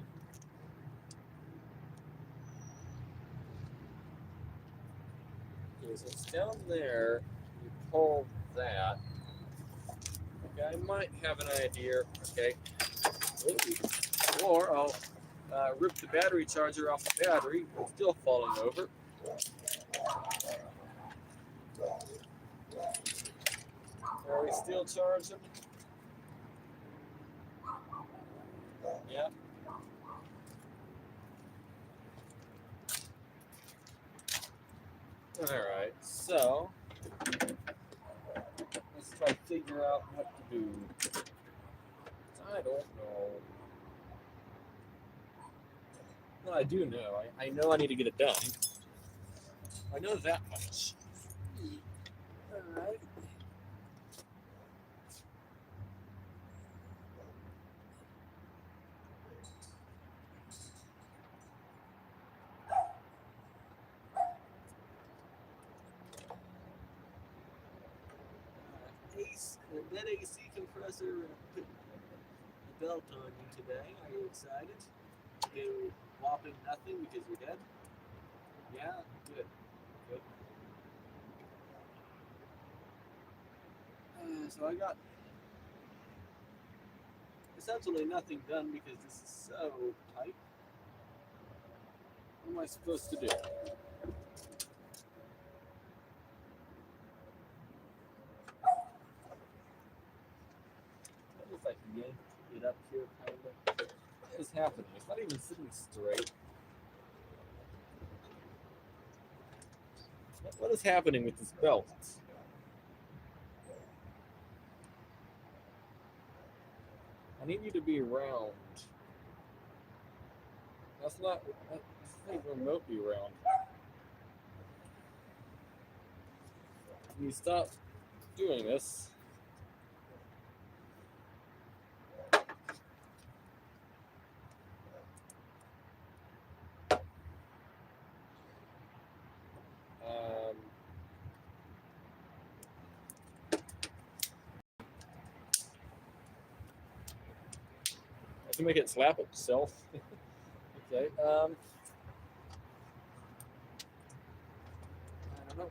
Okay, so it's down there. You pull that. Okay, I might have an idea. Okay, or I'll rip the battery charger off the battery. It's still falling over. Are we still charging? Yeah. Alright, so let's try to figure out what to do. I don't know. Well, I do know. I know I need to get it done. I know that much. Alright. Ace and that AC compressor and put the belt on you today. Are you excited? Do whopping nothing because you're dead? Yeah? Good. Good. So I got essentially nothing done because this is so tight. What am I supposed to do? What if I can yank it up here, kind of? What is happening? It's not even sitting straight. What is happening with this belt? I need you to be round. That's not remotely round. Can you stop doing this? I can make it slap itself. Okay. I don't know.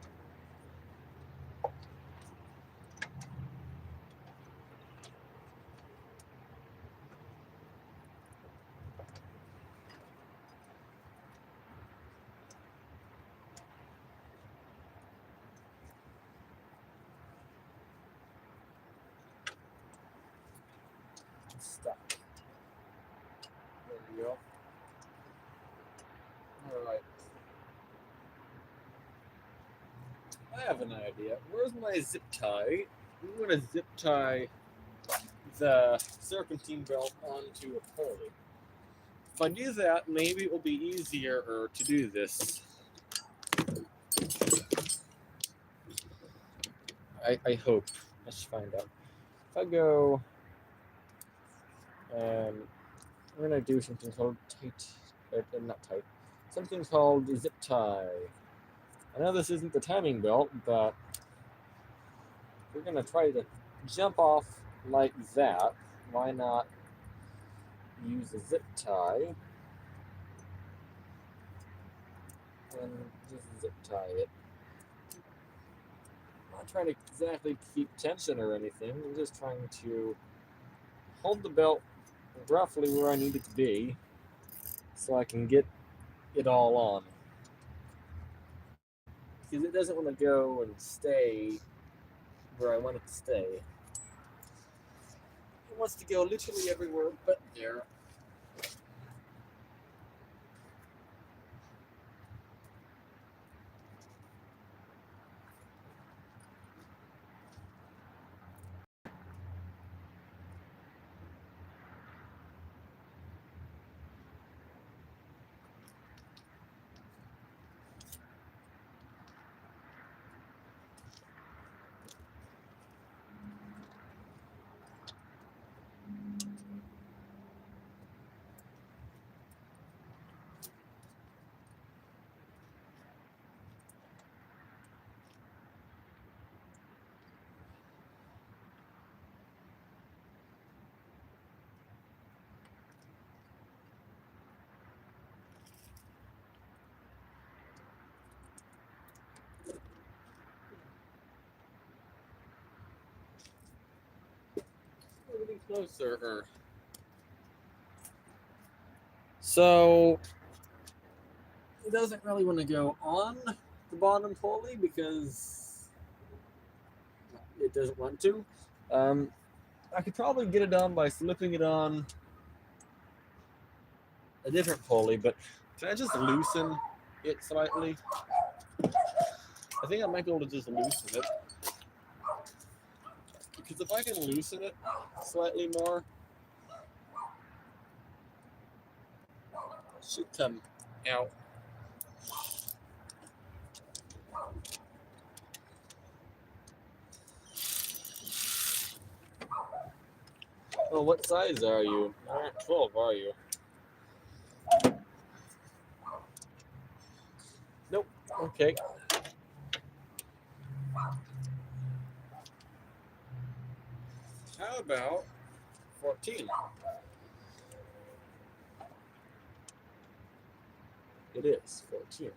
It's stuck. There we go. All right. I have an idea. Where's my zip tie? I'm going to zip tie the serpentine belt onto a pulley. If I do that, maybe it will be easier to do this. I hope. Let's find out. If I go, we're going to do something called not tight, something called zip tie. I know this isn't the timing belt, but we're going to try to jump off like that. Why not use a zip tie and just zip tie it? I'm not trying to exactly keep tension or anything. I'm just trying to hold the belt roughly where I need it to be so I can get it all on. Because it doesn't want to go and stay where I want it to stay. It wants to go literally everywhere but there. We're getting closer. So it doesn't really want to go on the bottom pulley because it doesn't want to. I could probably get it on by slipping it on a different pulley, but can I just loosen it slightly? I think I might be able to just loosen it. Because if I can loosen it slightly more, it should come out. Oh, what size are you? You're not 12, are you? Nope. Okay. How about 14? It is 14.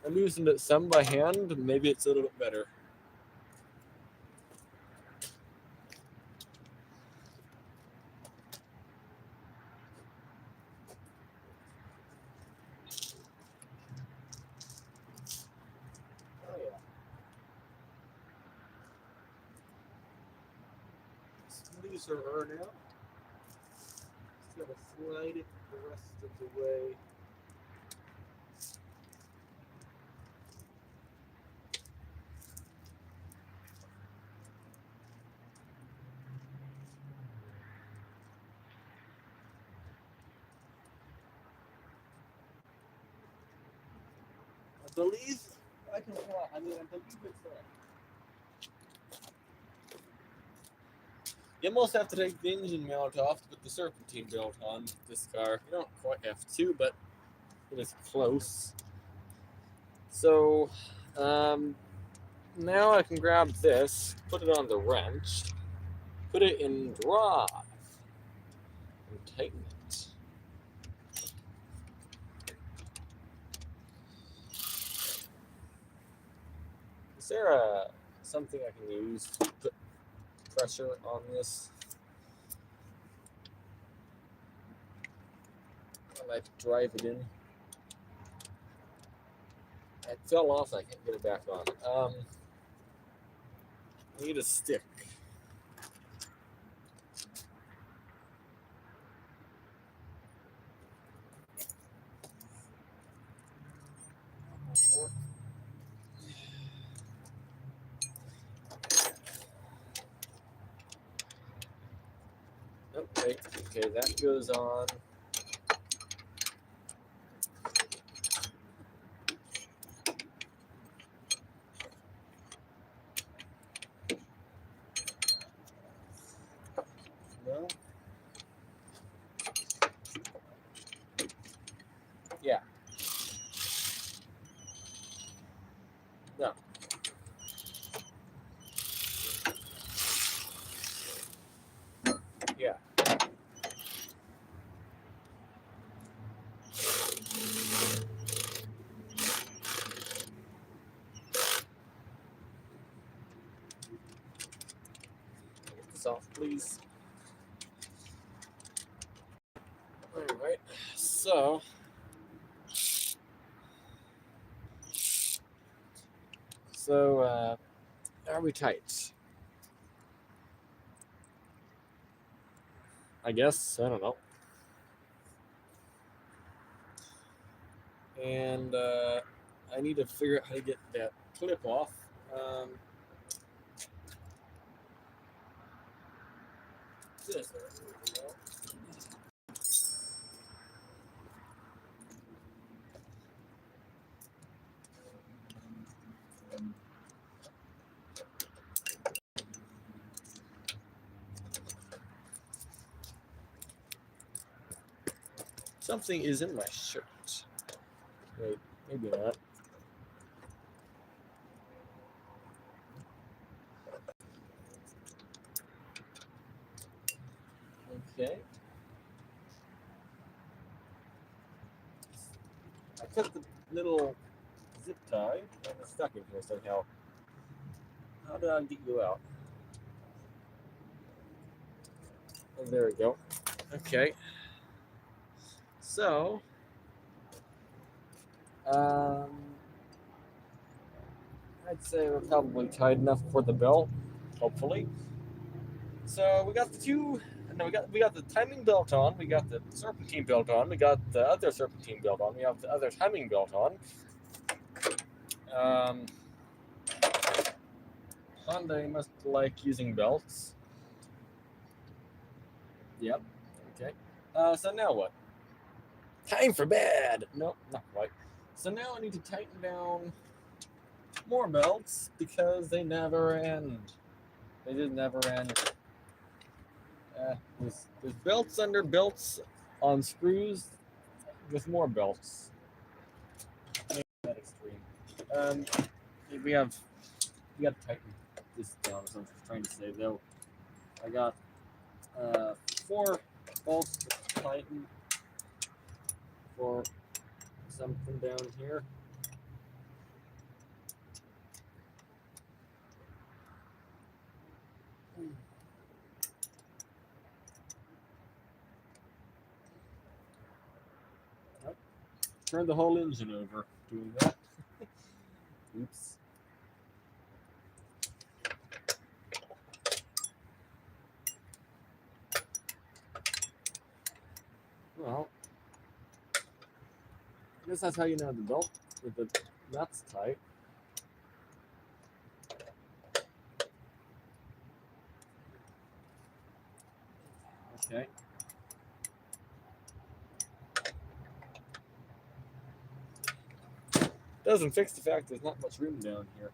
I loosened it some by hand. Maybe it's a little bit better. Oh yeah. Squeeze her urn out. Just gotta slide it the rest of the way. I believe I can fly. I believe it's there. You almost have to take the engine mount off to put the serpentine belt on this car. You don't quite have to, but it is close. So, now I can grab this, put it on the wrench, put it in drive, and tighten it. Is there something I can use to put pressure on this? I like to drive it in. It fell off, I can't get it back on. I need a stick. Okay, that goes on. No? Yeah. No. Yeah. Get this off, please. Alright, so are we tight? I guess, I don't know. And I need to figure out how to get that clip off. This. Something is in my shirt. Wait, maybe not. Okay. I took the little zip tie and it's stuck in here somehow. How did I get you out? Oh, there we go. Okay. So, I'd say we're probably tight enough for the belt, hopefully. So we got we got the timing belt on, we got the serpentine belt on, we got the other serpentine belt on, we have the other timing belt on. Hyundai must like using belts. Yep. Okay. So now what? Time for bed. Nope, not quite. So now I need to tighten down more belts because they never end. They just never end. There's belts under belts on screws with more belts. That extreme. Um, we have to tighten this down. As I'm trying to say though, I got 4 bolts to tighten for something down here. Nope. Turn the whole engine over doing that. Oops. Well, I guess that's how you know the belt with the nuts tight. Okay. Doesn't fix the fact there's not much room down here.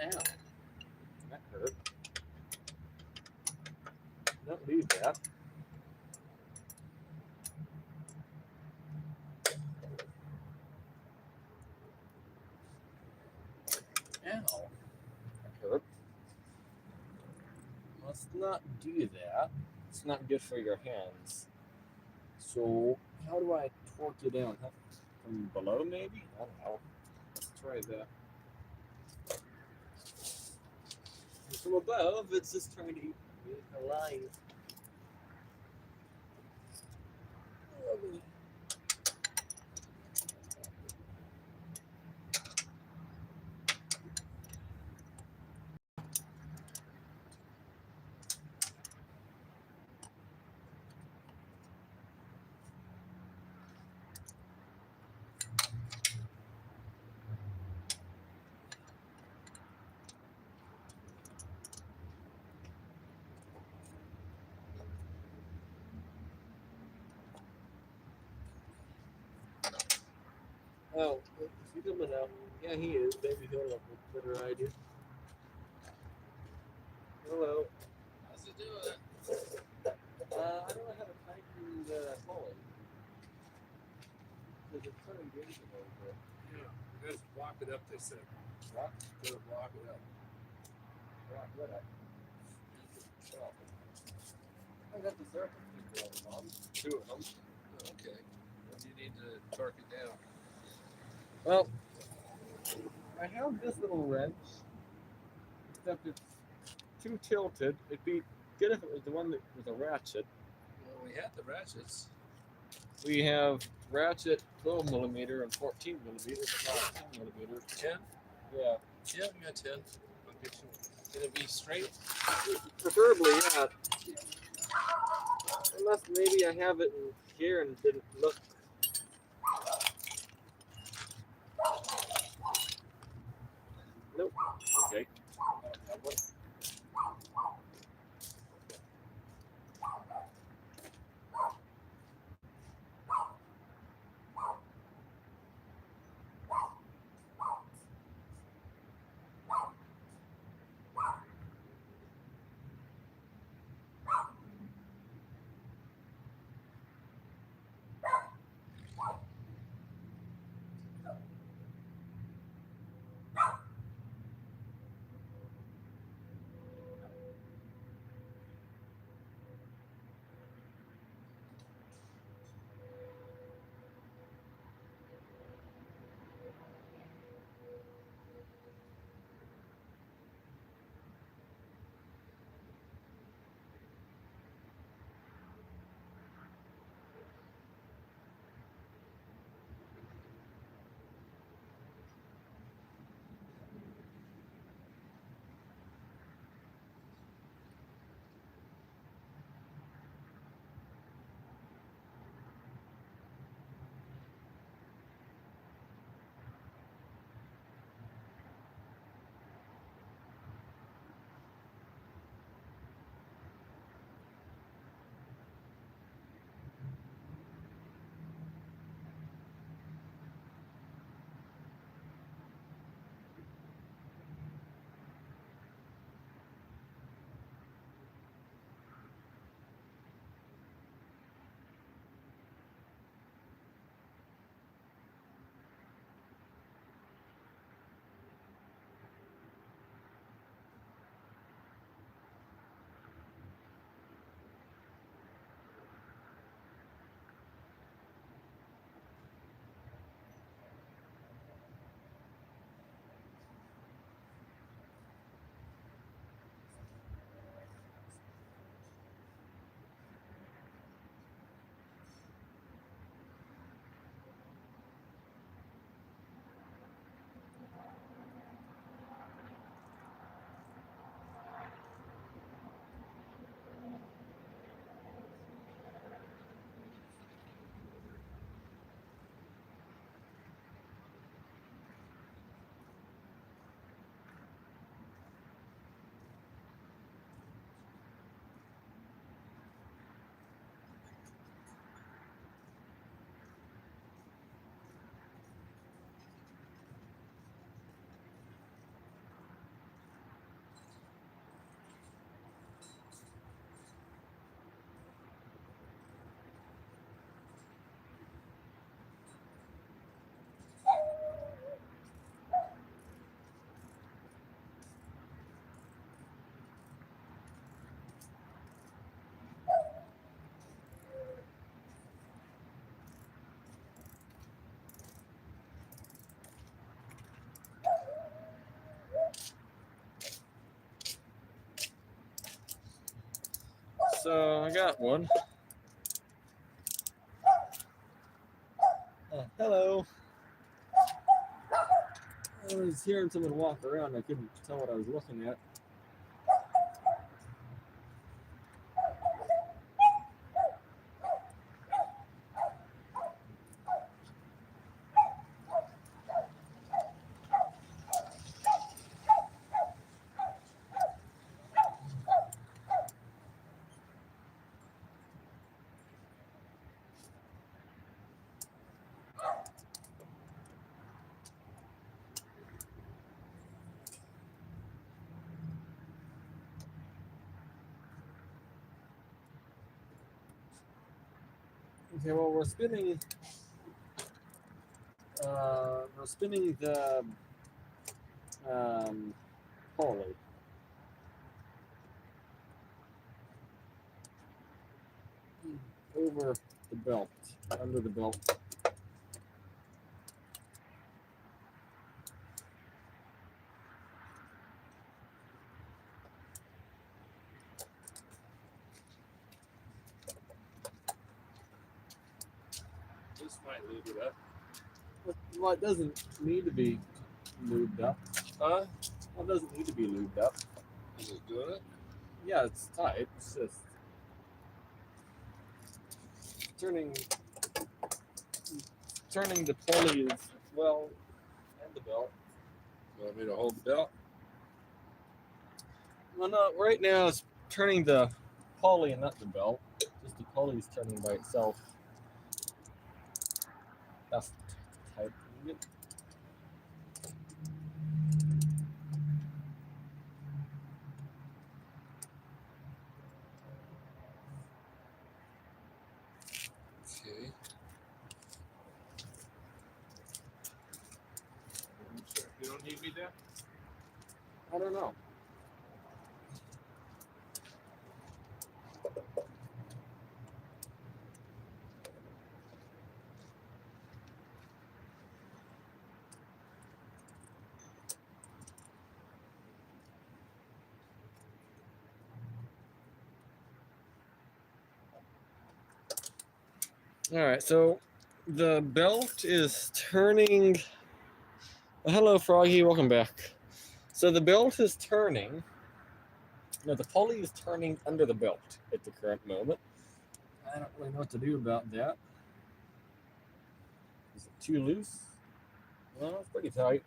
Ow. That hurt. Don't leave that. Ow. That hurt. Let's not do that. It's not good for your hands. So, how do I torque you down? From below, maybe? I don't know. Let's try that. From above, it's just trying to eat me alive. Oh, is he coming out? Yeah, he is. Maybe he'll have a better idea. Hello. How's it doing? I don't know how to tighten the pulley. Because it's turning the engine over. Yeah, just block it up. They said. What? Go block it up. Block what up? Oh. I got the circuit on. 2 of them. Oh, okay. Well, you need to torque it down. Well, I have this little wrench, except it's too tilted. It'd be good if it was the one that was a ratchet. Well, we had the ratchets. We have ratchet 12 millimeter and 14 millimeter, but not 10 millimeter. 10? Yeah. Yeah, we got 10. I'll get you. Can it be straight? Preferably, yeah. Unless maybe I have it in here and didn't look. Nope. Okay. I don't have one. so I got one. Hello. I was hearing someone walk around. I couldn't tell what I was looking at. Okay, well, we're spinning the pulley. Over the belt, under the belt. This might lube it up. Well, it doesn't need to be lubed up. Huh? Well, it doesn't need to be lubed up. Is it doing it? Yeah, it's tight. It's just turning the pulley as well, and the belt. You want me to hold the belt? Well, no, right now it's turning the pulley and not the belt. Just the pulley is turning by itself. That's tight. Okay. You don't need me there? I don't know. All right, so the belt is turning. Hello, Froggy. Welcome back. So the belt is turning. No, the pulley is turning under the belt at the current moment. I don't really know what to do about that. Is it too loose? Well, it's pretty tight.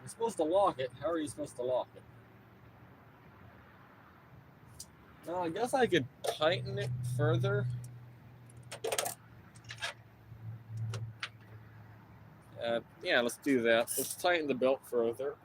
You're supposed to lock it. How are you supposed to lock it? Now, I guess I could tighten it further. Yeah, let's do that. Let's tighten the belt further.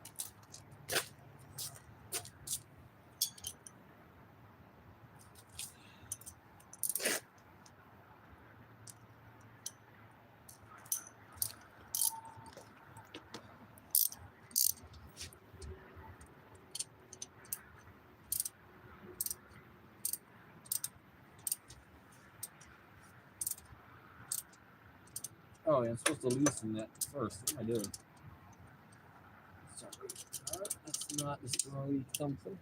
Oh, yeah, I'm supposed to loosen that first. What am I doing? Sorry. Let's not destroy something.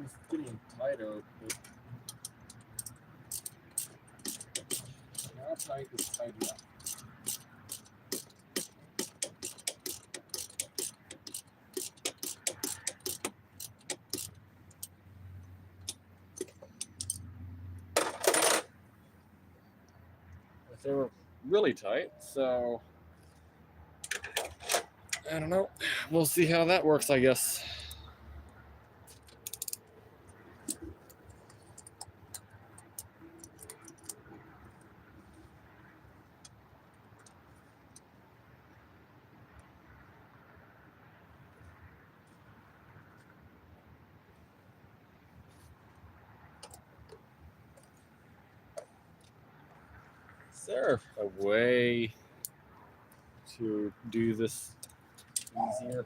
It's getting tighter, but how tight is tight enough? They were really tight, so I don't know. We'll see how that works, I guess. there a way to do this easier?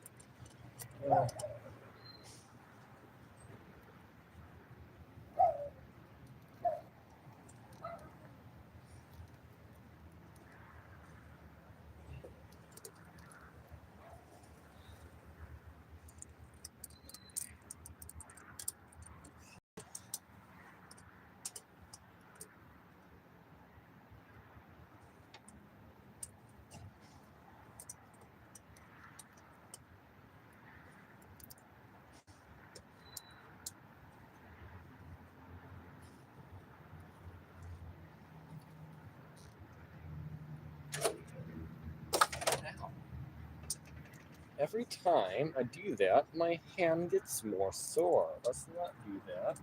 Every time I do that, my hand gets more sore. Let's not do that.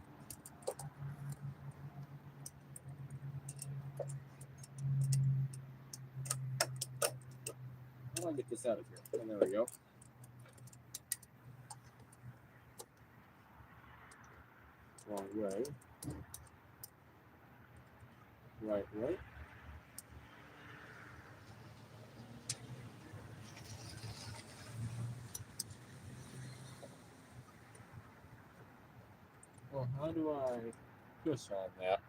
How do I get this out of here? Oh, there we go. Wrong way. Right way. Well, how do I push on that?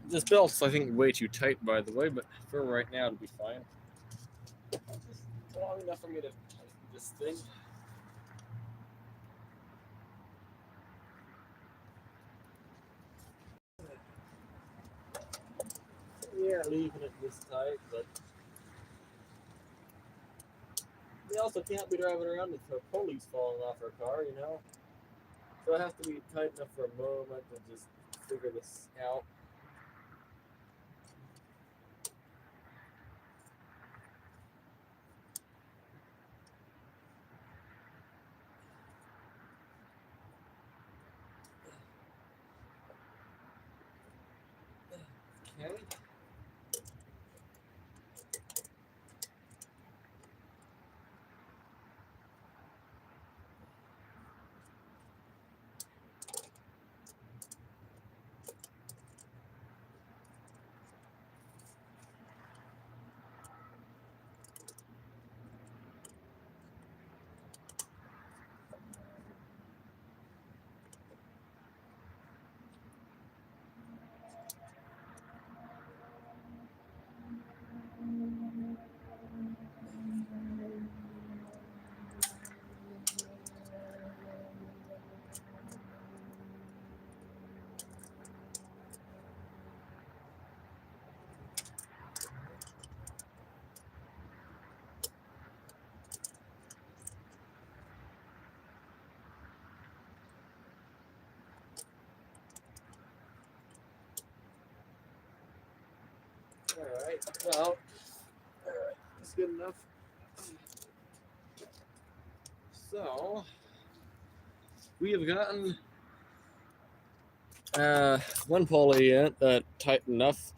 This belt's, I think, way too tight, by the way, but for right now, it'll be fine. Just long enough for me to tighten this thing. Yeah, leaving it this tight, but we also can't be driving around with the pulleys falling off our car, you know? So it has to be tight enough for a moment to just figure this out. Okay. Alright, well, alright, that's good enough. So, we have gotten one pulley in tight enough.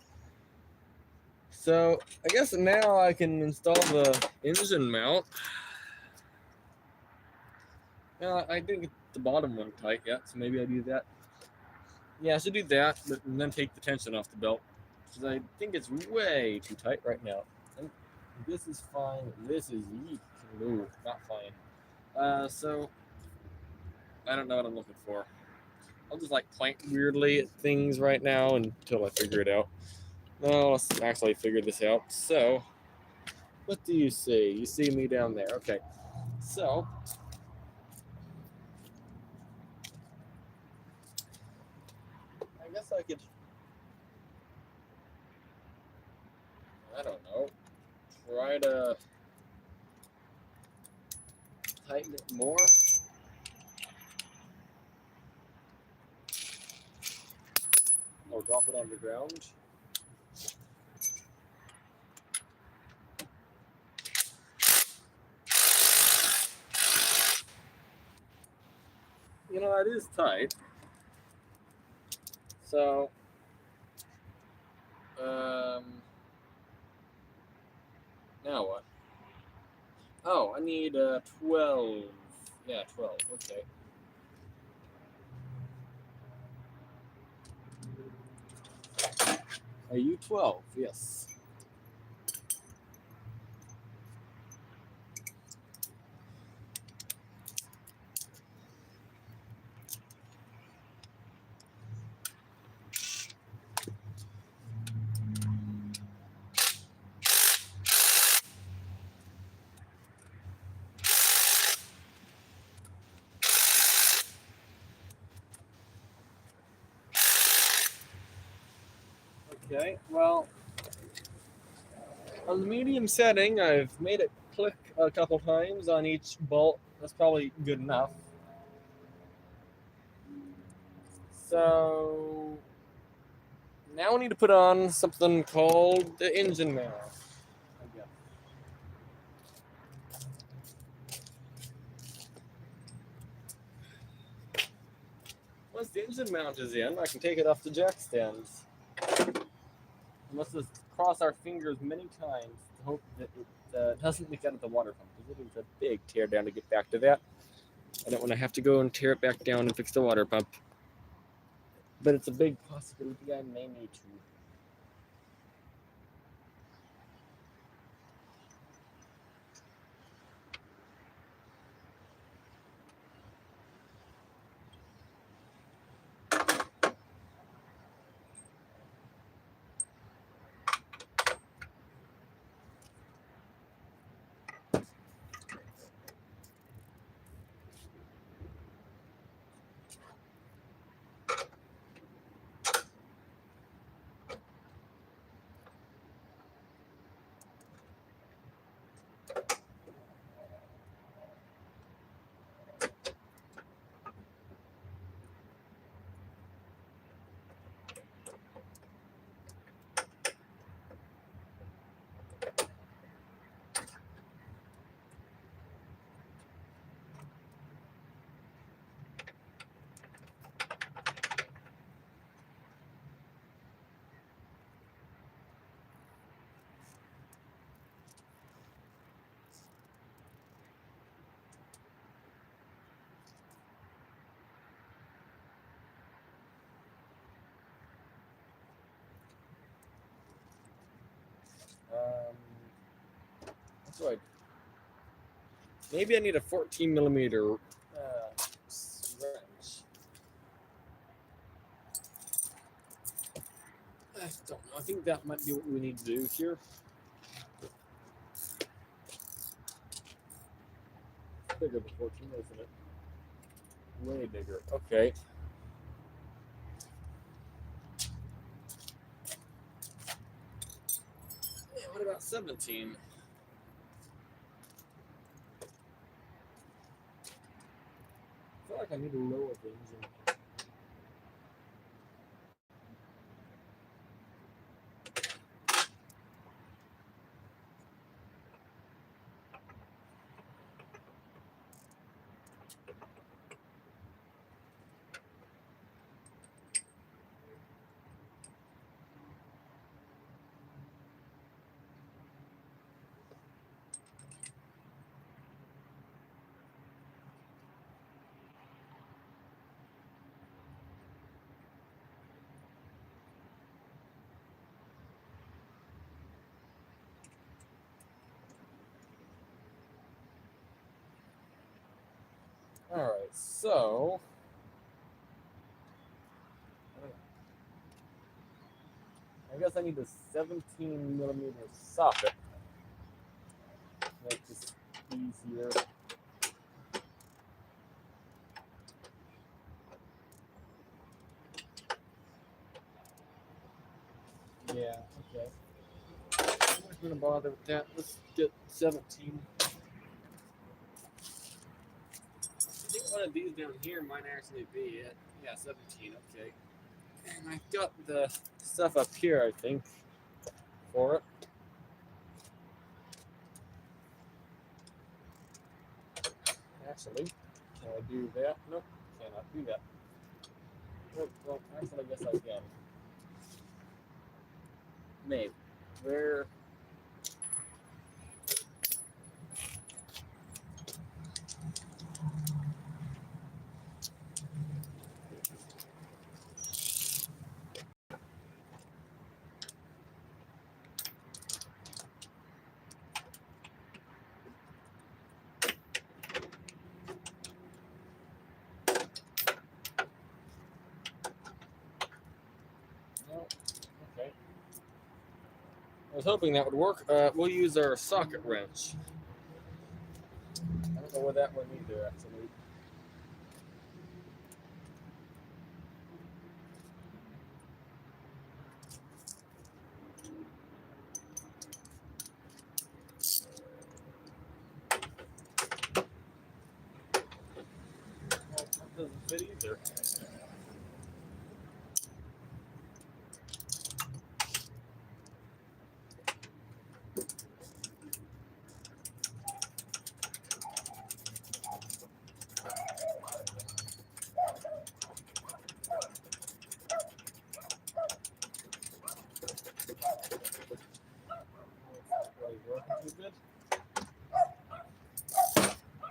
So, I guess now I can install the engine mount. Now, I didn't get the bottom one tight yet, so maybe I do that. Yeah, I should do that, and then take the tension off the belt. Because I think it's way too tight right now. And this is fine. This is no, not fine. So I don't know what I'm looking for. I'll just like point weirdly at things right now until I figure it out. No, let's actually figure this out. So, what do you see? You see me down there. Okay. So, I guess I could, I don't know, try to tighten it more. Or drop it on the ground. you know, that is tight. So, now what? Oh, I need 12. Yeah, 12. Okay. Are you 12? Yes. Okay, well, on the medium setting, I've made it click a couple times on each bolt. That's probably good enough. So now we need to put on something called the engine mount. I guess. Once the engine mount is in, I can take it off the jack stands. We must just cross our fingers many times to hope that it doesn't leak out of the water pump, because it is a big tear down to get back to that. I don't want to have to go and tear it back down and fix the water pump. But it's a big possibility I may need to. That's right. Maybe I need a 14 millimeter wrench. I don't know. I think that might be what we need to do here. It's bigger than 14, isn't it? Way bigger. Okay. Yeah, what about 17? I feel like I need to lower the engine. Alright, so I guess I need a 17 millimeter socket to make this easier. Yeah, okay. I'm not gonna bother with that. Let's get 17. I think one of these down here might actually be it. Yeah, 17, okay. And I've got the stuff up here, I think, for it. Actually, can I do that? Nope, cannot do that. Well, actually, I guess I can. Maybe. Where? No. Okay. I was hoping that would work. We'll use our socket wrench. I don't know what that one either, actually. Well, that doesn't fit either. Really working too good.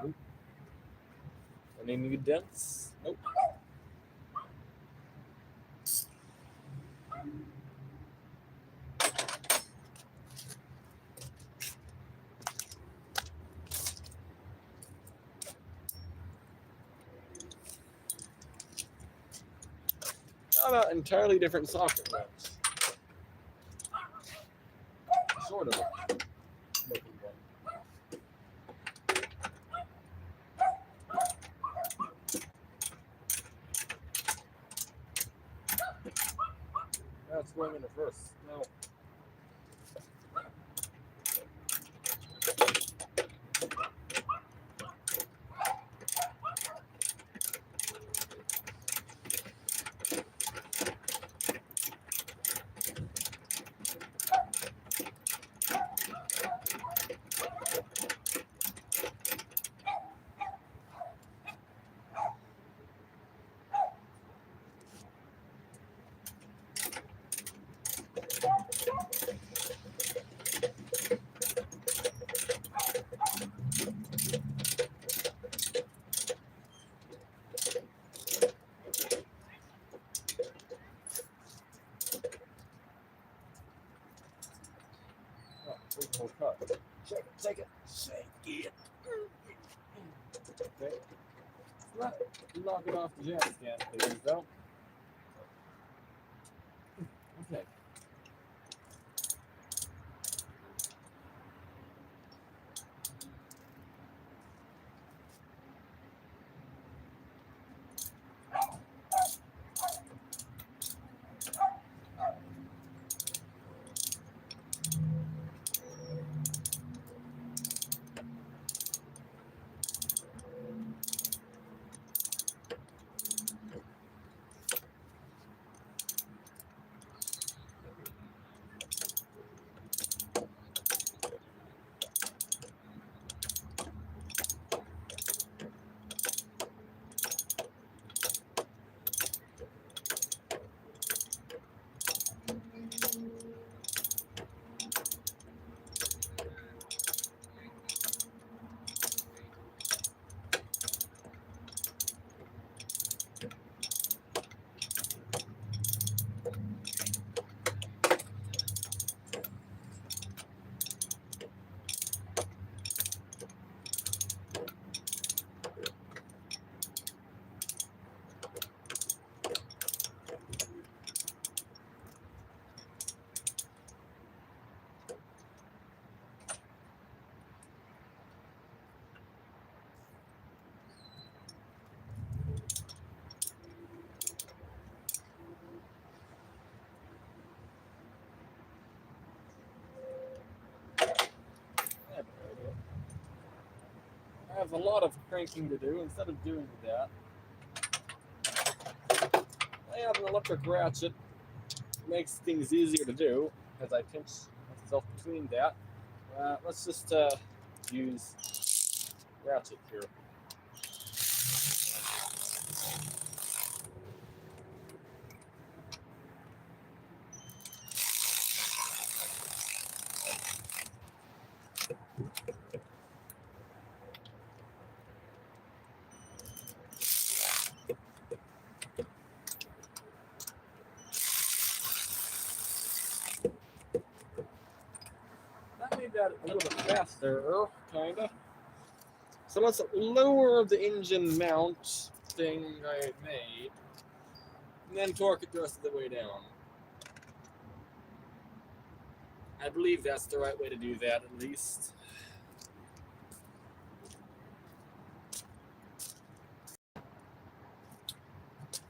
Nope. Any new dents? Nope. How about entirely different socket wrench? Sort of. Looking one. That's going in reverse. No. Oh, original cut. Shake it, shake it, shake it. Okay. Knock it off the jack stand, please, though. Okay. I have a lot of cranking to do. Instead of doing that, I have an electric ratchet. It makes things easier to do because I pinch myself between that. Let's just use ratchet here. that a little bit faster, kinda. So let's lower the engine mount thing I made, and then torque it the rest of the way down. I believe that's the right way to do that, at least.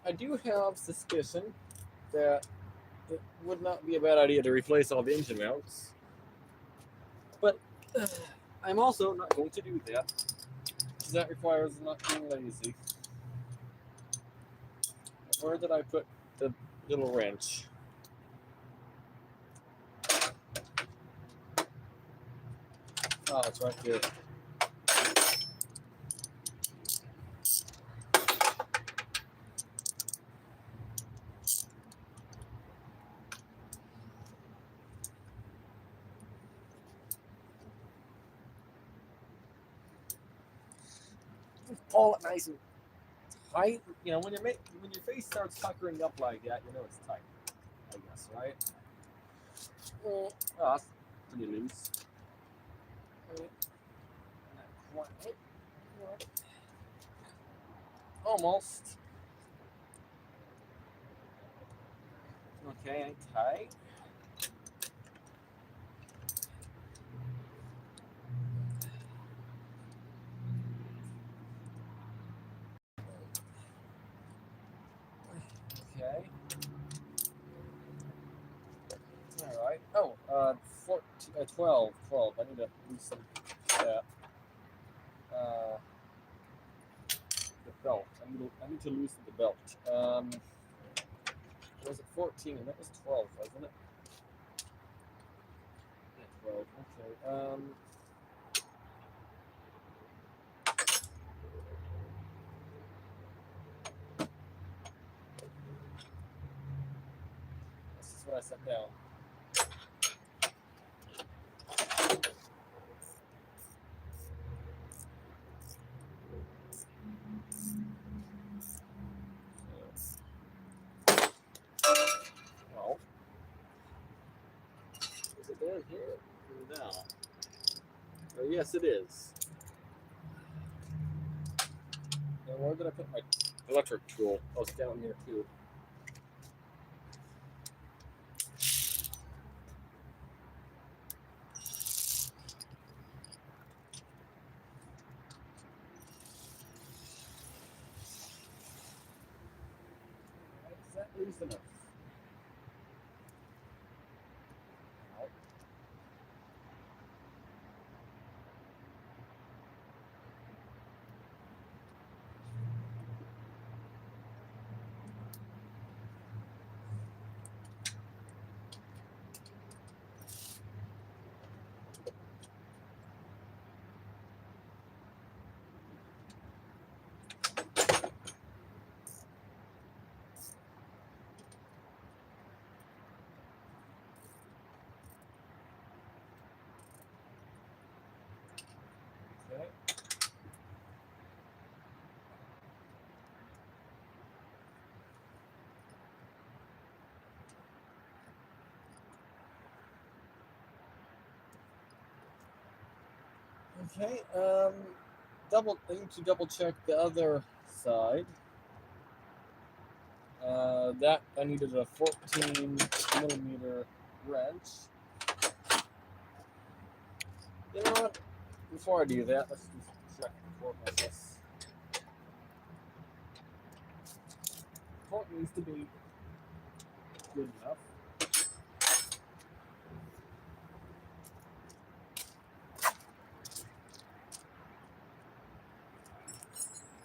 I do have suspicion that it would not be a bad idea to replace all the engine mounts, but I'm also not going to do that, because that requires not being lazy. Where did I put the little wrench? Oh, it's right there. Pull it nice and tight. You know, when your face starts puckering up like that, you know it's tight. I guess, right? Oh, that's pretty loose. Not quite. Almost. Okay, tight. Okay. All right. Oh, 14, 12. I need to loosen that. The belt. I need to loosen the belt. Was it 14? That was 12, wasn't it? Yeah, 12. Okay. This is what I set down. Well, is it down here? No. Oh, yes, it is. And where did I put my electric tool? Oh, it's down here too. Is that loose enough? Okay. Okay. I need to double check the other side. That I needed a 14mm wrench. You know what? Before I do that, let's just check the torque on this. Torque needs to be good enough.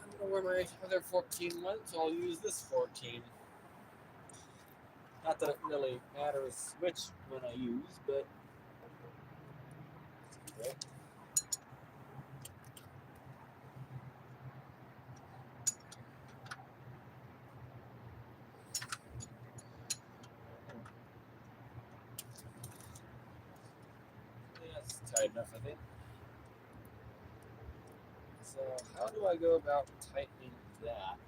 I don't know where my other 14 went, so I'll use this 14. Not that it really matters which one I use, but okay. Yeah, it's tight enough, I think. So how do I go about tightening that?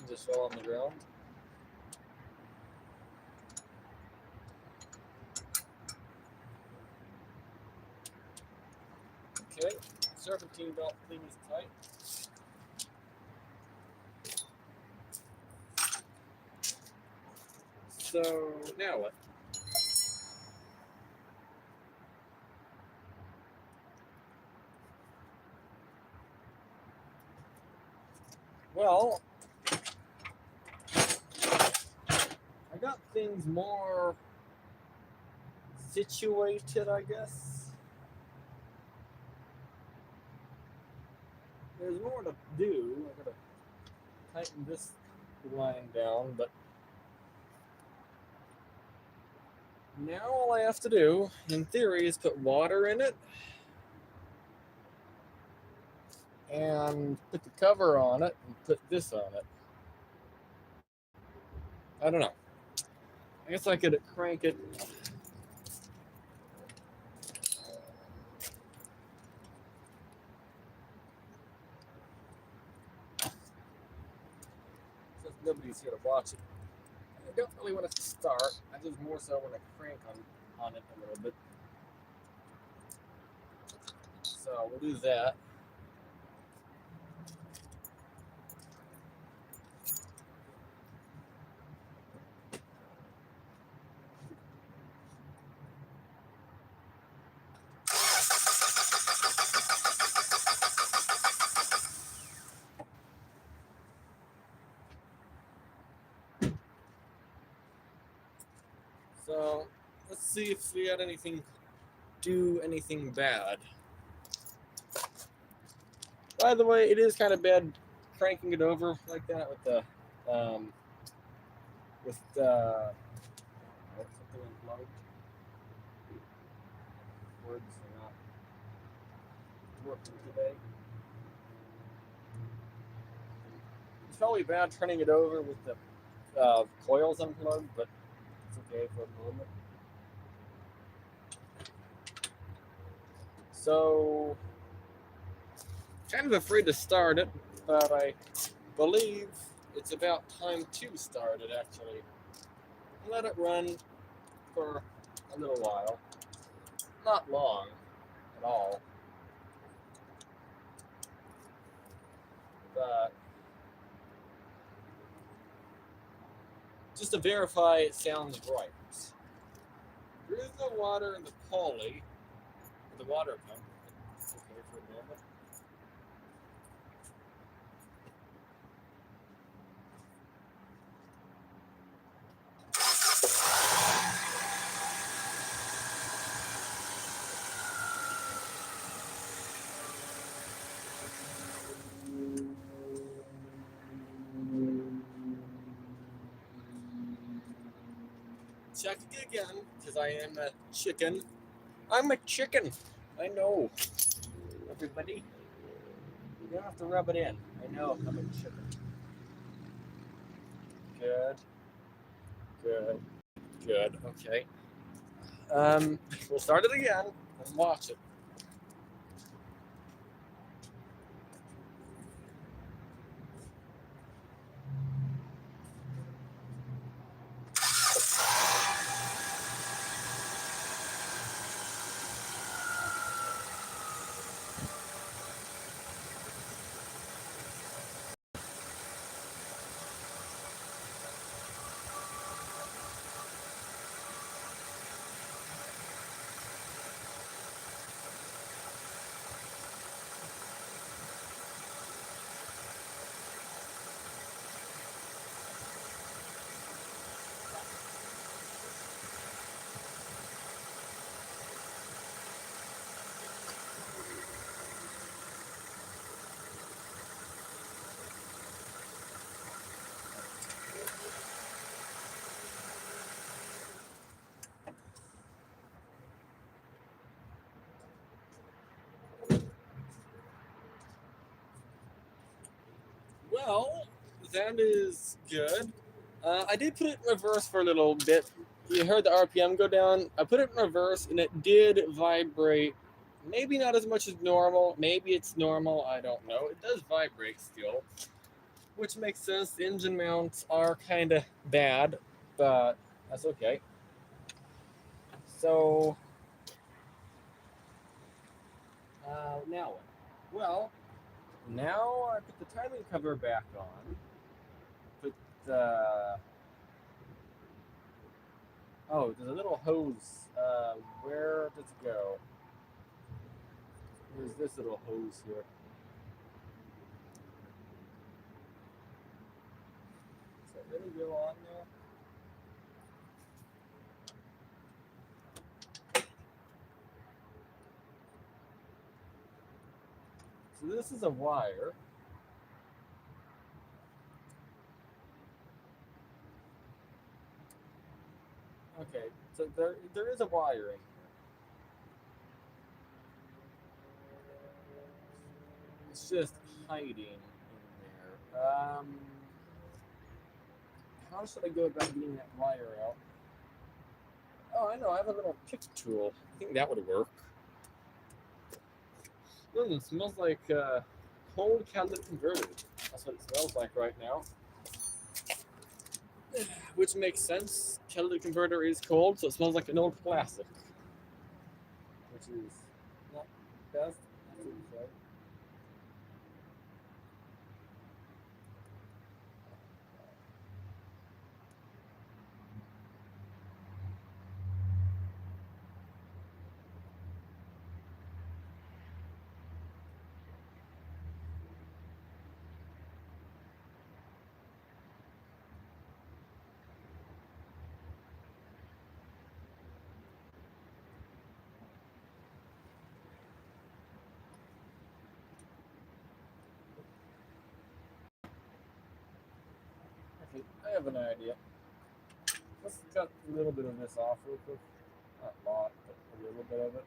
It just fell on the ground. Okay, serpentine belt thing is tight. So now what? Well, I got things more situated, I guess. There's more to do. I gotta tighten this line down, but now all I have to do, in theory, is put water in it and put the cover on it and put this on it. I don't know. I guess I could crank it. Since nobody's here to watch it, I don't really want it to start. I just more so want to crank on it a little bit. So we'll do that. So let's see if we had do anything bad. By the way, it is kind of bad cranking it over like that with the something unplugged. Words are not working today. It's probably bad turning it over with the coils unplugged, but it's okay for a moment. So, kind of afraid to start it, but I believe it's about time to start it actually. Let it run for a little while. Not long at all. But just to verify it sounds right. Here's the water in the pulley, the water pump. It's okay for a moment. Check it again, because I am a chicken. I'm a chicken. I know. Everybody. You don't have to rub it in. I know I'm a chicken. Good. Good. Good. Okay. We'll start it again and watch it. Well, that is good. I did put it in reverse for a little bit. You heard the RPM go down. I put it in reverse and it did vibrate. Maybe not as much as normal. Maybe it's normal. I don't know. It does vibrate still. which makes sense. The engine mounts are kind of bad, but that's okay. So, now what? Well, now I put the timing cover back on. Put the oh, there's a little hose. Where does it go? There's this little hose here. Does that really go on there? So this is a wire. Okay, so there is a wire in here. It's just hiding in there. How should I go about getting that wire out? Oh, I know. I have a little pick tool. I think that would work. It smells like cold catalytic converter. That's what it smells like right now. Which makes sense. Catalytic converter is cold, so it smells like an old classic. Which is not best. That's what you say. Okay, I have an idea. Let's cut a little bit of this off real quick. Not a lot, but a little bit of it.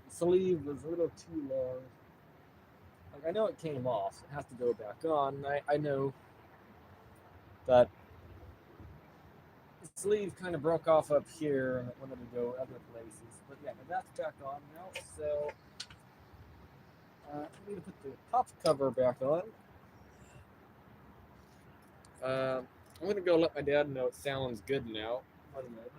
The sleeve was a little too long. Like, I know it came off. It has to go back on. I know that the sleeve kind of broke off up here and it wanted to go other places. But yeah, but that's back on now. So I need to put the top cover back on. I'm going to go let my dad know it sounds good now. One moment.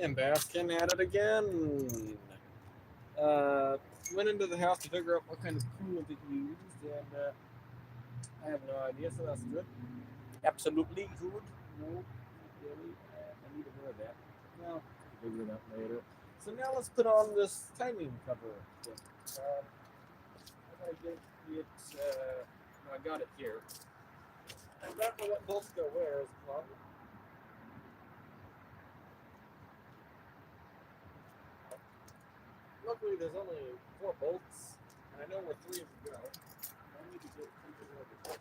am basking at it again. Went into the house to figure out what kind of coolant it used, and I have no idea, so that's good. Absolutely good. No, not really. I need more of that. Well, I'll figure it out later. So now let's put on this timing cover. I gotta get it. I got it here. I don't know what bolts go where is the problem. Luckily, there's only 4 bolts, and I know where 3 of them go. I need to get something over there.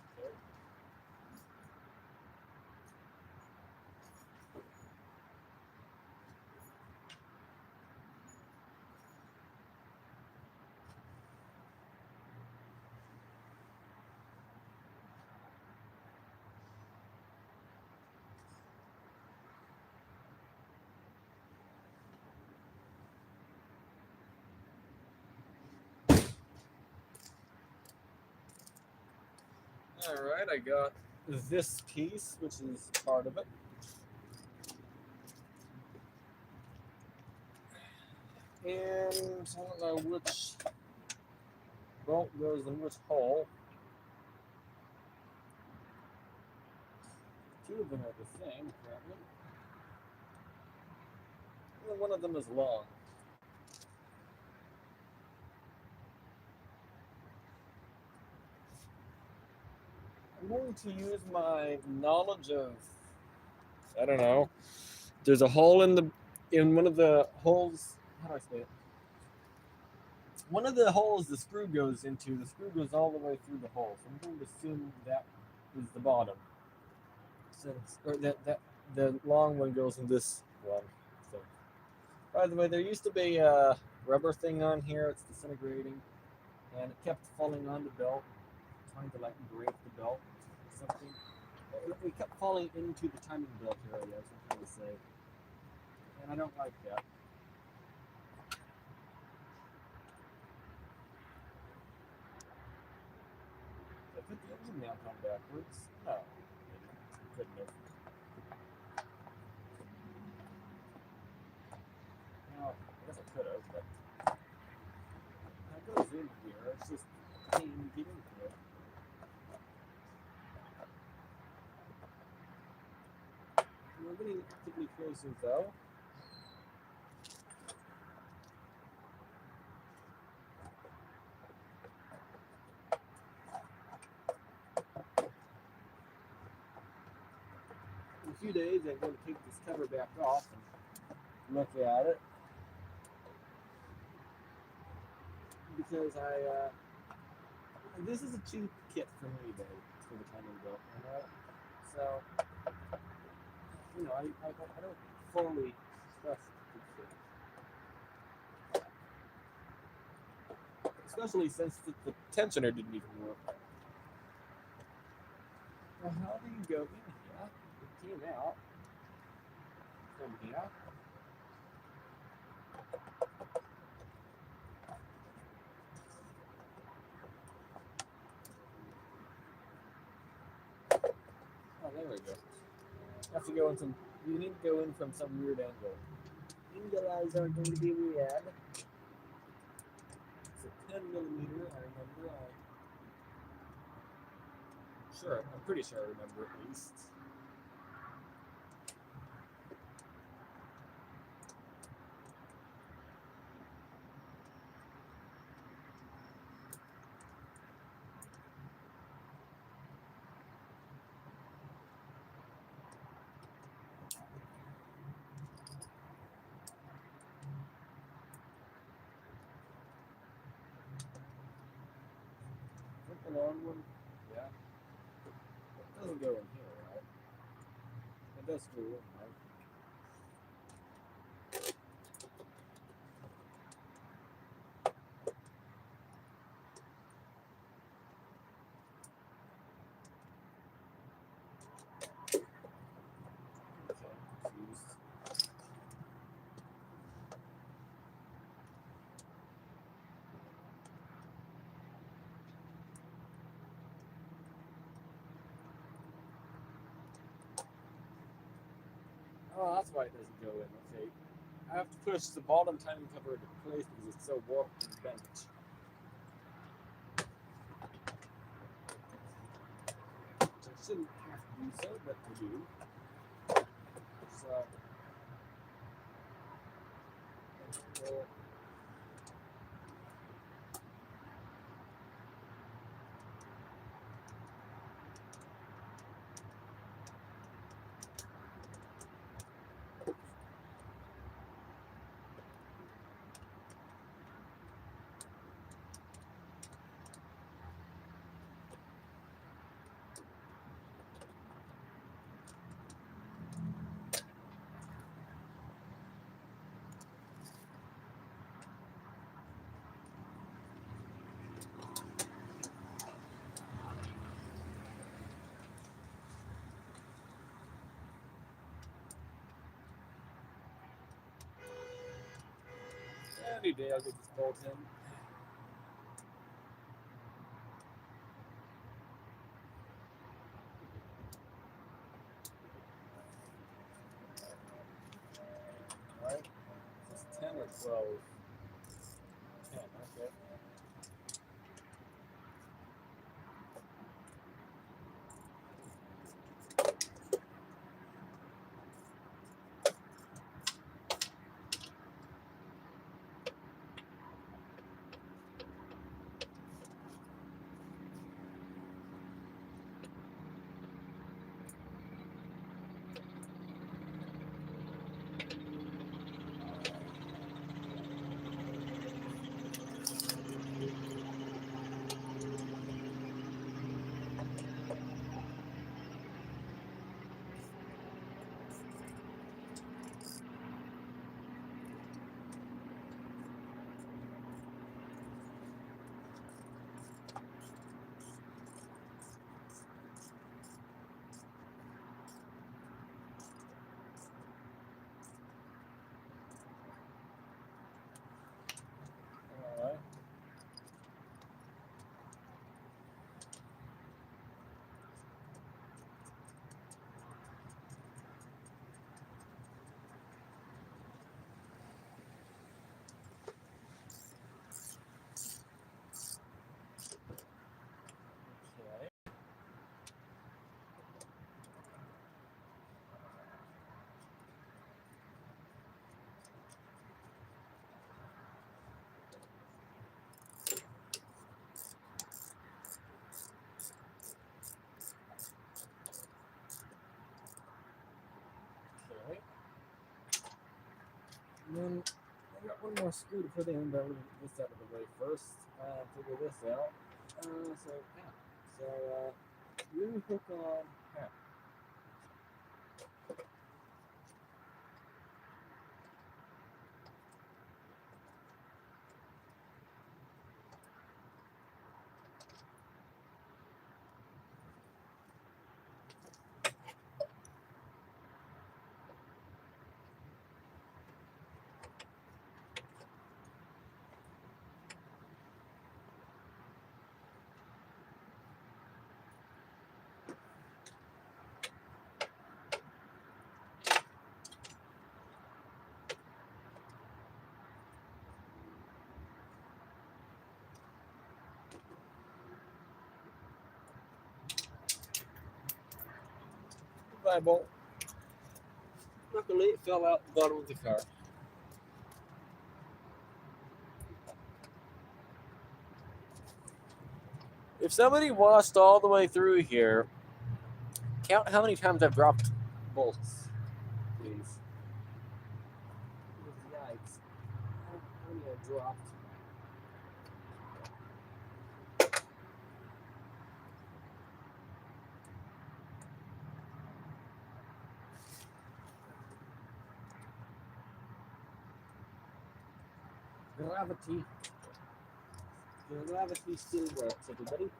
Alright, I got this piece, which is part of it. And I don't know which bolt goes in which hole. 2 of them are the same, apparently. And one of them is long. I'm going to use my knowledge of, I don't know. There's a hole in one of the holes. How do I say it? One of the holes the screw goes into, the screw goes all the way through the hole. So I'm going to assume that is the bottom. Since or that the long one goes in this one. So, by the way, there used to be a rubber thing on here. It's disintegrating, and it kept falling on the belt, trying to like break the belt or something. We kept falling into the timing belt area, as I'm trying to say, and I don't like that. I put the engine mount on backwards. No, couldn't have. Well, I guess I could have, but it goes in here. It's just a pain to get into it. We're getting actively closer, though. In a few days, I'm going to take this cover back off and look at it. Because this is a cheap kit from eBay for the timing belt, you know? So, I don't fully trust the kit. Especially since the tensioner didn't even work. Well, how do you go in here? It came out from here. Oh, there we go. Have to go in some. You need to go in from some weird angle. Angles are going to be weird. It's a 10 millimeter. I remember. Sure, I'm pretty sure I remember at least. Is that the long one? Yeah. It doesn't go in here, right? It does screw in, right? Okay, confused. Oh, that's why it doesn't go in. Okay. I have to push the bottom timing cover into place because it's so warped and bent. Which I shouldn't have to do so, but I do. So, well, any day I'll get this bolt in. Alright, is this 10 or 12? 10, okay. Alright. Okay. Okay. And then I got one more screw to put in, but we'll get this out of the way first. Figure this out. You hook on half. Goodbye, bolt. Luckily, it fell out the bottom of the car. If somebody watched all the way through here, count how many times I've dropped bolts, please. Yikes. How many I dropped? Gravity. Gravity still works, everybody.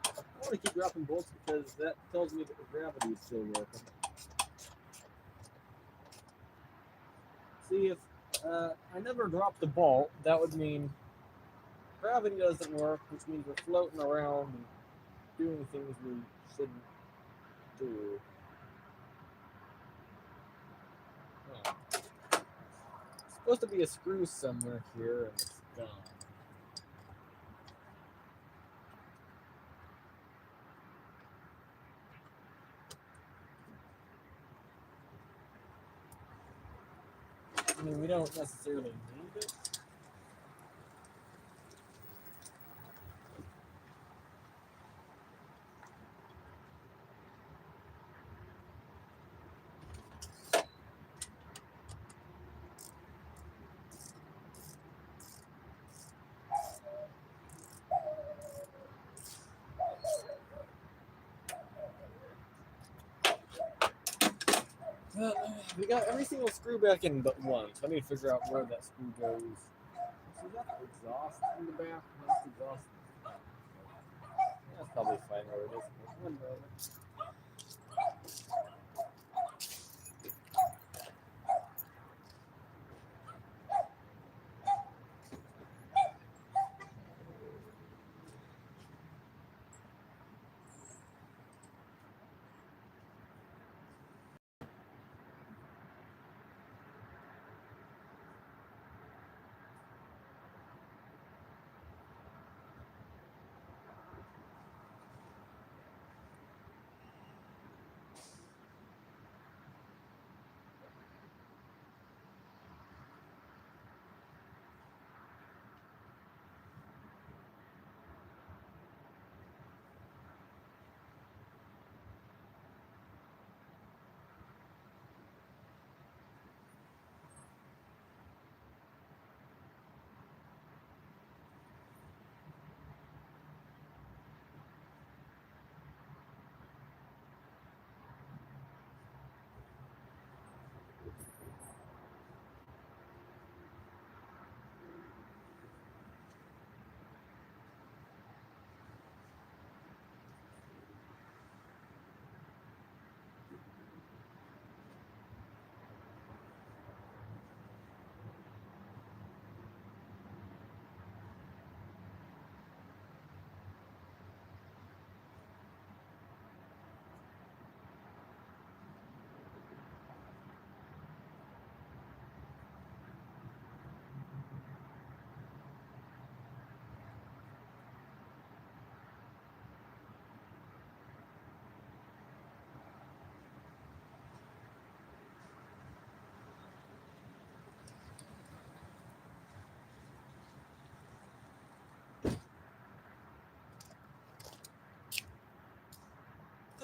I want to keep dropping bolts because that tells me that the gravity is still working. See, if I never dropped a bolt, that would mean gravity doesn't work, which means we're floating around and doing things we shouldn't screw. Oh. Supposed to be a screw somewhere here, and it's gone. I mean, we don't necessarily need it. Well, we got every single screw back in but one, so I need to figure out where that screw goes. So is that the exhaust in the back? That's the exhaust. That's probably fine where it is. One moment.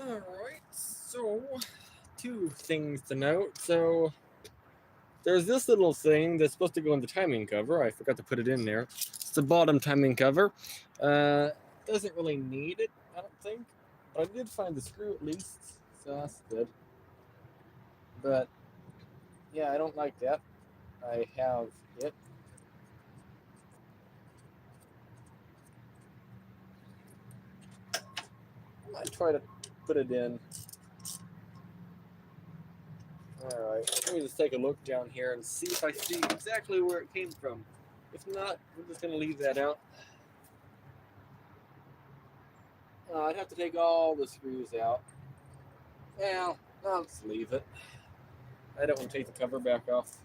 Alright, so two things to note. So there's this little thing that's supposed to go in the timing cover. I forgot to put it in there. It's the bottom timing cover. Doesn't really need it, I don't think. But I did find the screw at least, so that's good. But yeah, I don't like that. I have it. I might try to put it in. Alright, let me just take a look down here and see if I see exactly where it came from. If not, we're just going to leave that out. I'd have to take all the screws out. Well, I'll just leave it. I don't want to take the cover back off.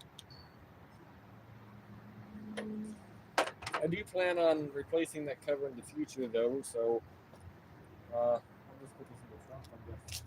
I do plan on replacing that cover in the future, though, so I'll just put this in the trunk, I guess.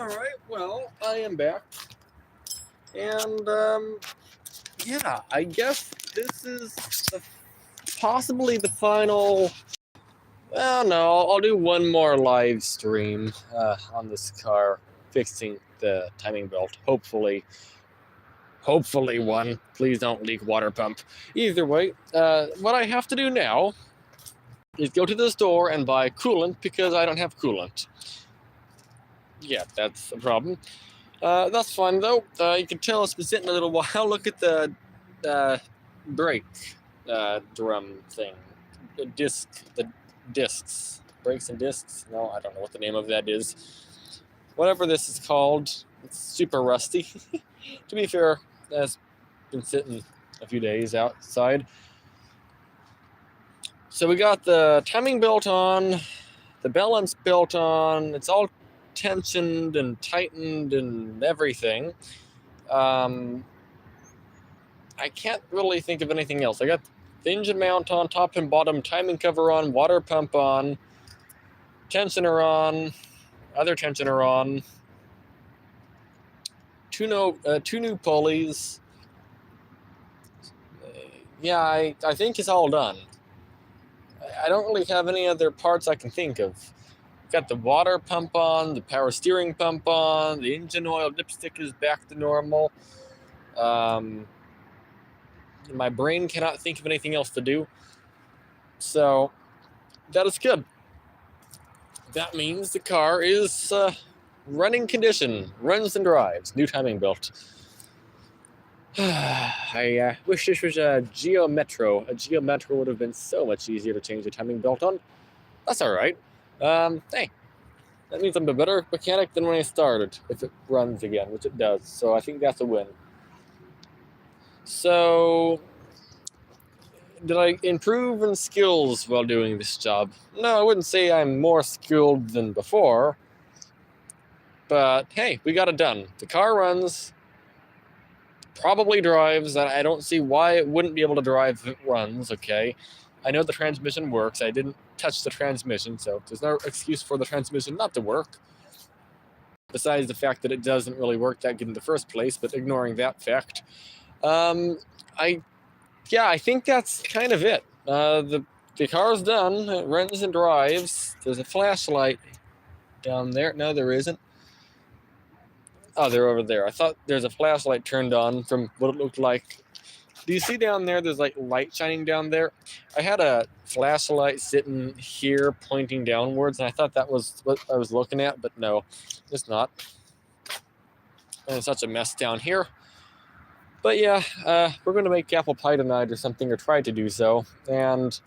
All right, well, I am back. And, yeah, I guess this is possibly the final. Well, no, I'll do one more live stream on this car, fixing the timing belt. Hopefully one. Please don't leak water pump. Either way, what I have to do now is go to the store and buy coolant because I don't have coolant. Yeah, that's a problem. That's fine though. You can tell it's been sitting a little while. Look at the brake drum thing. The discs. Brakes and discs? No, I don't know what the name of that is. Whatever this is called, it's super rusty. To be fair, that's been sitting a few days outside. So we got the timing belt on, the balance belt on. It's all tensioned and tightened and everything. I can't really think of anything else. I got the engine mount on, top and bottom, timing cover on, water pump on, tensioner on, other tensioner on, two new pulleys. Yeah, I think it's all done. I don't really have any other parts I can think of. Got the water pump on, the power steering pump on, the engine oil dipstick is back to normal. My brain cannot think of anything else to do. So that is good. That means the car is running condition, runs and drives, new timing belt. I wish this was a Geo Metro. A Geo Metro would have been so much easier to change the timing belt on. That's all right. Hey, that means I'm a better mechanic than when I started, if it runs again, which it does. So I think that's a win. So, did I improve in skills while doing this job? No, I wouldn't say I'm more skilled than before. But hey, we got it done. The car runs, probably drives, and I don't see why it wouldn't be able to drive if it runs, okay? I know the transmission works. I didn't touch the transmission, so there's no excuse for the transmission not to work. Besides the fact that it doesn't really work that good in the first place, but ignoring that fact. I think that's kind of it. The car's done. It runs and drives. There's a flashlight down there. No, there isn't. Oh, they're over there. I thought there's a flashlight turned on from what it looked like. Do you see down there? There's like light shining down there. I had a flashlight sitting here pointing downwards, and I thought that was what I was looking at, but no, it's not. And it's such a mess down here. But yeah, we're going to make apple pie tonight or something, or try to do so. And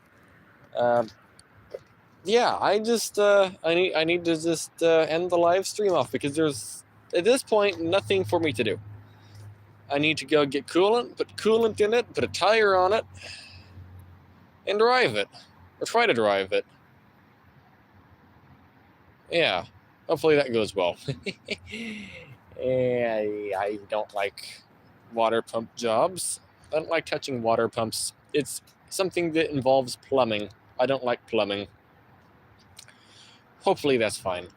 yeah, I just I need to just end the live stream off because there's at this point nothing for me to do. I need to go get coolant, put coolant in it, put a tire on it, and drive it, or try to drive it. Yeah, hopefully that goes well. I don't like water pump jobs. I don't like touching water pumps. It's something that involves plumbing. I don't like plumbing. Hopefully that's fine.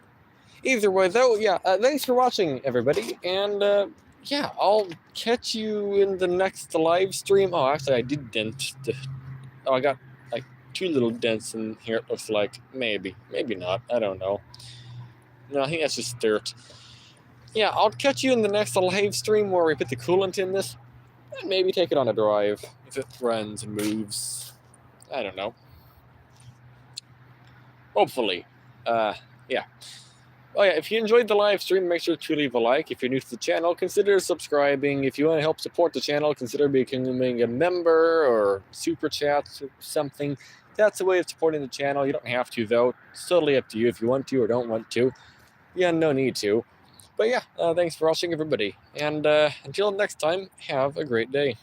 Either way, though, yeah, thanks for watching, everybody, and yeah, I'll catch you in the next live stream. Oh, actually, I did dent. I got like 2 little dents in here, it looks like. Maybe not. I don't know. No, I think that's just dirt. Yeah, I'll catch you in the next live stream where we put the coolant in this, and maybe take it on a drive if it runs and moves. I don't know. Hopefully. Yeah. Oh yeah, if you enjoyed the live stream, make sure to leave a like. If you're new to the channel, consider subscribing. If you want to help support the channel, consider becoming a member or super chats or something. That's a way of supporting the channel. You don't have to, though. It's totally up to you if you want to or don't want to. Yeah, no need to. But yeah, thanks for watching, everybody. And until next time, have a great day.